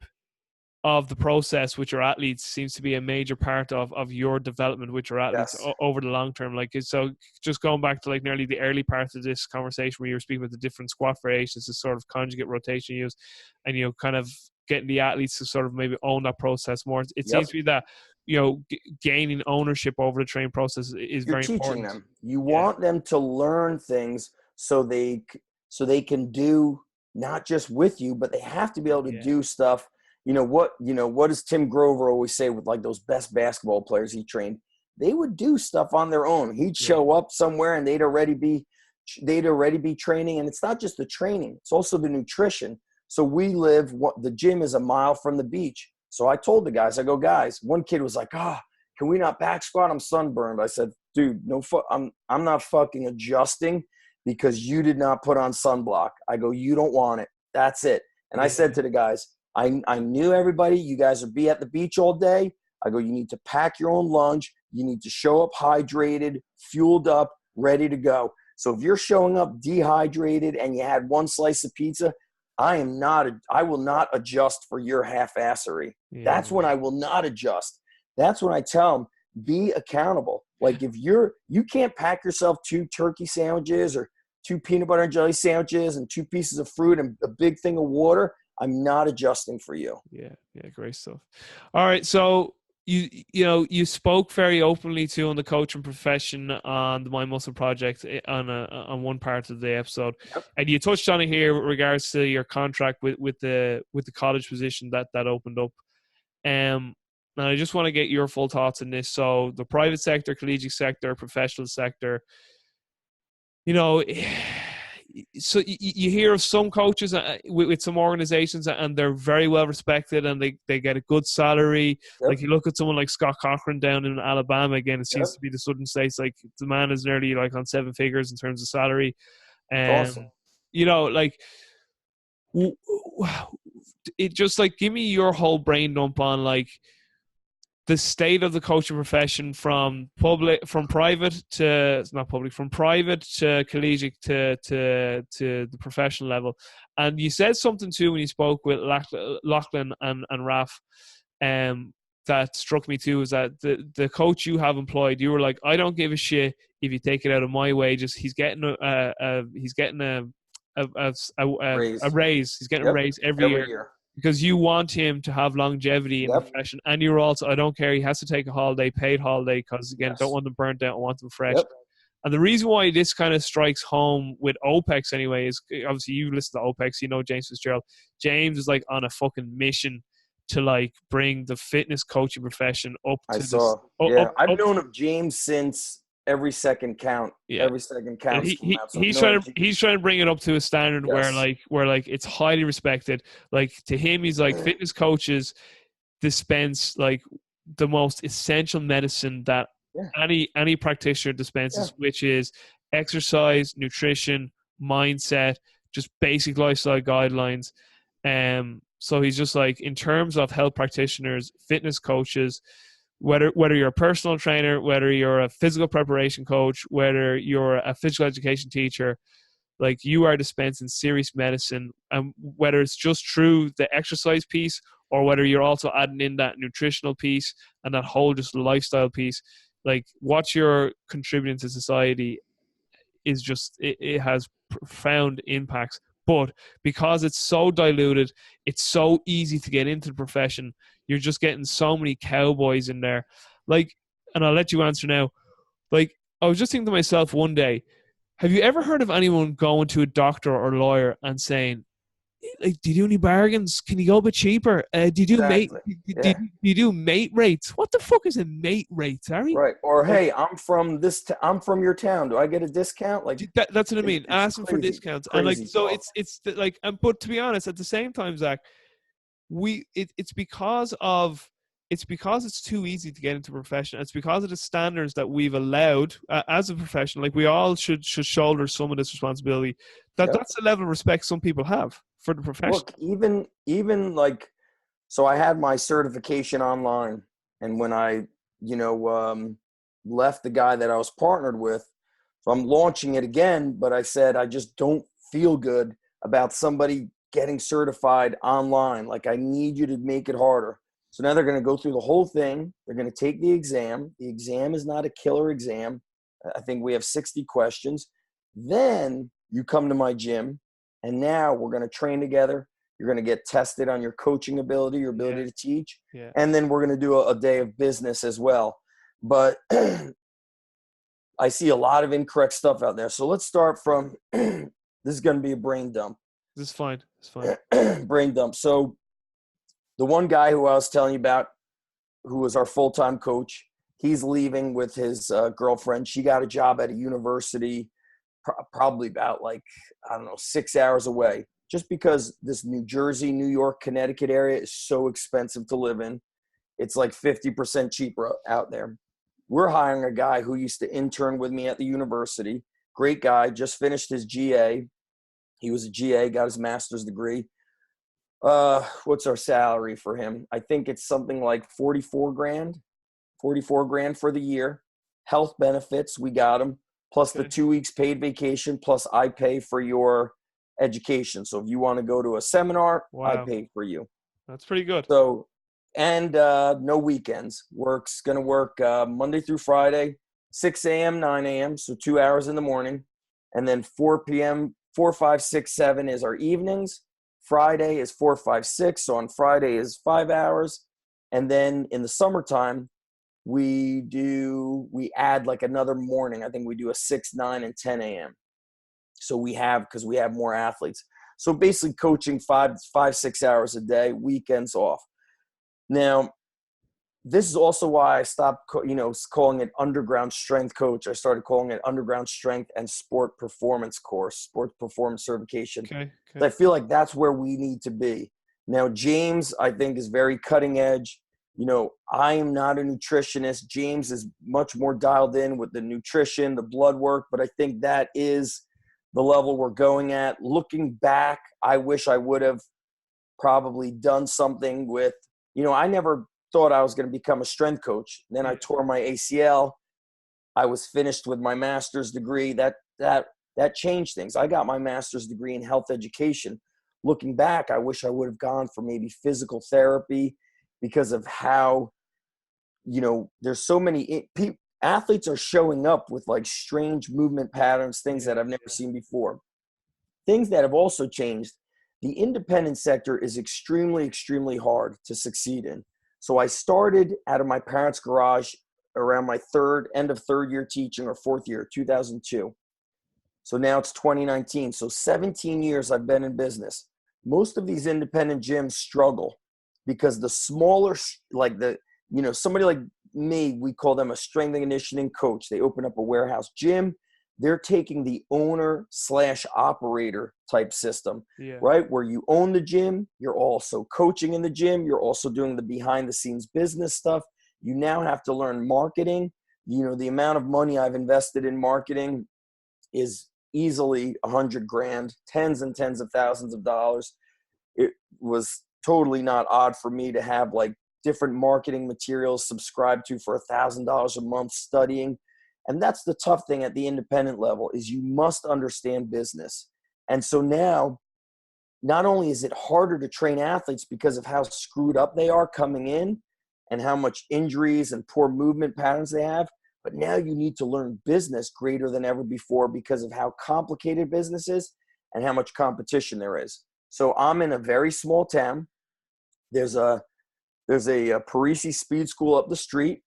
of the process with your athletes seems to be a major part of your development with your athletes over the long term. Like, so just going back to like nearly the early part of this conversation where you were speaking about the different squat variations, the sort of conjugate rotation use, and, you know, kind of getting the athletes to sort of maybe own that process more. It seems to be that, you know, gaining ownership over the training process is very important. You're teaching them. You want them to learn things so they can do not just with you, but they have to be able to do stuff. What does Tim Grover always say with like those best basketball players he trained? They would do stuff on their own. He'd show up somewhere and they'd already be training. And it's not just the training, it's also the nutrition. So the gym is a mile from the beach. So I told the guys, guys, one kid was like, can we not back squat? I'm sunburned. I said, dude, I'm not fucking adjusting because you did not put on sunblock. I go, you don't want it. That's it. And I said to the guys, I knew everybody, you guys would be at the beach all day. I go, you need to pack your own lunch. You need to show up hydrated, fueled up, ready to go. So if you're showing up dehydrated and you had 1 slice of pizza, I will not adjust for your half-assery. That's when I will not adjust. That's when I tell them, be accountable. Like if you can't pack yourself 2 turkey sandwiches or 2 peanut butter and jelly sandwiches and 2 pieces of fruit and a big thing of water, I'm not adjusting for you. Yeah, great stuff. All right, so you spoke very openly too on the coaching profession on the Mind Muscle Project on one part of the episode, and you touched on it here with regards to your contract with the college position that opened up. And I just want to get your full thoughts on this. So the private sector, collegiate sector, professional sector, so you hear of some coaches with some organizations and they're very well respected and they get a good salary. Like you look at someone like Scott Cochran down in Alabama, again, it seems to be the Southern States. Like the man is nearly like on 7 figures in terms of salary. Awesome. Like it just like, give me your whole brain dump on like the state of the coaching profession from private to collegiate to the professional level. And you said something too when you spoke with Lachlan and Raf, that struck me too, is that the coach you have employed, you were like, I don't give a shit if you take it out of my wages. He's getting a raise. He's getting a raise every year. Because you want him to have longevity in the profession. And you're also, I don't care, he has to take a holiday, paid holiday, because, again, don't want them burnt out, I want them fresh. And the reason why this kind of strikes home with OPEX anyway is, obviously, you listen to OPEX, you know James Fitzgerald. James is, like, on a fucking mission to, like, bring the fitness coaching profession up to I've known of James since every second count. Yeah. Every second counts from that. So He's trying to bring it up to a standard where it's highly respected. Like to him, he's like fitness coaches dispense like the most essential medicine that any practitioner dispenses, which is exercise, nutrition, mindset, just basic lifestyle guidelines. So he's just like, in terms of health practitioners, fitness coaches, whether you're a personal trainer, whether you're a physical preparation coach, whether you're a physical education teacher, like you are dispensing serious medicine, and whether it's just through the exercise piece or whether you're also adding in that nutritional piece and that whole just lifestyle piece, like what you're contributing to society is just, it has profound impacts. But because it's so diluted, it's so easy to get into the profession. You're just getting so many cowboys in there. Like, and I'll let you answer now. Like, I was just thinking to myself one day, have you ever heard of anyone going to a doctor or lawyer and saying, like, do you do any bargains? Can you go a bit cheaper? Do you do do you do mate rates? What the fuck is a mate rate, Harry? Right. Or hey, I'm from I'm from your town. Do I get a discount? Like that's what I mean. Asking for discounts. And like, so talk. it's like, but to be honest, at the same time, Zach, it's because it's too easy to get into a profession. It's because of the standards that we've allowed as a profession. Like, we all should shoulder some of this responsibility. That's the level of respect some people have for the profession. Look, even like, so I had my certification online, and when I, left the guy that I was partnered with, so I'm launching it again, but I said, I just don't feel good about somebody getting certified online. Like, I need you to make it harder. So now they're going to go through the whole thing. They're going to take the exam. The exam is not a killer exam. I think we have 60 questions. Then you come to my gym, and now we're going to train together. You're going to get tested on your coaching ability, your ability to teach. Yeah. And then we're going to do a day of business as well. But I see a lot of incorrect stuff out there. So let's start from this is going to be a brain dump. This is fine. It's fine. Brain dump. So the one guy who I was telling you about, who was our full-time coach, he's leaving with his girlfriend. She got a job at a university probably about 6 hours away, just because this New Jersey, New York, Connecticut area is so expensive to live in. It's like 50% cheaper out there. We're hiring a guy who used to intern with me at the university. Great guy, just finished his GA. He was a GA, got his master's degree. What's our salary for him? I think it's something like 44 grand for the year. Health benefits, we got him, plus the 2 weeks paid vacation, plus I pay for your education. So if you want to go to a seminar, I pay for you. That's pretty good. So, and no weekends. Going to work Monday through Friday, 6 a.m., 9 a.m., so 2 hours in the morning. And then 4 p.m., 4, 5, 6, 7 is our evenings. Friday is 4, 5, 6. So on Friday is 5 hours. And then in the summertime, we add like another morning. I think we do a 6, 9, and 10 a.m. So because we have more athletes. So basically coaching 5, 6 hours a day, weekends off. Now, this is also why I stopped, calling it underground strength coach. I started calling it underground strength and sport performance course, sport performance certification. Okay. I feel like that's where we need to be. Now, James, I think, is very cutting edge. I am not a nutritionist. James is much more dialed in with the nutrition, the blood work, but I think that is the level we're going at. Looking back, I wish I would have probably done something with, I never thought I was going to become a strength coach. Then I tore my ACL. I was finished with my master's degree. That changed things. I got my master's degree in health education. Looking back, I wish I would have gone for maybe physical therapy, because of how, there's so many athletes are showing up with like strange movement patterns, things that I've never seen before. Things that have also changed. The independent sector is extremely, extremely hard to succeed in. So I started out of my parents' garage around my end of third year teaching, or fourth year, 2002. So now it's 2019. So 17 years I've been in business. Most of these independent gyms struggle because the smaller, somebody like me, we call them a strength and conditioning coach. They open up a warehouse gym. They're taking the owner / operator type system, right? Where you own the gym, you're also coaching in the gym, you're also doing the behind the scenes business stuff. You now have to learn marketing. You know, the amount of money I've invested in marketing is easily $100,000, tens and tens of thousands of dollars. It was totally not odd for me to have like different marketing materials subscribed to for $1,000 a month studying. And that's the tough thing at the independent level, is you must understand business. And so now, not only is it harder to train athletes because of how screwed up they are coming in and how much injuries and poor movement patterns they have, but now you need to learn business greater than ever before because of how complicated business is and how much competition there is. So I'm in a very small town. There's a Parisi speed school up the street.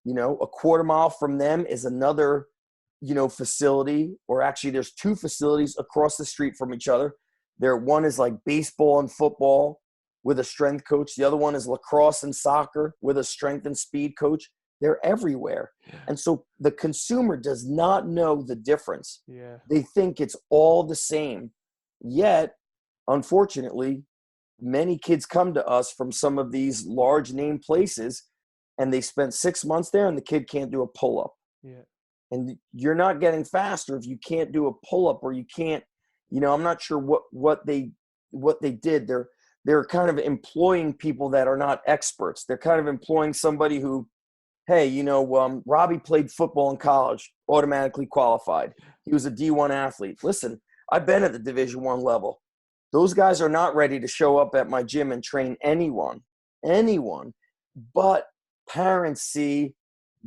You know, a quarter mile from them is another, you know, facility, or actually there's 2 facilities across the street from each other. One is like baseball and football with a strength coach. The other one is lacrosse and soccer with a strength and speed coach. They're everywhere. And so the consumer does not know the difference. They think it's all the same. Yet, unfortunately, many kids come to us from some of these large name places, and they spent 6 months there and the kid can't do a pull-up. And you're not getting faster if you can't do a pull-up, or you can't, you know, I'm not sure what they did. They're kind of employing people that are not experts. They're kind of employing somebody who, hey, you know, Robbie played football in college, automatically qualified. He was a D1 athlete. Listen, I've been at the Division I level. Those guys are not ready to show up at my gym and train anyone. But parents see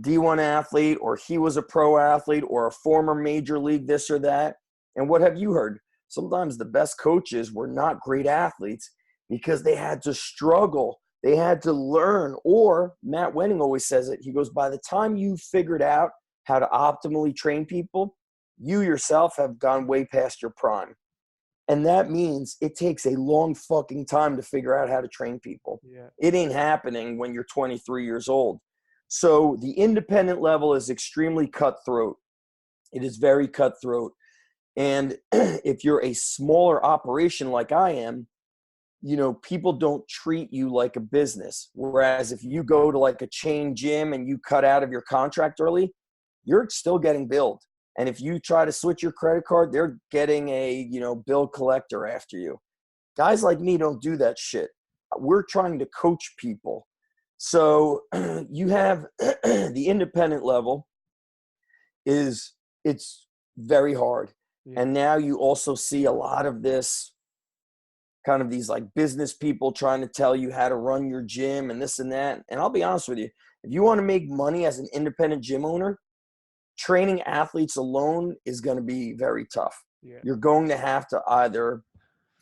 D1 athlete, or he was a pro athlete, or a former major league this or that. And what have you heard? Sometimes the best coaches were not great athletes because they had to struggle. They had to learn. Or Matt Wenning always says it. He goes, by the time you figured out how to optimally train people, you yourself have gone way past your prime. And that means it takes a long fucking time to figure out how to train people. It ain't happening when you're 23 years old. So the independent level is extremely cutthroat. It is very cutthroat. And if you're a smaller operation like I am, you know, people don't treat you like a business. Whereas if you go to like a chain gym and you cut out of your contract early, you're still getting billed. And if you try to switch your credit card, they're getting a, you know, bill collector after you. Guys like me don't do that shit. We're trying to coach people. So you have the independent level it's very hard. And now you also see a lot of this kind of these like business people trying to tell you how to run your gym and this and that. And I'll be honest with you, if you want to make money as an independent gym owner, training athletes alone is going to be very tough. You're going to have to either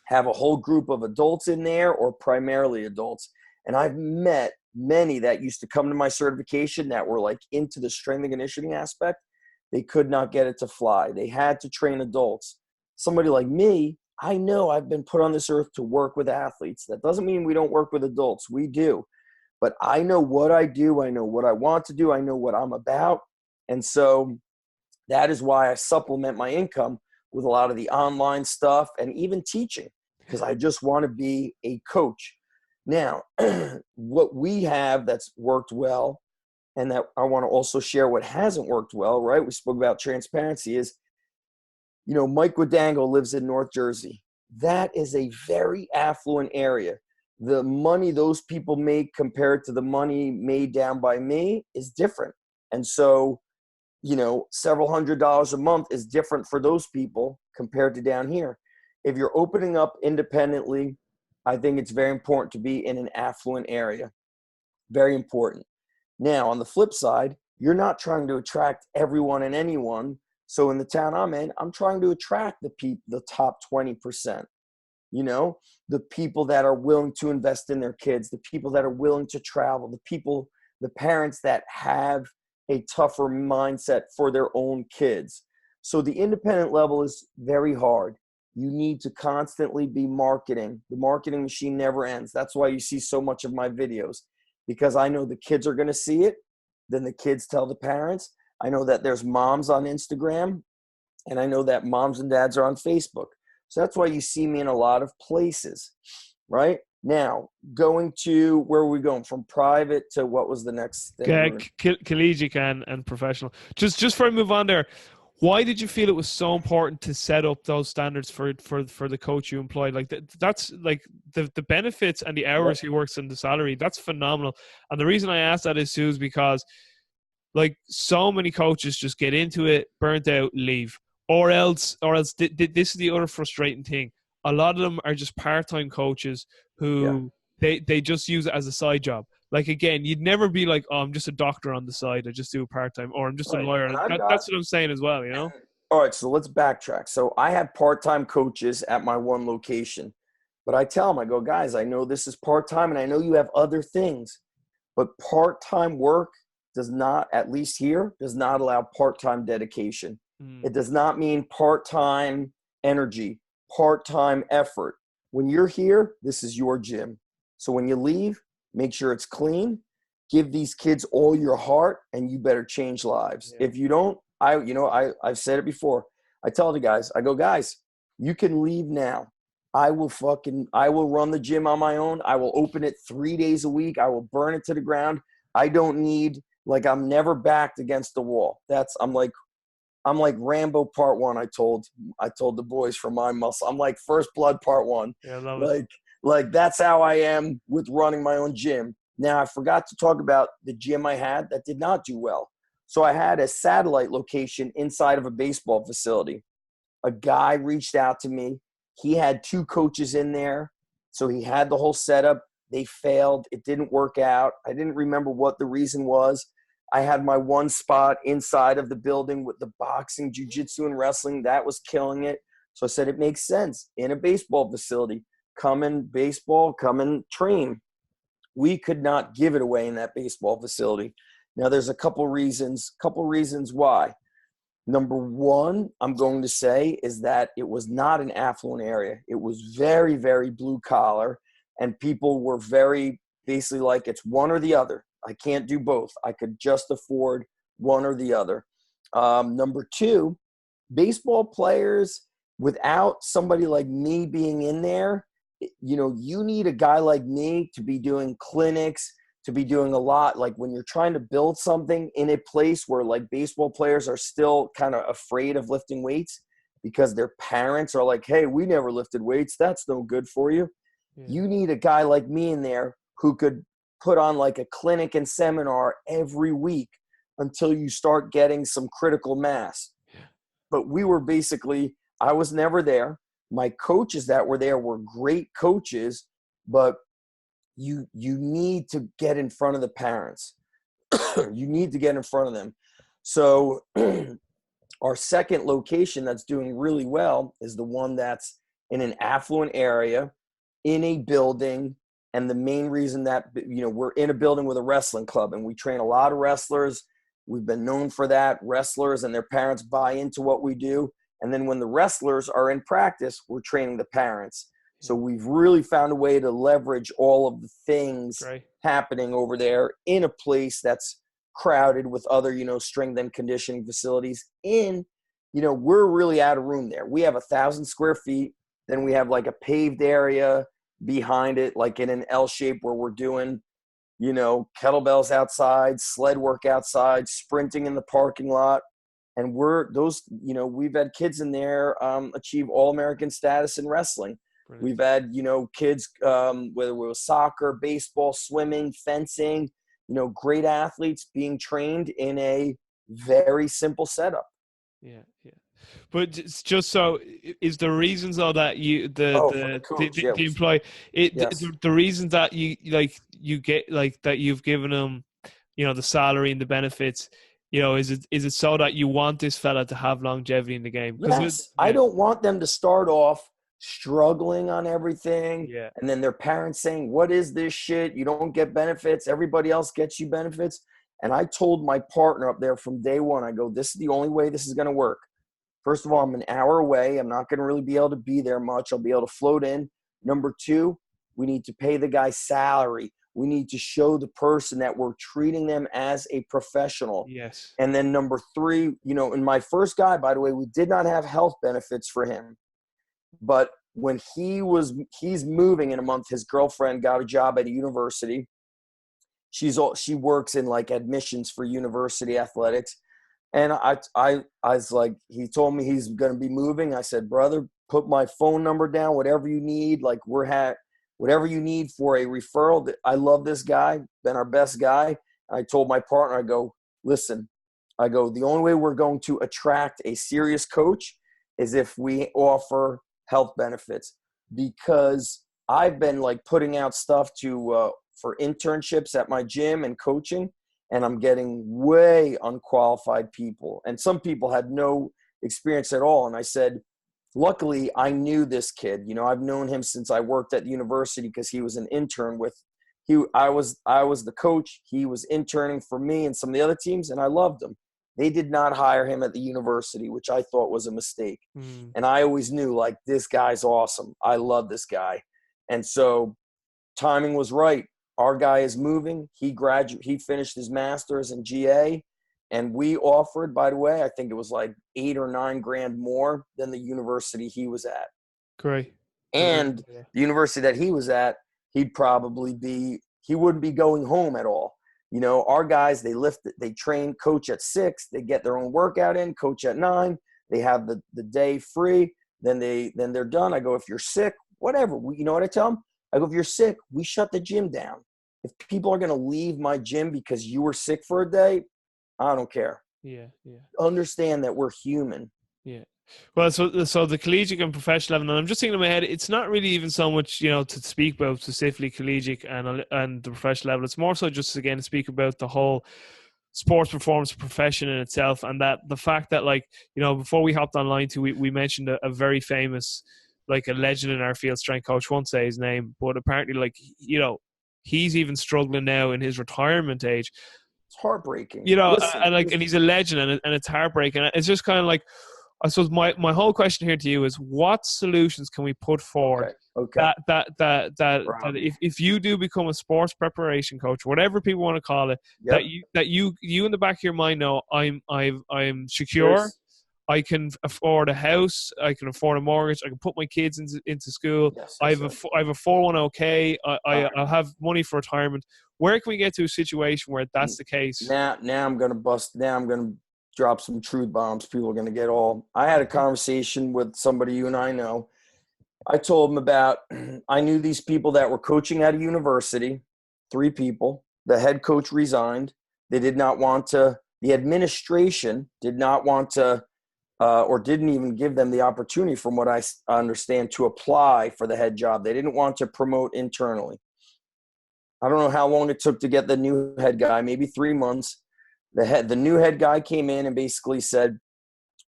have a whole group of adults in there or primarily adults. And I've met many that used to come to my certification that were like into the strength and conditioning aspect. They could not get it to fly. They had to train adults. Somebody like me, I know I've been put on this earth to work with athletes. That doesn't mean we don't work with adults. We do. But I know what I do. I know what I want to do. I know what I'm about. And so that is why I supplement my income with a lot of the online stuff and even teaching, because I just want to be a coach. Now, what we have that's worked well, and that I want to also share what hasn't worked well, right? We spoke about transparency is, you know, Mike Guadango lives in North Jersey. That is a very affluent area. The money those people make compared to the money made down by me is different. And so, you know, several $100s a month is different for those people compared to down here. If you're opening up independently, I think it's very important to be in an affluent area. Very important. Now, on the flip side, you're not trying to attract everyone and anyone. So in the town I'm in, I'm trying to attract the top 20%. You know, the people that are willing to invest in their kids, the people that are willing to travel, the parents that have a tougher mindset for their own kids. So the independent level is very hard. You need to constantly be marketing. The marketing machine never ends. That's why you see so much of my videos, because I know the kids are going to see it. then the kids tell the parents. I know that there's moms on Instagram, and I know that moms and dads are on Facebook. So that's why you see me in a lot of places, right? Now, going to where are we going from private to what was the next thing? Collegiate and professional. Just before I move on there, why did you feel it was so important to set up those standards for the coach you employed? Like that's like the benefits and the hours he works and the salary. That's phenomenal. And the reason I asked that is, Sue, is because like so many coaches just get into it, burnt out, leave. Or else this is the other frustrating thing. A lot of them are just part-time coaches who they just use it as a side job. Like, again, you'd never be like, oh, I'm just a doctor on the side. I just do part-time. Or I'm just a lawyer. That's what I'm saying as well, you know? All right, so let's backtrack. So I have part-time coaches at my one location. But I tell them, I go, guys, I know this is part-time and I know you have other things. But part-time work does not, at least here, does not allow part-time dedication. It does not mean part-time energy, part-time effort. When you're here, this is your gym. So when you leave, make sure it's clean. Give these kids all your heart, and you better change lives. Yeah. If you don't, I've said it before. I tell the guys, I go, guys, you can leave now. I will run the gym on my own. I will open it 3 days a week. I will burn it to the ground. I don't need, like, I'm never backed against the wall. I'm like Rambo Part 1. I told the boys from my muscle. I'm like First Blood Part 1. Yeah, I love it. Like that's how I am with running my own gym. Now, I forgot to talk about the gym I had that did not do well. So I had a satellite location inside of a baseball facility. A guy reached out to me. He had 2 coaches in there. So he had the whole setup. They failed. It didn't work out. I didn't remember what the reason was. I had my one spot inside of the building with the boxing, jiu-jitsu, and wrestling. That was killing it. So I said, it makes sense. In a baseball facility, come and train. We could not give it away in that baseball facility. Now, there's a couple reasons why. Number one, I'm going to say, is that it was not an affluent area. It was very, very blue collar, and people were very basically like, it's one or the other. I can't do both. I could just afford one or the other. Number two, baseball players, without somebody like me being in there, you need a guy like me to be doing clinics, to be doing a lot. Like when you're trying to build something in a place where like baseball players are still kind of afraid of lifting weights because their parents are like, hey, we never lifted weights. That's no good for you. Yeah. You need a guy like me in there who could put on like a clinic and seminar every week until you start getting some critical mass. But I was never there. My coaches that were there were great coaches, but you need to get in front of the parents. You need to get in front of them. So our second location that's doing really well is the one that's in an affluent area, in a building. And the main reason that, we're in a building with a wrestling club and we train a lot of wrestlers. We've been known for that. Wrestlers and their parents buy into what we do. And then when the wrestlers are in practice, we're training the parents. So we've really found a way to leverage all of the things happening over there in a place that's crowded with other, strength and conditioning facilities. We're really out of room there. We have 1,000 square feet. Then we have like a paved area behind it, like in an L shape where we're doing, kettlebells outside, sled work outside, sprinting in the parking lot. And we've had kids in there achieve All-American status in wrestling. Brilliant. We've had, kids, whether it was soccer, baseball, swimming, fencing, great athletes being trained in a very simple setup. Yeah. But it's just so is the reasons though that the employee the reasons that you get like that you've given them, the salary and the benefits, is it so that you want this fella to have longevity in the game? Yes, I don't want them to start off struggling on everything, and then their parents saying, "What is this shit? You don't get benefits. Everybody else gets you benefits." And I told my partner up there from day one, I go, "This is the only way this is going to work. First of all, I'm an hour away. I'm not going to really be able to be there much. I'll be able to float in. Number two, we need to pay the guy salary. We need to show the person that we're treating them as a professional. Yes. And then number 3, in my first guy, by the way, we did not have health benefits for him. But when he's moving in a month, his girlfriend got a job at a university. She works in like admissions for university athletics. And I was like, he told me he's going to be moving. I said, brother, put my phone number down, whatever you need. Like whatever you need for a referral. I love this guy, been our best guy. And I told my partner, I go, listen, the only way we're going to attract a serious coach is if we offer health benefits, because I've been like putting out stuff for internships at my gym and coaching, and I'm getting way unqualified people. And some people had no experience at all. And I said, luckily, I knew this kid. I've known him since I worked at the university because he was an intern I was the coach. He was interning for me and some of the other teams, and I loved him. They did not hire him at the university, which I thought was a mistake. And I always knew, like, this guy's awesome. I love this guy. And so timing was right. Our guy is moving. He finished his master's in GA, and we offered, by the way, I think it was like $8 or $9 grand more than the university he was at. Great. And the university that he was at, he wouldn't be going home at all. Our guys, they train, coach at 6, they get their own workout in, coach at 9, they have the day free, then they're done. I go, if you're sick, whatever. You know what I tell them? I go, if you're sick, we shut the gym down. If people are going to leave my gym because you were sick for a day, I don't care. Yeah. Understand that we're human. Yeah. Well, so the collegiate and professional level, and I'm just thinking in my head, it's not really even so much, to speak about specifically collegiate and the professional level. It's more so just, again, to speak about the whole sports performance profession in itself, and that the fact that, like, before we hopped online we mentioned a very famous, like, a legend in our field, strength coach. Won't say his name, but apparently, like, he's even struggling now in his retirement age. It's heartbreaking. And he's a legend, and it's heartbreaking. It's just kind of like, I suppose my whole question here to you is, what solutions can we put forward that if you do become a sports preparation coach, whatever people want to call it, that you in the back of your mind know, I'm secure. Yes. I can afford a house. I can afford a mortgage. I can put my kids into school. Yes, I have a 401k. I'll have money for retirement. Where can we get to a situation where that's the case? Now I'm going to bust. Now I'm going to drop some truth bombs. People are going to get all. I had a conversation with somebody you and I know. I told them about, I knew these people that were coaching at a university, 3 people. The head coach resigned. They did not want to, the administration did not want to, or didn't even give them the opportunity, from what I understand, to apply for the head job. They didn't want to promote internally. I don't know how long it took to get the new head guy, maybe 3 months. The new head guy came in and basically said,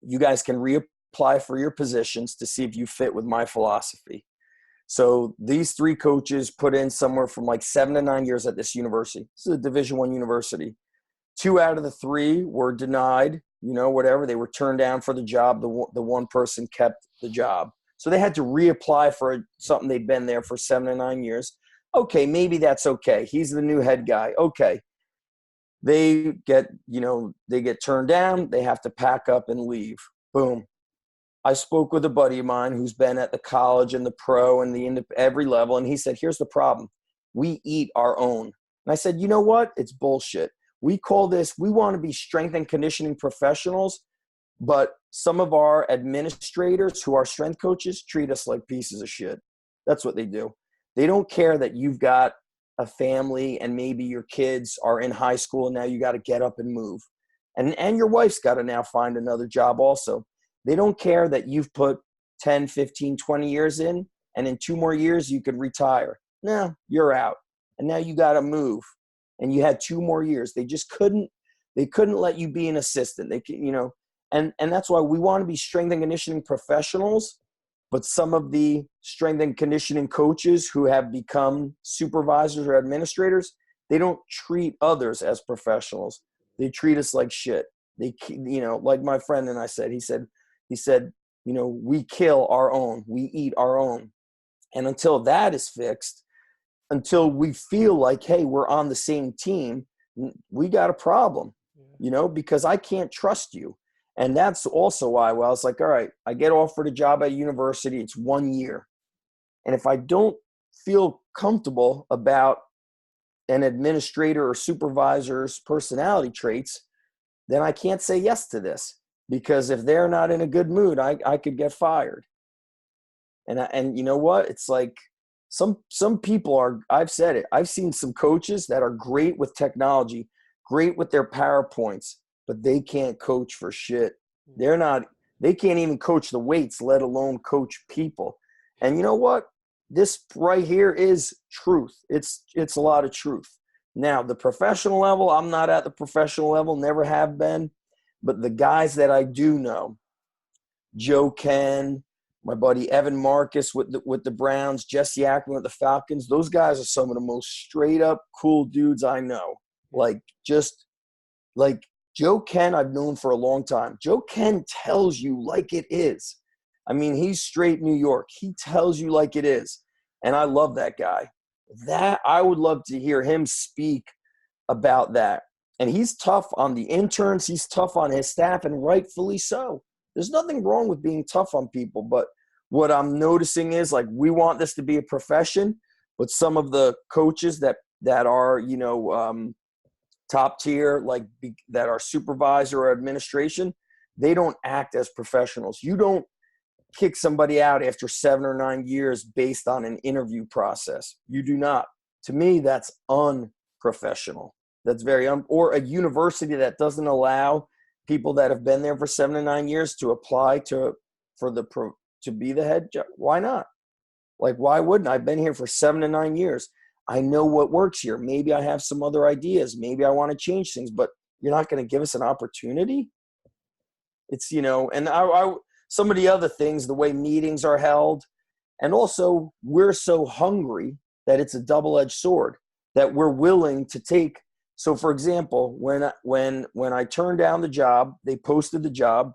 you guys can reapply for your positions to see if you fit with my philosophy. So these 3 coaches put in somewhere from like 7 to 9 years at this university. This is a Division I university. 2 out of the 3 were denied, whatever. They were turned down for the job. The one person kept the job. So they had to reapply for something they'd been there for 7 to 9 years. Okay, maybe that's okay. He's the new head guy. Okay. They get turned down. They have to pack up and leave. Boom. I spoke with a buddy of mine who's been at the college and the pro and every level. And he said, here's the problem. We eat our own. And I said, you know what? It's bullshit. We want to be strength and conditioning professionals, but some of our administrators who are strength coaches treat us like pieces of shit. That's what they do. They don't care that you've got a family and maybe your kids are in high school and now you got to get up and move. And your wife's got to now find another job also. They don't care that you've put 10, 15, 20 years in, and in 2 more years you could retire. No, you're out. And now you got to move. And you had 2 more years. They couldn't let you be an assistant. And that's why we want to be strength and conditioning professionals. But some of the strength and conditioning coaches who have become supervisors or administrators, they don't treat others as professionals. They treat us like shit. They, like my friend and I said, he said, we kill our own, we eat our own. And until that is fixed, until we feel like, hey, we're on the same team, we got a problem, because I can't trust you. And that's also why, well, I was like, all right, I get offered a job at a university. It's 1 year. And if I don't feel comfortable about an administrator or supervisor's personality traits, then I can't say yes to this, because if they're not in a good mood, I could get fired. And you know what? It's like some people are, I've said it, I've seen some coaches that are great with technology, great with their PowerPoints, but they can't coach for shit. They can't even coach the weights, let alone coach people. And you know what? This right here is truth. It's a lot of truth. Now, the professional level, I'm not at the professional level, never have been. But the guys that I do know, Joe Ken, my buddy Evan Marcus with the Browns, Jesse Ackman with the Falcons, those guys are some of the most straight up cool dudes I know. Like Joe Ken, I've known for a long time. Joe Ken tells you like it is. I mean, he's straight New York. He tells you like it is. And I love that guy. That I would love to hear him speak about that. And he's tough on the interns. He's tough on his staff, and rightfully so. There's nothing wrong with being tough on people. But what I'm noticing is, like, we want this to be a profession, but some of the coaches that are, top tier, like that are supervisor or administration, they don't act as professionals. You don't kick somebody out after 7 or 9 years based on an interview process. You do not. To me, that's unprofessional. That's or a university that doesn't allow people that have been there for 7 to 9 years to apply to be the head judge. Why not? Like, why wouldn't I? I've been here for 7 to 9 years. I know what works here. Maybe I have some other ideas. Maybe I want to change things, but you're not going to give us an opportunity? It's, and some of the other things, the way meetings are held, and also we're so hungry that it's a double-edged sword, that we're willing to take. So, for example, when I turned down the job, they posted the job.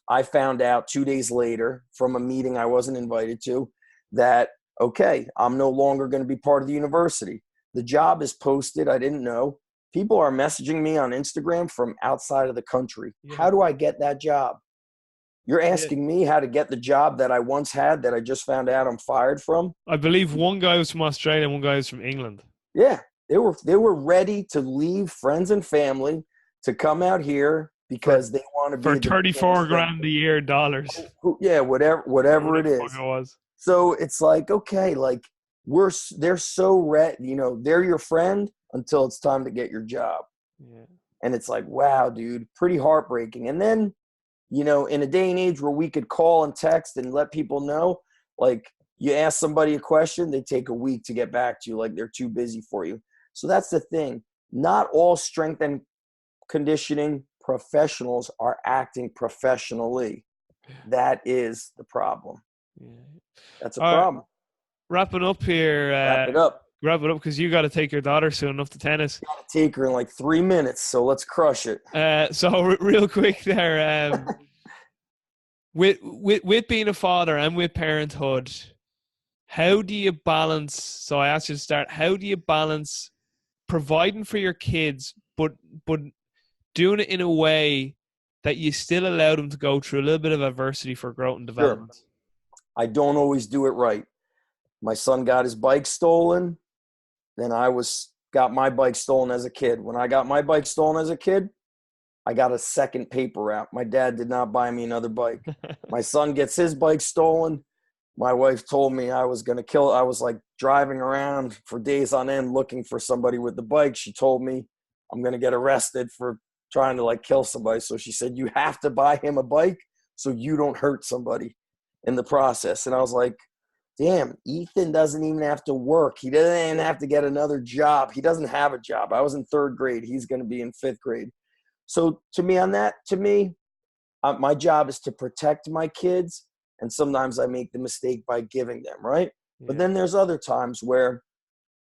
I found out 2 days later from a meeting I wasn't invited to that, okay, I'm no longer going to be part of the university. The job is posted. I didn't know. People are messaging me on Instagram from outside of the country. Yeah. How do I get that job? You're asking me how to get the job that I once had that I just found out I'm fired from? I believe one guy was from Australia and one guy was from England. Yeah. They were ready to leave friends and family to come out here because they want to be for 34 grand a year dollars. Yeah, whatever it is. It was. So it's like, okay, like they're so ready, they're your friend until it's time to get your job. Yeah. And it's like, wow, dude, pretty heartbreaking. And then, in a day and age where we could call and text and let people know, like, you ask somebody a question, they take a week to get back to you, like they're too busy for you. So that's the thing. Not all strength and conditioning professionals are acting professionally. That is the problem. Yeah. That's a problem. Wrapping up here. Wrap it up because you got to take your daughter soon enough to tennis. Take her in like 3 minutes, so let's crush it. So real quick there, with being a father and with parenthood, how do you balance? So I asked you to start. How do you balance providing for your kids, but doing it in a way that you still allow them to go through a little bit of adversity for growth and development? Sure. I don't always do it right. My son got his bike stolen. Then I got my bike stolen as a kid. When I got my bike stolen as a kid, I got a second paper route. My dad did not buy me another bike. My son gets his bike stolen. My wife told me I was going to kill. I was like driving around for days on end looking for somebody with the bike. She told me I'm going to get arrested for trying to like kill somebody. So she said, you have to buy him a bike so you don't hurt somebody in the process. And I was like, damn, Ethan doesn't even have to work. He doesn't even have to get another job. He doesn't have a job. I was in 3rd grade. He's going to be in 5th grade. So my job is to protect my kids. And sometimes I make the mistake by giving them, right? Yeah. But then there's other times where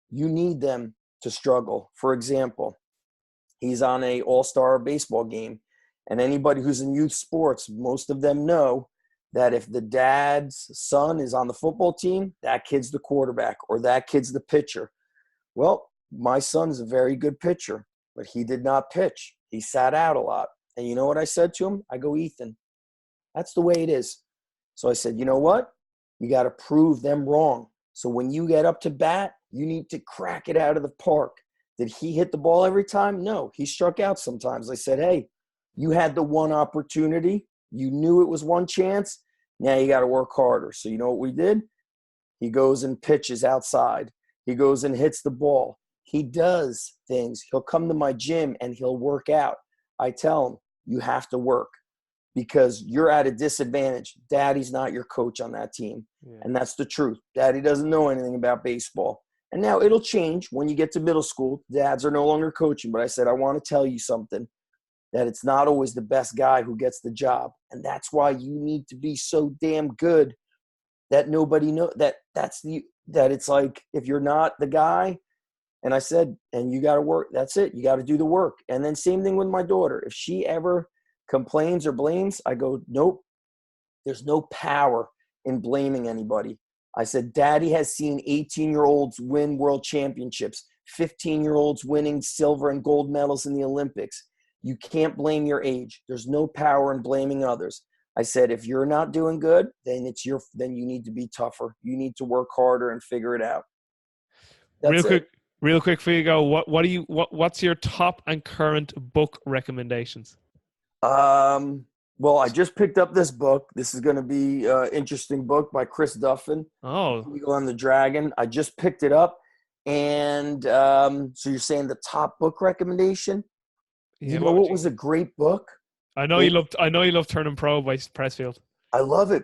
you need them to struggle. For example, he's on a all-star baseball game. And anybody who's in youth sports, most of them know that if the dad's son is on the football team, that kid's the quarterback or that kid's the pitcher. Well, my son's a very good pitcher, but he did not pitch. He sat out a lot. And you know what I said to him? I go, Ethan, that's the way it is. So I said, you know what? You got to prove them wrong. So when you get up to bat, you need to crack it out of the park. Did he hit the ball every time? No, he struck out sometimes. I said, hey, you had the one opportunity. You knew it was one chance. Now you got to work harder. So you know what we did? He goes and pitches outside. He goes and hits the ball. He does things. He'll come to my gym and he'll work out. I tell him, you have to work because you're at a disadvantage. Daddy's not your coach on that team. Yeah. And that's the truth. Daddy doesn't know anything about baseball. And now it'll change when you get to middle school. Dads are no longer coaching. But I said, I want to tell you something, that it's not always the best guy who gets the job. And that's why you need to be so damn good that nobody knows that it's like, if you're not the guy, and I said, and you got to work, that's it. You got to do the work. And then same thing with my daughter. If she ever complains or blames, I go, nope, there's no power in blaming anybody. I said, Daddy has seen 18-year-olds win world championships, 15-year-olds winning silver and gold medals in the Olympics. You can't blame your age. There's no power in blaming others. I said, if you're not doing good, then then you need to be tougher. You need to work harder and figure it out. That's Real quick for you go. What's your top and current book recommendations? Well, I just picked up this book. This is going to be an interesting book by Chris Duffin. Oh, Eagle and the Dragon. I just picked it up. And so you're saying the top book recommendation? Yeah, you know what was a great book? I know you love Turning Pro by Pressfield. I love it.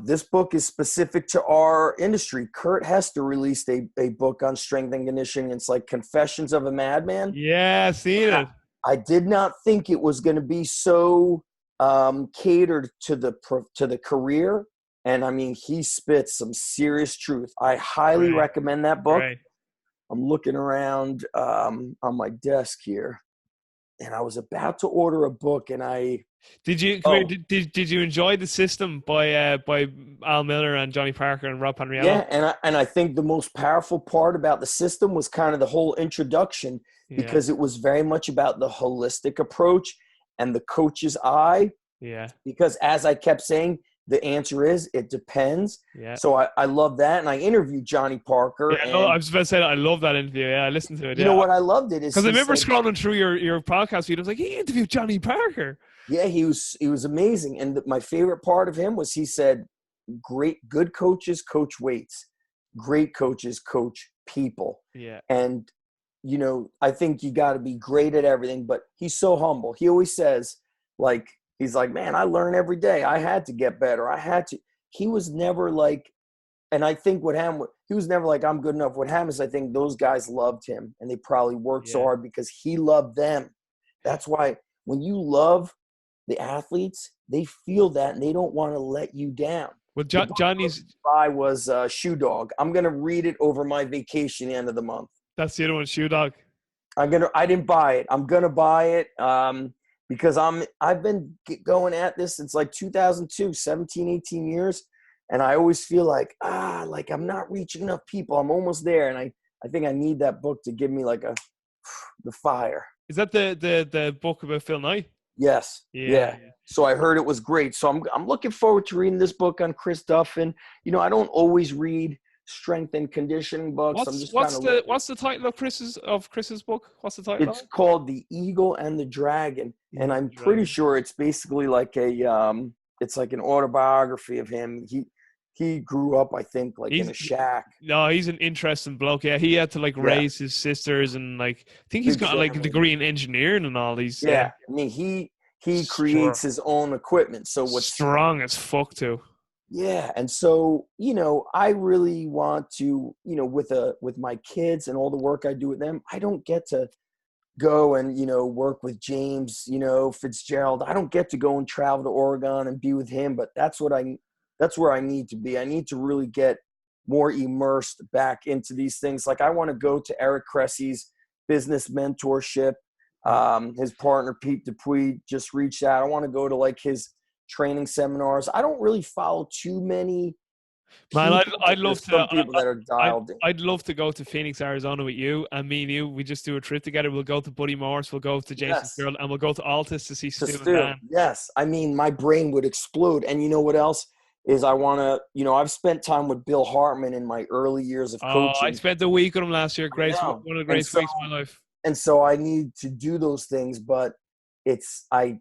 This book is specific to our industry. Kurt Hester released a book on strength and conditioning. It's like Confessions of a Madman. Yeah, seen it. I did not think it was going to be so catered to the career. And I mean, he spits some serious truth. I highly recommend that book. Right. I'm looking around on my desk here, and I was about to order a book, and did you enjoy The System by Al Miller and Johnny Parker and Rob Panriello? Yeah, and I think the most powerful part about The System was kind of the whole introduction, because it was very much about the holistic approach and the coach's eye. Yeah. Because as I kept saying, the answer is it depends. Yeah. So I love that, and I interviewed Johnny Parker. Yeah, I was about to say I love that interview. Yeah, I listened to it. You know what I loved it is because I remember scrolling through your podcast feed. I was like, he interviewed Johnny Parker. Yeah, he was amazing, and my favorite part of him was he said, good coaches coach weights, great coaches coach people. Yeah, and I think you got to be great at everything, but he's so humble. He always says, he's like, man, I learn every day. I had to get better. He was never like, and I think he was never like, I'm good enough. What happened is I think those guys loved him, and they probably worked so hard because he loved them. That's why when you love the athletes, they feel that, and they don't want to let you down. Well, Johnny's I was Shoe Dog. I'm going to read it over my vacation the end of the month. That's the other one, Shoe Dog. I didn't buy it. I'm going to buy it. Because I've been going at this since like 2002, 17, 18 years. And I always feel like I'm not reaching enough people. I'm almost there. And I think I need that book to give me like the fire. Is that the book about Phil Knight? Yes. Yeah. So I heard it was great. So I'm looking forward to reading this book on Chris Duffin. I don't always read strength and conditioning books. What's the title of Chris's book? What's the title? It's called The Eagle and the Dragon, and I'm pretty sure it's basically like it's like an autobiography of him. He grew up, I think, in a shack. No, he's an interesting bloke. Yeah, he had to raise his sisters, and I think he's got a degree in engineering and all these. Yeah, I mean he creates his own equipment. So what's strong as fuck too. Yeah. And so, I really want to, with my kids and all the work I do with them, I don't get to go and, work with James, Fitzgerald. I don't get to go and travel to Oregon and be with him, but that's where I need to be. I need to really get more immersed back into these things. I want to go to Eric Cressy's business mentorship. His partner, Pete Dupuy, just reached out. I want to go to his training seminars. I don't really follow too many Man, people. I'd love There's to. some people that are dialed in. I'd love to go to Phoenix, Arizona with you, and me and you. We just do a trip together. We'll go to Buddy Morris. We'll go to Jason's Yes. girl, and we'll go to Altus to see To Stu and Stu. Dan. Yes. I mean, my brain would explode. And you know what else is I want to, you know, I've spent time with Bill Hartman in my early years of Oh, coaching. I spent a week with him last year. Great, one of the greatest weeks of my life. And so I need to do those things, but it's, I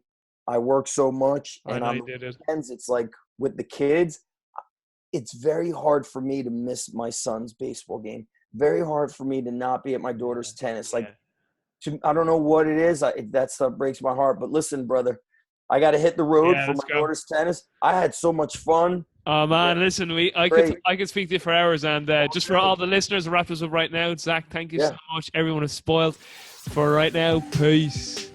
work so much, and on the weekends, it's like with the kids, it's very hard for me to miss my son's baseball game. Very hard for me to not be at my daughter's tennis. Like, I don't know what it is. That stuff breaks my heart. But listen, brother, I got to hit the road for my daughter's tennis. I had so much fun. Oh man, listen, I could speak to you for hours, and just for all the listeners, wrap this up right now. Zach, thank you so much. Everyone is spoiled for right now. Peace.